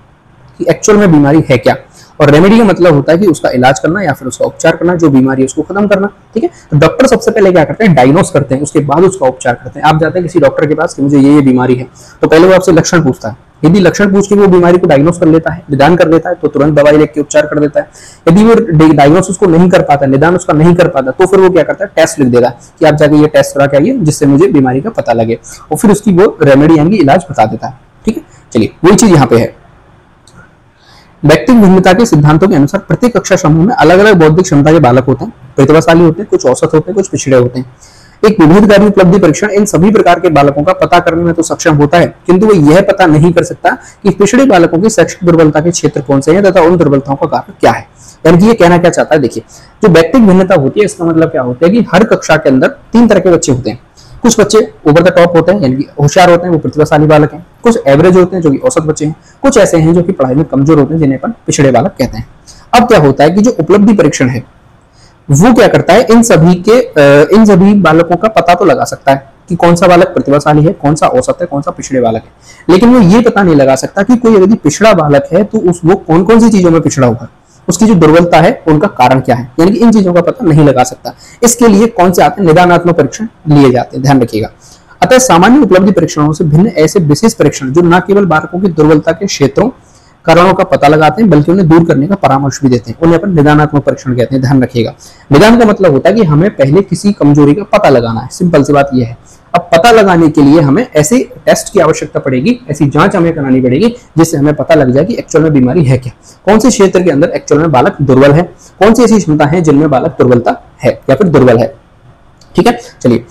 कि एक्चुअल में बीमारी है क्या, और रेमेडी का मतलब होता है कि उसका इलाज करना या फिर उसका उपचार करना, जो बीमारी है उसको खत्म करना। ठीक है, तो डॉक्टर सबसे पहले क्या करते हैं, डायग्नोस करते हैं, उसके बाद उसका उपचार करते हैं। आप जाते हैं किसी डॉक्टर के पास कि मुझे ये बीमारी है, तो पहले वो आपसे लक्षण पूछता है। यदि लक्षण पूछ के वो बीमारी को डायग्नोस कर लेता है, निदान कर लेता है, तो तुरंत दवाई लेके उपचार कर देता है। यदि वो डायग्नोसिस को नहीं कर पाता, निदान उसका नहीं कर पाता, तो फिर वो क्या करता है, टेस्ट लिख देगा कि आप जाके ये टेस्ट करा के आइए जिससे मुझे बीमारी का पता लगे, और फिर उसकी वो रेमेडी यानी इलाज बता देता है। ठीक है, चलिए वही चीज यहाँ पे है। व्यक्तिगत भिन्नता के सिद्धांतों के अनुसार प्रत्येक कक्षा समूह में अलग अलग बौद्धिक क्षमता के बालक होते हैं, प्रतिभाशाली होते हैं, कुछ औसत होते हैं, कुछ पिछड़े होते हैं। एक विभेदकारी उपलब्धि परीक्षण इन सभी प्रकार के बालकों का पता करने में तो सक्षम होता है, किंतु वो यह पता नहीं कर सकता कि पिछड़े बालकों की शैक्षिक दुर्बलता के क्षेत्र कौन से हैं तथा उन दुर्बलताओं का कारण क्या है। यानी कि ये कहना क्या चाहता है, देखिए जो व्यक्तिगत भिन्नता होती है इसका मतलब क्या होता है कि हर कक्षा के अंदर 3 तरह के बच्चे होते हैं। कुछ बच्चे ओवर द टॉप होते हैं यानी कि होशियार होते हैं, वो प्रतिभाशाली बालक हैं। कुछ एवरेज होते हैं जो कि औसत बच्चे हैं। कुछ ऐसे हैं जो कि पढ़ाई में कमजोर होते हैं जिन्हें अपन पिछड़े बालक कहते हैं। अब क्या होता है कि जो उपलब्धि परीक्षण है वो क्या करता है, इन सभी बालकों का पता तो लगा सकता है कि कौन सा बालक प्रतिभाशाली है, कौन सा औसत है, कौन सा पिछड़े बालक है, लेकिन वो ये पता नहीं लगा सकता कि कोई यदि पिछड़ा बालक है तो वो कौन कौन सी चीजों में पिछड़ा होगा, उसकी जो दुर्बलता है उनका कारण क्या है, यानी कि इन चीजों का पता नहीं लगा सकता। इसके लिए कौन से आते हैं, निदानात्मक परीक्षण लिए जाते हैं, ध्यान रखिएगा। अतः सामान्य उपलब्धि परीक्षणों से भिन्न ऐसे विशेष परीक्षण जो न केवल बालकों की दुर्बलता के क्षेत्रों कारणों का पता लगाते हैं बल्कि उन्हें दूर करने का परामर्श भी देते हैं, उन्हें अपन निदानात्मक परीक्षण कहते हैं। ध्यान रखिएगा, निदान का मतलब होता है कि हमें पहले किसी कमजोरी का पता लगाना है, सिंपल सी बात यह है। अब पता लगाने के लिए हमें ऐसे टेस्ट की आवश्यकता पड़ेगी, ऐसी जांच हमें करानी पड़ेगी जिससे हमें पता लग जाए कि एक्चुअल में बीमारी है क्या, कौन से क्षेत्र के अंदर एक्चुअल में बालक दुर्बल है, कौन सी ऐसी क्षमता है जिनमें बालक दुर्बलता है या फिर दुर्बल है। ठीक है, चलिए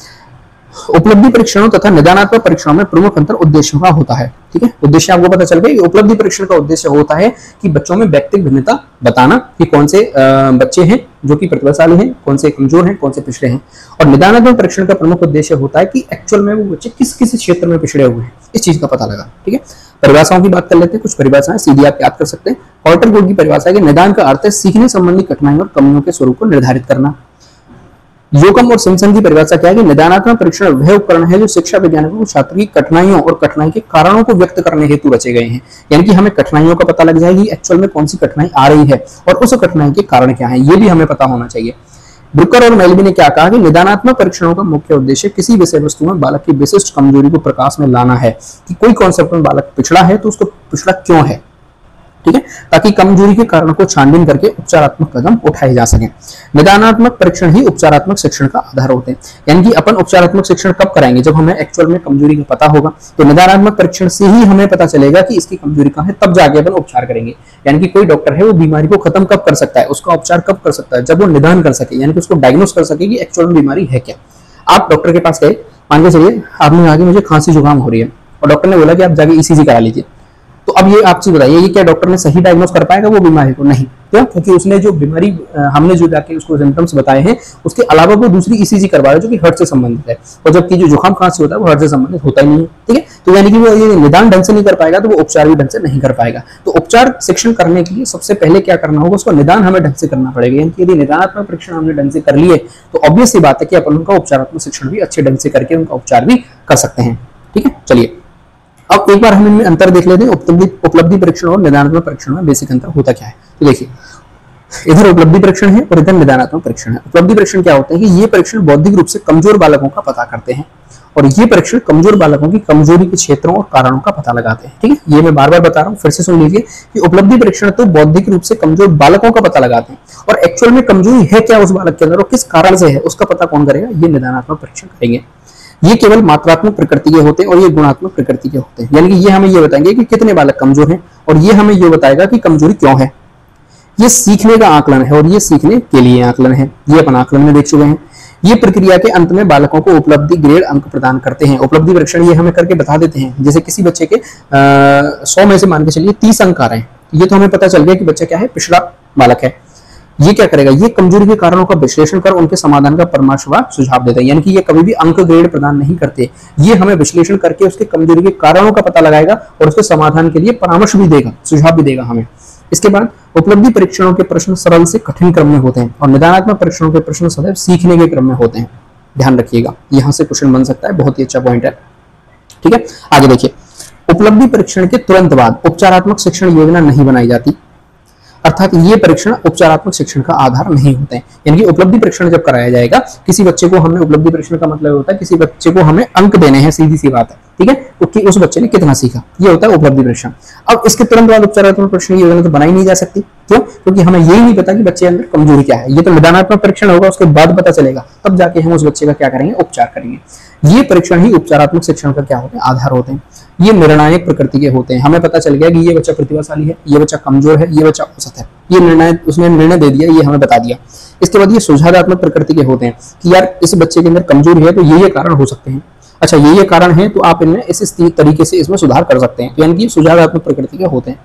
उपलब्धि परीक्षणों तथा निदानात्मक परीक्षणों में प्रमुख अंतर उद्देश्यों का होता है। ठीक है, उद्देश्य आपको पता चल गया कि उपलब्धि परीक्षण का उद्देश्य होता है कि बच्चों में व्यक्तिगत भिन्नता बताना कि कौन से बच्चे हैं जो कि प्रतिभाशाली हैं, कौन से कमजोर हैं, कौन से पिछड़े हैं। और निदानात्मक परीक्षण का प्रमुख उद्देश्य होता है कि एक्चुअल में वो बच्चे किस किस क्षेत्र में पिछड़े हुए हैं, इस चीज का पता लगा। ठीक है, परिभाषाओं की बात कर लेते हैं, कुछ परिभाषाएं सीधी आप याद कर सकते हैं। कॉल्टर कोड की परिभाषा है कि निदान का अर्थ है सीखने संबंधी कठिनाइयों और कमियों के स्वरूप को निर्धारित करना। योकम और सिम्पसन की परिभाषा क्या है कि निदानात्मक परीक्षण वह उपकरण है जो शिक्षा वैज्ञानिकों को छात्र की कठिनाइयों और कठिनाई के कारणों को व्यक्त करने हेतु रचे गए हैं। यानी कि हमें कठिनाइयों का पता लग जाएगी एक्चुअल में कौन सी कठिनाई आ रही है और उस कठिनाई के कारण क्या है, ये भी हमें पता होना चाहिए। ब्रुकर और मेलबी ने क्या कहा कि निदानात्मक परीक्षणों का मुख्य उद्देश्य किसी विषय वस्तु में बालक की विशिष्ट कमजोरी को प्रकाश में लाना है कि कोई कॉन्सेप्ट में बालक पिछड़ा है तो उसको पिछड़ा क्यों है। ठीक है, ताकि कमजोरी के कारणों को छानबीन करके उपचारात्मक कदम उठाए जा सकें। निदानात्मक परीक्षण ही उपचारात्मक शिक्षण का आधार होते हैं। यानी कि अपन उपचारात्मक शिक्षण कब कराएंगे, जब हमें एक्चुअल में कमजोरी का पता होगा। तो निदानात्मक परीक्षण से ही हमें पता चलेगा कि इसकी कमजोरी कहाँ है, तब जाके अपन उपचार करेंगे। यानी कि कोई डॉक्टर है वो बीमारी को खत्म कब कर सकता है, उसका उपचार कब कर सकता है, जब वो निदान कर सके, यानी कि उसको डायग्नोस कर सके कि एक्चुअल में बीमारी है क्या। आप डॉक्टर के पास गए, मान के चलिए आपने आगे मुझे खांसी जुकाम हो रही है और डॉक्टर ने बोला कि आप जाके ईसीजी करा लीजिए। तो अब ये आप चीज बताइए, ये क्या डॉक्टर ने सही डायग्नोस कर पाएगा वो बीमारी को? नहीं। क्यों? क्योंकि उसने जो बीमारी हमने जो जाके उसको सिम्टम्स बताए हैं उसके अलावा वो दूसरी ईसीजी करवा रहा है जो कि हार्ट से संबंधित है, और जबकि जो जुकाम खांसी होता है वो हार्ट से संबंधित होता ही नहीं है। ठीक है, तो यानी कि वो ये निदान ढंग से नहीं कर पाएगा तो वो उपचार भी ढंग से नहीं कर पाएगा। तो उपचार शिक्षण करने के लिए सबसे पहले क्या करना होगा, उसका निदान हमें ढंग से करना पड़ेगा। यानी कि यदि निदानात्मक परीक्षण हमने ढंग से कर लिए तो ऑब्वियस सी बात है कि अपन उनका उपचारात्मक शिक्षण भी अच्छे ढंग से करके उनका उपचार भी कर सकते हैं। ठीक है, चलिए अब एक बार हम इनमें अंतर देख लेते हैं। उपलब्धि परीक्षण और निदानात्मक परीक्षण में बेसिक अंतर होता क्या है। तो देखिए, इधर उपलब्धि परीक्षण है और इधर निदानात्मक परीक्षण है। उपलब्धि परीक्षण क्या होते हैं कि ये परीक्षण बौद्धिक रूप से कमजोर बालकों का पता करते हैं और ये परीक्षण कमजोर बालकों की कमजोरी के क्षेत्रों और कारणों का पता लगाते हैं। ठीक है, ये मैं बार बार बता रहा हूँ, फिर से सुन लीजिए कि उपलब्धि परीक्षण तो बौद्धिक रूप से कमजोर बालकों का पता लगाते हैं और एक्चुअल में कमजोरी है क्या उस बालक के अंदर और किस कारण से है उसका पता कौन करेगा, ये निदानात्मक परीक्षण करेंगे। ये केवल मात्रात्मक प्रकृति के होते हैं और ये गुणात्मक प्रकृति के होते हैं। यानी कि ये हमें ये बताएंगे कि कितने बालक कमजोर हैं और ये हमें ये बताएगा कि कमजोरी क्यों है। ये सीखने का आकलन है और ये सीखने के लिए आकलन है, ये अपन आकलन में देख चुके हैं। ये प्रक्रिया के अंत में बालकों को उपलब्धि ग्रेड अंक प्रदान करते हैं। उपलब्धि परीक्षण ये हमें करके बता देते हैं, जैसे किसी बच्चे के 100 में से मान के चलिए 30 अंक आ रहे हैं, ये तो हमें पता चल गया कि बच्चा क्या है, पिछड़ा बालक है। ये क्या करेगा, ये कमजोरी के कारणों का विश्लेषण कर उनके समाधान का परामर्शवाद सुझाव देता है। यानी कि ये कभी भी अंक ग्रेड प्रदान नहीं करते, ये हमें विश्लेषण करके उसके कमजोरी के कारणों का पता लगाएगा और उसके समाधान के लिए परामर्श भी देगा, सुझाव भी देगा हमें। इसके बाद उपलब्धि परीक्षणों के प्रश्न सरल से कठिन क्रम में होते हैं और निदानात्मक परीक्षणों के प्रश्न सदैव सीखने के क्रम में होते हैं। ध्यान रखिएगा, यहां से क्वेश्चन बन सकता है, बहुत ही अच्छा पॉइंट है। ठीक है, आगे देखिए, उपलब्धि परीक्षण के तुरंत बाद उपचारात्मक शिक्षण योजना नहीं बनाई जाती, अर्थात ये परीक्षण उपचारात्मक शिक्षण का आधार नहीं होते हैं। यानी कि उपलब्धि परीक्षण जब कराया जाएगा, किसी बच्चे को हमने उपलब्धि परीक्षण का मतलब होता है किसी बच्चे को हमें अंक देने हैं, सीधी सी बात है। ठीक है, क्योंकि उस बच्चे ने कितना सीखा, ये होता है उपलब्धि परीक्षण। अब इसके तुरंत बाद उपचारात्मक परीक्षण की योजना तो बनाई नहीं जा सकती। क्यों? क्योंकि हमें यही नहीं पता कि बच्चे अंदर कमजोरी क्या है। ये तो निदानात्मक परीक्षण होगा, उसके बाद पता चलेगा, तब जाके हम उस बच्चे का क्या करेंगे, उपचार करेंगे। ये परीक्षण ही उपचारात्मक शिक्षण का क्या होते हैं, आधार होते हैं। ये निर्णायक प्रकृति के होते हैं। हमें पता चल गया कि ये बच्चा प्रतिभाशाली है, ये बच्चा कमजोर है, ये बच्चा औसत है, ये निर्णय उसने निर्णय दे दिया, ये हमें बता दिया। इसके बाद ये सुझावात्मक प्रकृति के होते हैं कि यार इस बच्चे के अंदर कमजोरी है तो ये कारण हो सकते हैं, अच्छा ये कारण है तो आप इनमें इस तरीके से इसमें सुधार कर सकते हैं। यानी कि सुझावात्मक प्रकृति के होते हैं।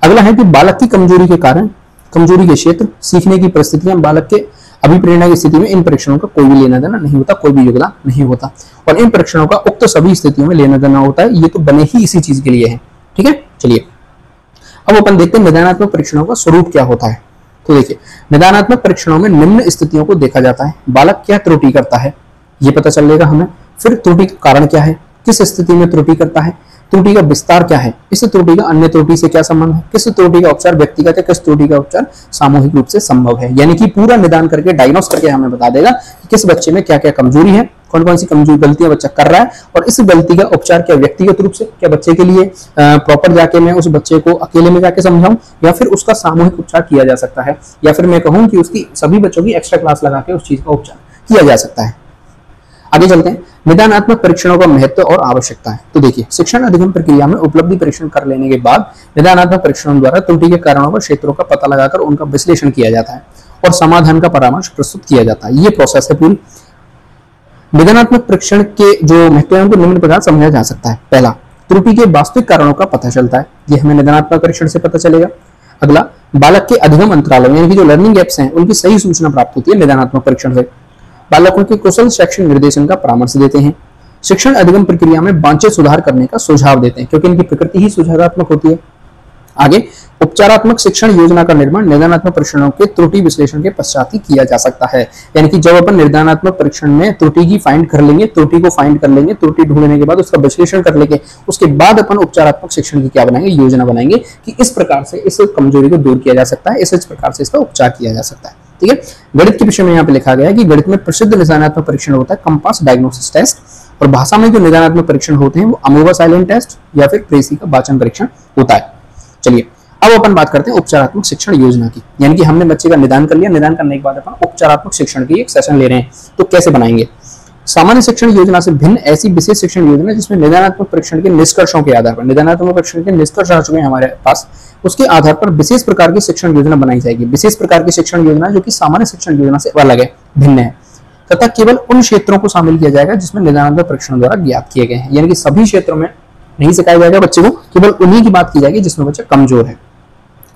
अगला है कि बालक की कमजोरी के कारण, कमजोरी के क्षेत्र, सीखने की परिस्थितियां, बालक के अभिप्रेरणा की स्थिति में इन परीक्षणों का कोई भी लेना देना नहीं होता, कोई भी योगदान नहीं होता और इन परीक्षणों का उक्त सभी स्थितियों में लेना देना होता है। ये तो बने ही इसी चीज के लिए है। ठीक है, चलिए अब अपन देखते हैं निदानात्मक परीक्षणों का स्वरूप क्या होता है। तो देखिए, निदानात्मक परीक्षणों में निम्न स्थितियों को देखा जाता है। बालक क्या त्रुटि करता है ये पता चलेगा हमें, फिर त्रुटि का कारण क्या है, किस स्थिति में त्रुटि करता है, त्रुटि का विस्तार क्या है, इस त्रुटि का अन्य त्रुटि से क्या संबंध है, किस त्रुटि का उपचार व्यक्तिगत है, किस त्रुटि का उपचार सामूहिक रूप से संभव है। यानी कि पूरा निदान करके डायग्नोस करके हमें बता देगा कि किस बच्चे में क्या क्या कमजोरी है, कौन कौन सी कमजोरी गलतियां बच्चा कर रहा है, और इस गलती का उपचार क्या व्यक्तिगत रूप से, क्या बच्चे के लिए प्रॉपर जाके मैं उस बच्चे को अकेले में जाके समझाऊं, या फिर उसका सामूहिक उपचार किया जा सकता है, या फिर मैं कहूं कि उसकी सभी बच्चों की एक्स्ट्रा क्लास लगा के उस चीज का उपचार किया जा सकता है। आगे चलते हैं, निदानात्मक परीक्षणों का महत्व और आवश्यकता है। तो देखिए, शिक्षण अधिगम प्रक्रिया में उपलब्धि परीक्षण कर लेने के बाद निदानात्मक परीक्षणों द्वारा त्रुटि के कारणों व क्षेत्रों का पता लगाकर उनका विश्लेषण किया जाता है और समाधान का परामर्श प्रस्तुत किया जाता है। ये प्रोसेस है पूरी। निदानात्मक परीक्षण के जो महत्व है उनको निम्न प्रकार समझा जा सकता है। पहला, त्रुटि के वास्तविक कारणों का पता चलता है, ये हमें निदानात्मक परीक्षण से पता चलेगा। अगला, बालक के अधिगम अंतरालों यानी कि जो लर्निंग गैप्स हैं उनकी सही सूचना प्राप्त होती है निदानात्मक परीक्षण से। बालकों के कुशल शैक्षणिक निर्देशन का परामर्श देते हैं। शिक्षण अधिगम प्रक्रिया में वांछित सुधार करने का सुझाव देते हैं, क्योंकि इनकी प्रकृति ही सुधारात्मक होती है। आगे, उपचारात्मक शिक्षण योजना का निर्माण निदानात्मक परीक्षणों के त्रुटि विश्लेषण के पश्चात ही किया जा सकता है। यानी कि जब अपन निदानात्मक परीक्षण में त्रुटि की फाइंड कर लेंगे, त्रुटि को फाइंड कर लेंगे, त्रुटि ढूंढने के बाद उसका विश्लेषण कर लेंगे, उसके बाद अपन उपचारात्मक शिक्षण की क्या बनाएंगे, योजना बनाएंगे कि इस प्रकार से इस कमजोरी को दूर किया जा सकता है, इस प्रकार से इसका उपचार किया जा सकता है। ठीक है। गणित के विषय में यहाँ पे लिखा गया है कि गणित में प्रसिद्ध निदानात्मक परीक्षण होता है कंपास डायग्नोसिस टेस्ट, और भाषा में जो निदानात्मक परीक्षण होते हैं वो अमोवा साइलेंट टेस्ट या फिर प्रेसी का वाचन परीक्षण होता है। चलिए अब अपन बात करते हैं उपचारात्मक शिक्षण योजना की। यानी कि हमने बच्चे का निदान कर लिया, निदान करने के बाद अपन उपचारात्मक शिक्षण की एक सेशन ले रहे हैं, तो कैसे बनाएंगे। सामान्य शिक्षण योजना से भिन्न ऐसी विशेष शिक्षण योजना जिसमें निदानात्मक परीक्षण के निष्कर्षों के आधार पर, निदानात्मक परीक्षण के निष्कर्ष आ चुके हैं हमारे पास, उसके आधार पर विशेष प्रकार की शिक्षण योजना बनाई जाएगी। विशेष प्रकार की शिक्षण योजना जो कि सामान्य शिक्षण योजना से अलग है, भिन्न है, तथा केवल उन क्षेत्रों को शामिल किया जाएगा जिसमें निदानात्मक परीक्षण द्वारा ज्ञात किए गए हैं। यानी कि सभी क्षेत्रों में नहीं सिखाया जाएगा बच्चे को, केवल उन्हीं की बात की जाएगी जिसमें बच्चा कमजोर है।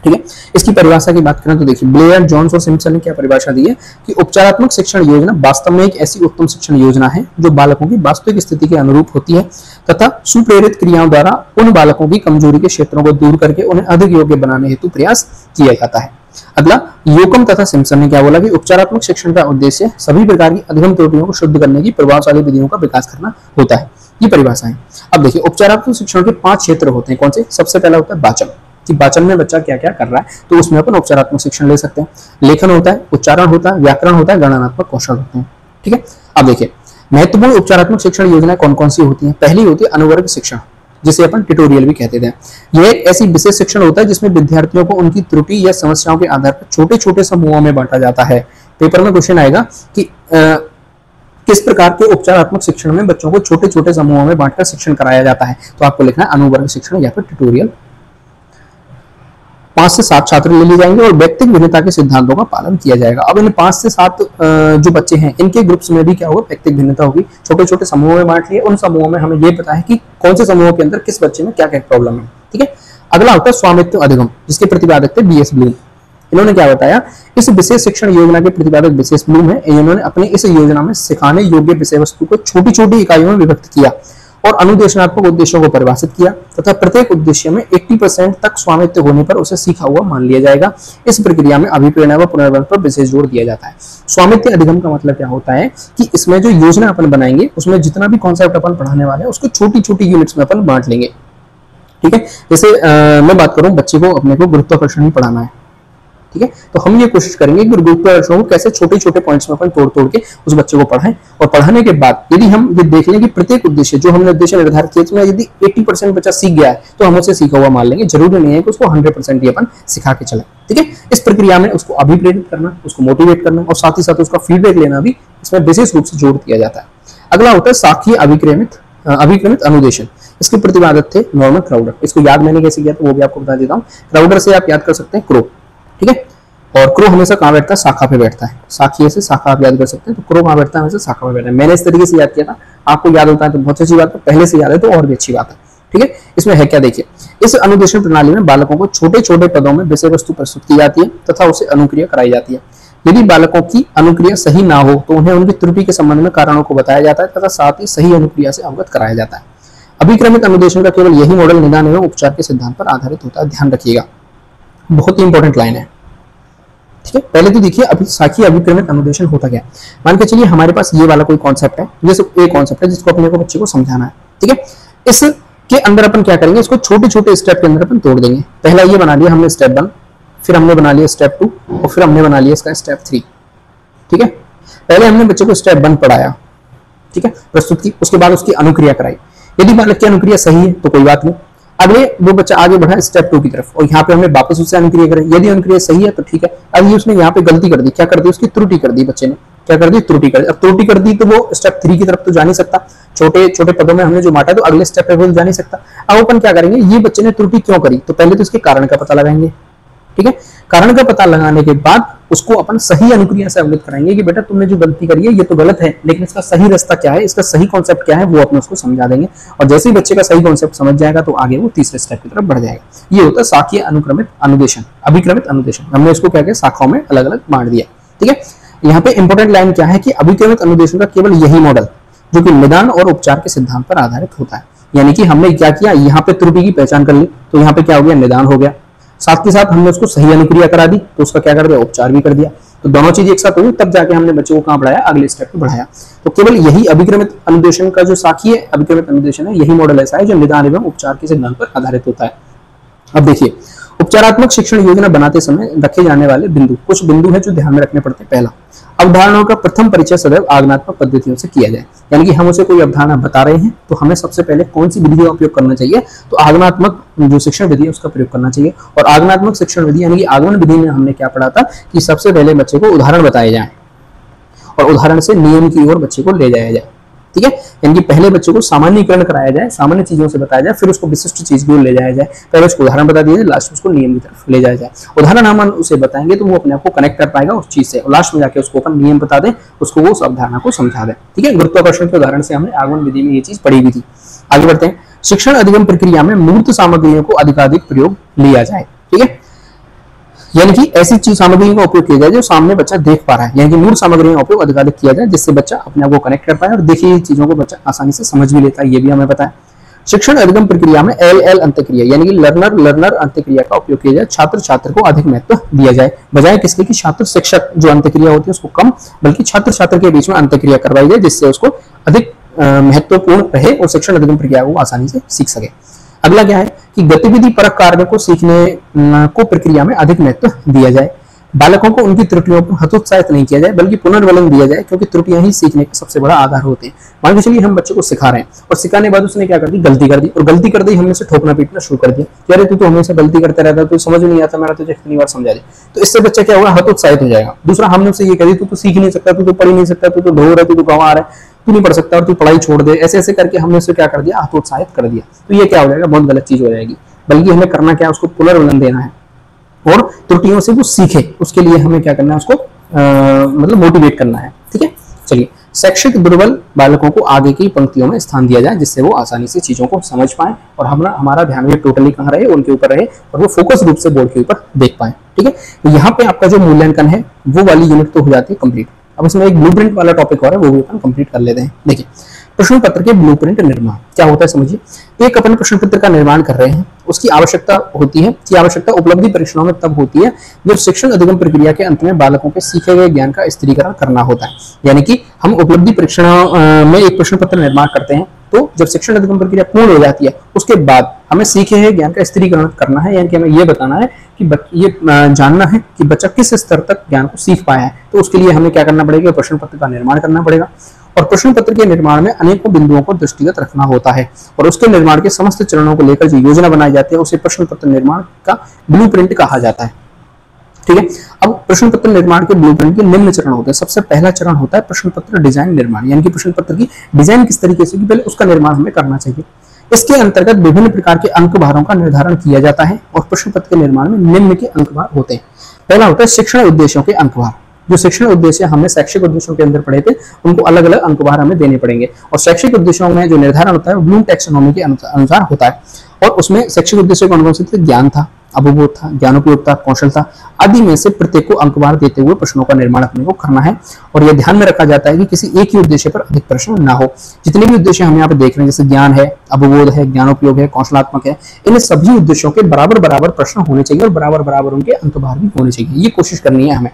ठीक है। इसकी परिभाषा की बात करें तो देखिए, ब्लेयर, जॉन्स और सिम्पसन ने क्या परिभाषा दी है कि उपचारात्मक शिक्षण योजना वास्तव में एक ऐसी उत्तम शिक्षण योजना है जो बालकों की वास्तविक स्थिति के अनुरूप होती है तथा सुप्रेरित क्रियाओं द्वारा उन बालकों की कमजोरी के क्षेत्रों को दूर करके उन्हें अधिक योग्य बनाने हेतु प्रयास किया जाता है। अगला, योकम तथा सिम्पसन ने क्या बोला कि उपचारात्मक शिक्षण का उद्देश्य सभी प्रकार की अधिगम त्रुटियों को शुद्ध करने की प्रभावशाली विधियों का विकास करना होता है। ये परिभाषा है। अब देखिए, उपचारात्मक शिक्षण के 5 क्षेत्र होते हैं। कौन से? सबसे पहला होता है वाचन, कि वाचन में बच्चा क्या क्या कर रहा है, तो उसमें अपन उपचारात्मक शिक्षण ले सकते हैं। लेखन होता है, उच्चारण होता है, व्याकरण होता है, गणनात्मक कौशल होते हैं। ठीक है। अब देखिए, महत्वपूर्ण उपचारात्मक शिक्षण योजनाएं कौन कौन सी होती हैं। पहली होती है अनुवर्ग शिक्षण, जिसे अपन ट्यूटोरियल भी कहते थे। यह एक ऐसी विशेष शिक्षण होता है जिसमें विद्यार्थियों को उनकी त्रुटि या समस्याओं के आधार पर छोटे छोटे समूहों में बांटा जाता है। पेपर में क्वेश्चन आएगा कि किस प्रकार के उपचारात्मक शिक्षण में बच्चों को छोटे छोटे समूहों में बांटकर शिक्षण कराया जाता है, तो आपको लिखना है अनुवर्ग शिक्षण या फिर ट्यूटोरियल। 5 से 7 छात्र ले लिए जाएंगे और व्यक्तिगत भिन्नता के सिद्धांतों का पालन किया जाएगा। अब इन 5 से 7 जो बच्चे हैं इनके ग्रुप्स में भी क्या होगा, व्यक्तिगत भिन्नता होगी। छोटे छोटे समूहों में बांट लिए, उन समूहों में हमें ये पता है कि कौन से समूहों के अंदर किस बच्चे में क्या क्या प्रॉब्लम है। ठीक है। अगला होता है स्वामित्व अधिगम, जिसके प्रतिपादक थे बीएस ब्लूम। इन्होंने क्या बताया, इस विशेष शिक्षण योजना के प्रतिपादक विशेष ब्लूम है। इन्होंने अपनी इस योजना में सिखाने योग्य विषय वस्तु को छोटी छोटी इकाइयों में विभक्त किया और अनुदेशनात्मक उद्देश्यों को परिभाषित किया तथा प्रत्येक उद्देश्य में 80% तक स्वामित्व होने पर उसे सीखा हुआ मान लिया जाएगा। इस प्रक्रिया में अभिप्रेरणा व पुनर्बल पर विशेष जोर दिया जाता है। स्वामित्व अधिगम का मतलब क्या होता है कि इसमें जो योजना अपन बनाएंगे उसमें जितना भी कॉन्सेप्ट अपन पढ़ाने वाले हैं उसको छोटी छोटी यूनिट्स में अपन बांट लेंगे। ठीक है। जैसे मैं बात करूं, बच्चे को अपने को गुरुत्वाकर्षण ही पढ़ाना है। ठीक है। तो हम ये कोशिश करेंगे कि गुरुत्वाकर्षण को कैसे छोटे छोटे पॉइंट्स में अपन तोड़ तोड़ के उस बच्चे को पढ़ाएं, और पढ़ाने के बाद यदि हम ये देख लें कि प्रत्येक उद्देश्य जो हमने उद्देश्य निर्धारित किया उसमें यदि 80% बच्चा सीख गया है तो हम उसे सीखा हुआ मान लेंगे। जरूरी नहीं है कि उसको 100% ही अपन सिखा के चले। ठीक है। इस प्रक्रिया में उसको अभिप्रेरित करना, उसको मोटिवेट करना और साथ ही साथ उसका फीडबैक लेना भी इसमें विशेष रूप से जोर दिया जाता है। अगला होता है साखी अभिक्रमित अनुदेशन। इसके प्रतिपादक थे नॉर्मन क्राउडर। इसको याद मैंने कैसे किया तो वो भी आपको बता देता हूँ। क्राउडर से आप याद कर सकते हैं क्रो। ठीक है। और क्रो हमेशा कहाँ बैठता है, शाखा पे बैठता है। साखी से शाखा आप याद कर सकते हैं, तो क्रो कहाँ बैठता है, हमेशा शाखा पे बैठता है। मैंने इस तरीके से याद किया था, आपको याद होता है तो बहुत अच्छी बात है, पहले से याद है तो और भी अच्छी बात है। ठीक है। इसमें है क्या, देखिए, इस अनुदेशन प्रणाली में बालकों को छोटे छोटे पदों में विषय वस्तु प्रस्तुत की जाती है तथा उसे अनुक्रिया कराई जाती है। यदि बालकों की अनुक्रिया सही ना हो तो उन्हें उनकी त्रुटि के संबंध में कारणों को बताया जाता है तथा साथ ही सही अनुक्रिया से अवगत कराया जाता है। अभिक्रमित अनुदेशन का केवल यही मॉडल निदान एवं उपचार के सिद्धांत पर आधारित होता है। ध्यान रखिएगा, बहुत ही इंपॉर्टेंट लाइन है। ठीक है। पहले तो देखिए साखी अभिक्रमित अनुदेशन होता क्या है। मान के चलिए हमारे पास ये वाला कोई कॉन्सेप्ट है, जैसे एक कॉन्सेप्ट है जिसको अपने को बच्चे को समझाना है। ठीक है। इस के अंदर अपन क्या करेंगे, इसको छोटे छोटे स्टेप के अंदर अपन तोड़ देंगे। पहला ये बना लिया हमने स्टेप 1, फिर हमने बना लिया स्टेप 2 और फिर हमने बना लिया इसका स्टेप 3। ठीक है, पहले हमने बच्चे को स्टेप 1 पढ़ाया, ठीक है, प्रस्तुत की, उसके बाद उसकी अनुक्रिया कराई। यदि बालक की अनुक्रिया सही है तो कोई बात नहीं, अगले वो बच्चा आगे बढ़ा स्टेप 2 की तरफ और यहाँ पे हमने वापस उससे अनुक्रिया करें। यदि अनुक्रिया सही है तो ठीक है। अब ये उसने यहाँ पे गलती कर दी, क्या कर दी, उसकी त्रुटि कर दी, बच्चे ने क्या कर दी, त्रुटि कर दी। अब त्रुटि कर दी तो वो स्टेप 3 की तरफ तो जा नहीं सकता, छोटे छोटे पदों में हमने जो बांटा तो अगले स्टेप पे वो जा नहीं सकता। अब अपन क्या करेंगे, ये बच्चे ने त्रुटि क्यों करी, तो पहले तो इसके कारण का पता लगाएंगे। ठीक है, कारण का पता लगाने के बाद उसको अपन सही अनुक्रिया से अवगत कराएंगे कि बेटा तुमने जो गलती करी है ये तो गलत है, लेकिन इसका सही रास्ता क्या है, इसका सही कॉन्सेप्ट क्या है, वो अपन उसको समझा देंगे। और जैसे ही बच्चे का सही कॉन्सेप्ट समझ जाएगा तो आगे वो तीसरे स्टेप की तरफ बढ़ जाएगा। ये होता है शाखीय अनुक्रमित अनुदेशन, अभिक्रमित अनुदेशन। हमने इसको क्या किया, शाखाओं में अलग अलग बांट दिया। ठीक है, यहाँ पे इंपॉर्टेंट लाइन क्या है कि अभिक्रमित अनुदेशन का केवल यही मॉडल जो कि निदान और उपचार के सिद्धांत पर आधारित होता है। यानी कि हमने क्या किया, यहाँ पे त्रुटि की पहचान कर ली तो यहाँ पे क्या हो गया, निदान हो गया, साथ के साथ हमने उसको सही अनुक्रिया करा दी तो उसका क्या कर दिया, उपचार भी कर दिया। तो दोनों चीज एक साथ हुई, तब जाके हमने बच्चे को कहां बढ़ाया, अगले स्टेप पे बढ़ाया। तो केवल यही अभिक्रमित अनुदेशन का जो शाखीय अभिक्रमित अनुदेशन है, यही मॉडल ऐसा है जो निदान एवं उपचार के सिद्धांत पर आधारित होता है। अब देखिए, उपचारात्मक शिक्षण योजना बनाते समय रखे जाने वाले बिंदु, कुछ बिंदु है जो ध्यान में रखने पड़ते हैं। पहला, अवधारणाओं का प्रथम परिचय सदैव आगमनात्मक पद्धतियों से किया जाए। यानी कि हम उसे कोई अवधारणा बता रहे हैं तो हमें सबसे पहले कौन सी विधि का उपयोग करना चाहिए, तो आगमनात्मक जो शिक्षण विधि है उसका प्रयोग करना चाहिए। और आगमनात्मक शिक्षण विधि यानी कि आगमन विधि में हमने क्या पढ़ा था कि सबसे पहले बच्चे को उदाहरण बताए जाए और उदाहरण से नियम की ओर बच्चे को ले जाया जाए। ठीक है, यानी कि पहले बच्चे को सामान्यीकरण कराया जाए, सामान्य चीजों से बताया जाए, फिर उसको विशिष्ट चीज की ओर ले जाया जाए। पहले उसको उदाहरण बता दिया जाए, लास्ट में उसको नियम की तरफ ले जाया जाए। उदाहरण हम उसे बताएंगे तो वो अपने आप को कनेक्ट कर पाएगा उस चीज से, और लास्ट में जाके उसको अपन नियम बता दें, उसको वो उस अवधारणा को समझा दे। ठीक है, गुरुत्वाकर्षण के उदाहरण से हमने आगमन विधि में ये चीज पढ़ी भी थी। आगे बढ़ते हैं, शिक्षण अधिगम प्रक्रिया में मूर्त सामग्रियों को अधिकाधिक प्रयोग लिया जाए। ठीक है, यानी कि ऐसी चीज सामग्रियों का उपयोग किया जाए जो सामने बच्चा देख पा रहा है, यानी कि मूल सामग्रियों का उपयोग अधिकाधिक किया जाए जिससे बच्चा अपने आप को कनेक्ट कर पाए और देखिए चीजों को बच्चा आसानी से समझ भी लेता है, ये भी हमें पता है। शिक्षण अधिगम प्रक्रिया में LL अंत्यक्रिया यानी कि लर्नर अंत्यक्रिया का उपयोग किया जाए, छात्र छात्र को अधिक महत्व दिया जाए, बजाय किसके कि छात्र शिक्षक जो अंत्यक्रिया होती है उसको कम, बल्कि छात्र छात्र के बीच में अंत्यक्रिया करवाई जाए जिससे उसको अधिक महत्वपूर्ण रहे और शिक्षण अधिगम प्रक्रिया को आसानी से सीख सके। अगला क्या है कि गतिविधि परक कार्य को सीखने को प्रक्रिया में अधिक महत्व दिया जाए। बालकों को उनकी त्रुटियों पर हतोत्साहित नहीं किया जाए बल्कि पुनर्बलन दिया जाए, क्योंकि त्रुटियां ही सीखने का सबसे बड़ा आधार होते हैं। मान के चलिए हम बच्चे को सिखा रहे हैं और सिखाने के बाद उसने क्या कर दी, गलती कर दी, और गलती कर दी हमने से ठोकना पीटना शुरू कर दिया, अरे तू तो हमेशा गलती करता रहता, तू समझ नहीं आता, मैंने तुझे कितनी बार समझा दी। तो इससे बच्चा क्या होगा, हतोत्साहित हो जाएगा। दूसरा, हमने उससे ये कह दी तू तो सीख नहीं सकता, तू तो पढ़ ही नहीं सकता, तू तो ढोर है, तू तो गंवार है, तू नहीं पढ़ सकता और तू पढ़ाई छोड़ दे, ऐसे ऐसे करके हमने उसे क्या कर दिया, हतोत्साहित कर दिया। तो ये क्या हो जाएगा, बहुत गलत चीज हो जाएगी। बल्कि हमें करना क्या है, उसको पुनर्बलन देना है और त्रुटियों से वो सीखे, उसके लिए हमें क्या करना है, उसको मतलब मोटिवेट करना है। ठीक है, चलिए, शैक्षिक दुर्बल बालकों को आगे की पंक्तियों में स्थान दिया जाए जिससे वो आसानी से चीजों को समझ पाए और हमारा ध्यान टोटली कहाँ रहे, उनके ऊपर रहे और वो फोकस रूप से बोर्ड के ऊपर देख पाए। ठीक है, तो यहाँ पे आपका जो मूल्यांकन है वो वाली यूनिट तो हो जाती है कंप्लीट। अब इसमें एक ब्लूप्रिंट वाला टॉपिक और है, वो भी अपन कंप्लीट कर लेते हैं। देखिए, प्रश्न पत्र के ब्लूप्रिंट निर्माण क्या होता है, समझिए। एक अपन प्रश्न पत्र का निर्माण कर रहे हैं, उसकी आवश्यकता होती है कि आवश्यकता उपलब्धि परीक्षणों में तब होती है जब शिक्षण अधिगम प्रक्रिया के अंत में बालकों के सीखे गए ज्ञान का स्थिरीकरण करना होता है। यानी कि हम उपलब्धि परीक्षणों में एक प्रश्न पत्र निर्माण करते हैं, तो जब शिक्षण अधिगम प्रक्रिया पूर्ण हो जाती है उसके बाद हमें सीखे हुए ज्ञान का स्थिरीकरण करना है, यानी कि हमें यह बताना है कि ये जानना है कि बच्चा किस स्तर तक ज्ञान को सीख पाया है। तो उसके लिए हमें क्या करना पड़ेगा, प्रश्न पत्र का निर्माण करना पड़ेगा। और प्रश्न पत्र के निर्माण में अनेकों बिंदुओं को दृष्टिगत रखना होता है और उसके निर्माण के समस्त चरणों को लेकर जो योजना बनाई जाती है उसे प्रश्न पत्र निर्माण का ब्लूप्रिंट कहा जाता है। ठीक है, अब प्रश्न पत्र निर्माण के ब्लूप्रिंट के निम्न चरण होते हैं। सबसे पहला चरण होता है प्रश्न पत्र डिजाइन निर्माण, यानी कि प्रश्न पत्र की डिजाइन किस तरीके से, पहले उसका निर्माण हमें करना चाहिए। इसके अंतर्गत विभिन्न प्रकार के अंक भारों का निर्धारण किया जाता है और प्रश्न पत्र के निर्माण में निम्न के अंक भार होते हैं। पहला होता है शिक्षण उद्देश्यों के अंक भार। जो शिक्षण उद्देश्य हमने शैक्षिक उद्देश्यों के अंदर पढ़े थे उनको अलग अलग अंक भार हमें देने पड़ेंगे। और शैक्षिक उद्देश्यों में जो निर्धारण होता है ब्लूम टैक्सोनॉमी के अनुसार होता है और उसमें शैक्षिक उद्देश्य कौन कौन से थे, ज्ञान था, अवबोध था, ज्ञानोपयोग था, कौशल था आदि में से प्रत्येक को अंकभार देते हुए प्रश्नों का निर्माण अपने को करना है। और यह ध्यान में रखा जाता है कि किसी एक ही उद्देश्य पर अधिक प्रश्न ना हो। जितने भी उद्देश्य हम यहाँ पे देख रहे हैं, जैसे ज्ञान है, अवबोध है, ज्ञानोपयोग है, कौशलात्मक है, इन सभी उद्देश्यों के बराबर बराबर प्रश्न होने चाहिए और बराबर बराबर उनके अंकभार भी होने चाहिए। ये कोशिश करनी है हमें।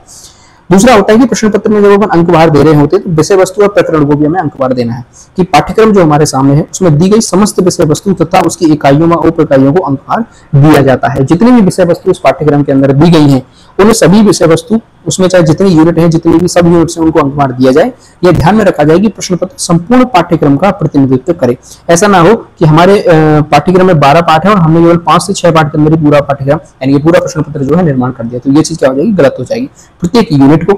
दूसरा होता है कि प्रश्न पत्र में जब अपन अंकवार दे रहे होते हैं तो विषय वस्तु और प्रकरण को भी हमें अंकवार देना है कि पाठ्यक्रम जो हमारे सामने है उसमें दी गई समस्त विषय वस्तु तथा उसकी इकाइयों व उप इकाइयों को अंकवार दिया जाता है। जितनी भी विषय वस्तु उस पाठ्यक्रम के अंदर दी गई है उन सभी विषय वस्तु उसमें चाहे जितनी यूनिट है जितनी भी सब यूनिट्स हैं उनको अंकवार दिया जाए। यह ध्यान में रखा जाए कि प्रश्न पत्र संपूर्ण पाठ्यक्रम का प्रतिनिधित्व करे। ऐसा ना हो कि हमारे पाठ्यक्रम में 12 पाठ है और हमने केवल 5 से 6 पाठ के अंदर ही पूरा पाठ्यक्रम यानी पूरा प्रश्न पत्र जो है निर्माण कर दिया, तो ये चीज क्या हो जाएगी, गलत हो जाएगी। प्रत्येक यूनिट को,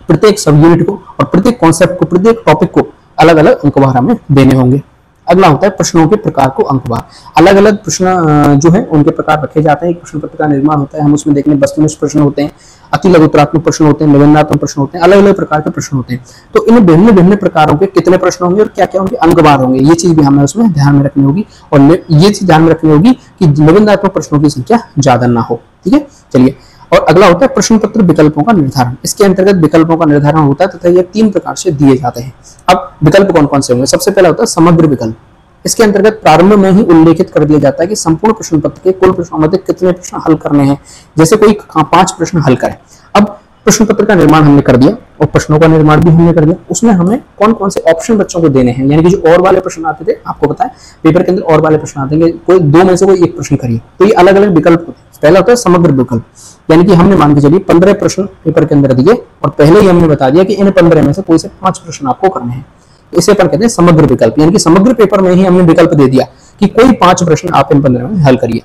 प्रत्येक सब यूनिट को और प्रत्येक कॉन्सेप्ट को, प्रत्येक टॉपिक को अलग अलग अंकवार हमें देने होंगे। अगला होता है प्रश्नों के प्रकार को अंकवार। अलग अलग प्रश्न जो है उनके प्रकार रखे जाते हैं। एक प्रश्न पत्र का निर्माण होता है, हम उसमें देखेंगे वस्तुनिष्ठ प्रश्न होते हैं, अति लघुत्तरात्मक प्रश्न होते हैं, निबंधात्मक प्रश्न होते हैं, अलग अलग प्रकार के प्रश्न होते हैं। तो इन भिन्न भिन्न प्रकारों के कितने प्रश्न होंगे और क्या क्या उनके अंकवार होंगे, ये चीज भी हमें उसमें ध्यान में रखनी होगी। और ये चीज ध्यान में रखनी होगी कि निबंधात्मक प्रश्नों की संख्या ज्यादा ना हो। ठीक है, चलिए। और अगला होता है प्रश्न पत्र विकल्पों का निर्धारण। इसके अंतर्गत विकल्पों का निर्धारण होता है तथा ये 3 प्रकार से दिए जाते हैं। अब विकल्प कौन कौन से होंगे? सबसे पहला होता है समग्र विकल्प। इसके अंतर्गत प्रारंभ में ही उल्लेखित कर दिया जाता है कि संपूर्ण प्रश्न पत्र के कुल प्रश्नों में कितने प्रश्न हल करने हैं। जैसे कोई 5 प्रश्न हल करे। अब प्रश्न पत्र का निर्माण हमने कर दिया और प्रश्नों का निर्माण भी हमने कर दिया, उसमें हमें कौन कौन से ऑप्शन बच्चों को देने हैं। यानी कि जो और वाले प्रश्न आते थे, आपको पता है पेपर के अंदर और वाले प्रश्न आते हैं, कोई 2 में से कोई एक प्रश्न करिए, तो ये अलग अलग विकल्प होते हैं। पहला होता है समग्र विकल्प, यानी कि हमने मान के चलिए 15 प्रश्न पेपर के अंदर दिए और पहले ही हमने बता दिया कि इन 15 में से कोई से 5 प्रश्न आपको करने हैं। इसे अपन कहते हैं समग्र विकल्प, यानी कि समग्र पेपर में ही हमने विकल्प दे दिया कि कोई 5 प्रश्न आप इन 15 में हल करिए,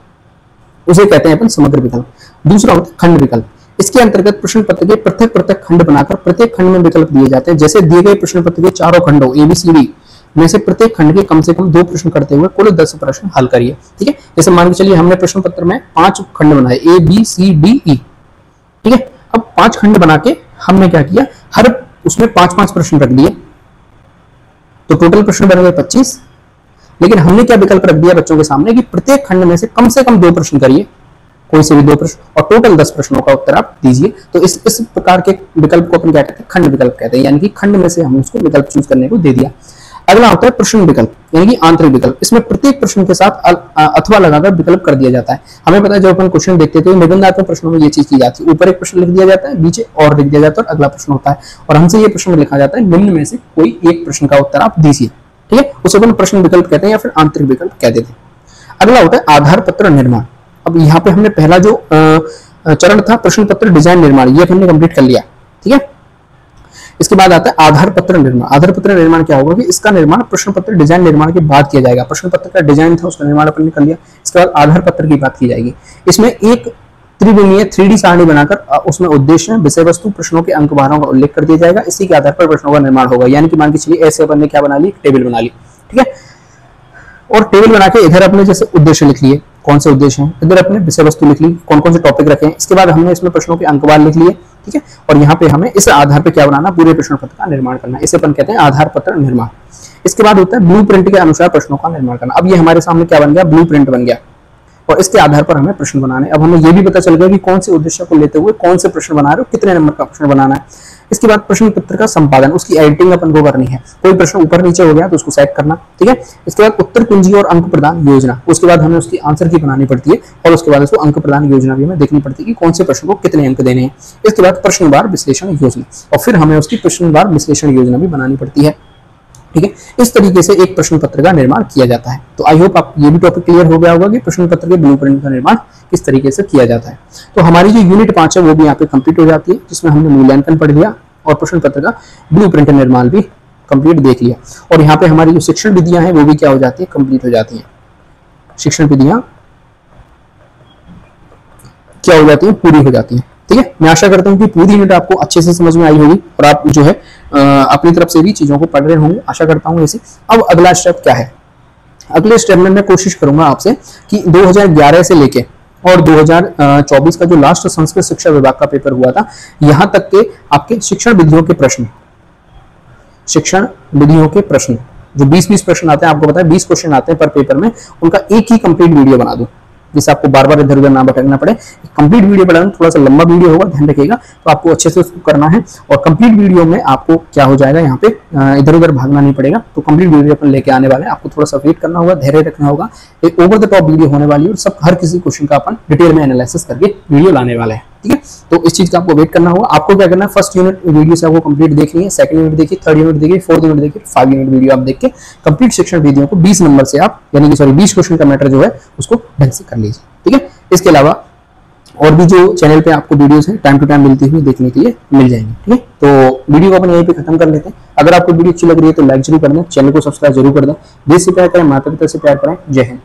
उसे कहते हैं अपन समग्र विकल्प। दूसरा होता है खंड विकल्प। इसके अंतर्गत प्रश्न पत्र के पृथक पृथक खंड बनाकर प्रत्येक खंड में विकल्प दिए जाते हैं। जैसे दिए गए प्रश्न पत्र के चारों खंडों ABCD में से प्रत्येक खंड के कम से कम 2 प्रश्न करते हुए कुल 10 प्रश्न हल करिए। ठीक है, जैसे मान के चलिए हमने प्रश्न पत्र में 5 खंड बनाए ABCDE। ठीक है, अब 5 खंड बना के हमने क्या किया, हर उसमें 5-5 प्रश्न रख दिए, तो टोटल प्रश्न बन गए 25। लेकिन हमने क्या विकल्प रख दिया बच्चों के सामने कि प्रत्येक खंड में से कम 2 प्रश्न करिए, कोई से भी 2 प्रश्न, और टोटल 10 प्रश्नों का उत्तर आप दीजिए। तो इस प्रकार के विकल्प को अपन क्या कहते हैं, खंड विकल्प कहते हैं, यानी कि खंड में से हमने उसको विकल्प चूज करने को दे दिया। अगला होता है प्रश्न विकल्प, यानी कि आंतरिक विकल्प। इसमें प्रत्येक प्रश्न के साथ अथवा लगाकर विकल्प कर दिया जाता है। हमें पता है जब अपन क्वेश्चन देखते थे निबंधात्मक प्रश्नों में ये चीज की जाती है, ऊपर एक प्रश्न लिख दिया जाता है, नीचे और लिख दिया जाता है और अगला प्रश्न होता है, और हमसे ये प्रश्न लिखा जाता है निम्न में से कोई एक प्रश्न का उत्तर आप दीजिए। ठीक है, उसे अपन प्रश्न विकल्प कहते हैं या फिर आंतरिक विकल्प कहते थे। अगला होता है आधार पत्र निर्माण। अब यहाँ पे हमने पहला जो चरण था प्रश्न पत्र डिजाइन निर्माण, ये हमने कंप्लीट कर लिया। ठीक है, इसके बाद आता है आधार पत्र निर्माण। आधार पत्र निर्माण क्या होगा कि इसका निर्माण प्रश्न पत्र डिजाइन निर्माण के बाद किया जाएगा। प्रश्न पत्र का डिजाइन था, उसका निर्माण अपन ने कर लिया, इसके बाद आधार पत्र की बात की जाएगी। इसमें एक त्रिविमीय 3D सारणी बनाकर उसमें उद्देश्य, विषय वस्तु, प्रश्नों के अंकवारों का उल्लेख कर दिया जाएगा। इसी के आधार पर प्रश्नों का निर्माण होगा। यानी कि मान के चलिए ऐसे अपन ने क्या बना ली, टेबल बना ली। ठीक है, और टेबल बना के इधर अपने जैसे उद्देश्य लिख लिए, कौन से उद्देश्य हैं, इधर अपने विषय वस्तु लिख ली, कौन कौन से टॉपिक रखे हैं। इसके बाद हमने इसमें प्रश्नों के अंकवार लिख लिए। ठीक है, और यहाँ पे हमें इस आधार पे क्या बनाना, पूरे प्रश्न पत्र का निर्माण करना। इसे अपन कहते हैं आधार पत्र निर्माण। इसके बाद होता है ब्लूप्रिंट के अनुसार प्रश्नों का निर्माण करना। अब ये हमारे सामने क्या बन गया, ब्लूप्रिंट बन गया, और इसके आधार पर हमें प्रश्न बनाने। अब हमें यह भी पता चल गया कि कौन से उद्देश्य को लेते हुए कौन से प्रश्न बना रहे हो, कितने नंबर का प्रश्न बनाना है। इसके बाद प्रश्न पत्र का संपादन, उसकी एडिटिंग अपन को करनी है। कोई प्रश्न ऊपर नीचे हो गया तो उसको सेट करना। ठीक है, इसके बाद उत्तर कुंजी और अंक प्रदान योजना, उसके बाद हमें उसकी आंसर की बनानी पड़ती है, और उसके बाद उसको अंक प्रदान योजना भी हमें देखनी पड़ती है कि कौन से प्रश्न को कितने अंक देने हैं। इसके बाद प्रश्नवार विश्लेषण योजना, और फिर हमें उसकी प्रश्नवार विश्लेषण योजना भी बनानी पड़ती है। ठीक है, इस तरीके से एक प्रश्न पत्र का निर्माण किया जाता है। तो आई होप आप ये भी टॉपिक क्लियर हो गया होगा कि प्रश्न पत्र के ब्लूप्रिंट का निर्माण किस तरीके से किया जाता है। तो हमारी जो यूनिट 5 है वो भी यहाँ पे कंप्लीट हो जाती है, जिसमें हमने मूल्यांकन पढ़ लिया और प्रश्न पत्र का ब्लूप्रिंट निर्माण भी कंप्लीट देख लिया। और यहाँ पे हमारी जो शिक्षण विधियां हैं वो भी क्या हो जाती है, कंप्लीट हो जाती है। शिक्षण विधियां क्या हो जाती है, पूरी हो जाती है। ठीक है, मैं आशा करता हूँ कि पूरी यूनिट आपको अच्छे से समझ में आई होगी और आप जो है अपनी तरफ से भी चीजों को पढ़ रहे होंगे, आशा करता हूँ ऐसे। अब अगला स्टेप क्या है, अगले स्टेप में मैं कोशिश करूंगा आपसे कि 2011 से लेके और 2024 का जो लास्ट संस्कृत शिक्षा विभाग का पेपर हुआ था, यहां तक के आपके शिक्षण विधियों के प्रश्न, शिक्षण विधियों के प्रश्न जो 20-20 प्रश्न आते हैं, आपको पता है 20 क्वेश्चन आते हैं पर पेपर में, उनका एक ही कंप्लीट वीडियो बना दूं जिससे आपको बार बार इधर उधर ना भटकना पड़े। कंप्लीट वीडियो बनाना थोड़ा सा लंबा वीडियो होगा, ध्यान रखिएगा, तो आपको अच्छे से उसको करना है। और कंप्लीट वीडियो में आपको क्या हो जाएगा, यहाँ पे इधर उधर भागना नहीं पड़ेगा। तो कंप्लीट वीडियो अपन लेके आने वाले हैं, आपको थोड़ा सा वेट करना होगा, धैर्य रखना होगा। एक ओवर द टॉप वीडियो होने वाली है और सब हर किसी क्वेश्चन का अपन डिटेल में एनालिसिस करके वीडियो लाने वाले हैं। ठीक है। तो इस चीज का आपको वेट करना होगा। आपको क्या करना है, फर्स्ट यूनिट वीडियो से आपको कंप्लीट देखनी है, सेकंड यूनिट देखिए, थर्ड यूनिट देखिए, फोर्थ यूनिट देखिए, 5 यूनिट वीडियो आप देख के कंप्लीट सेक्शन वीडियो को 20 नंबर से आप यानी कि सॉरी 20 क्वेश्चन का मैटर जो है उसको ढंग से कर लीजिए, ठीक है। इसके अलावा और भी जो चैनल पे आपको वीडियोस हैं टाइम टू टाइम मिलती हुई देखने के लिए मिल जाएंगी, ठीक है। तो वीडियो को अपन यहीं पे खत्म कर लेते हैं। अगर आपको वीडियो अच्छी लग रही है तो लाइक जरूर कर दें, चैनल को सब्सक्राइब जरूर कर दें। देश से प्यार करें, माता पिता से प्यार करें। जय हिंद।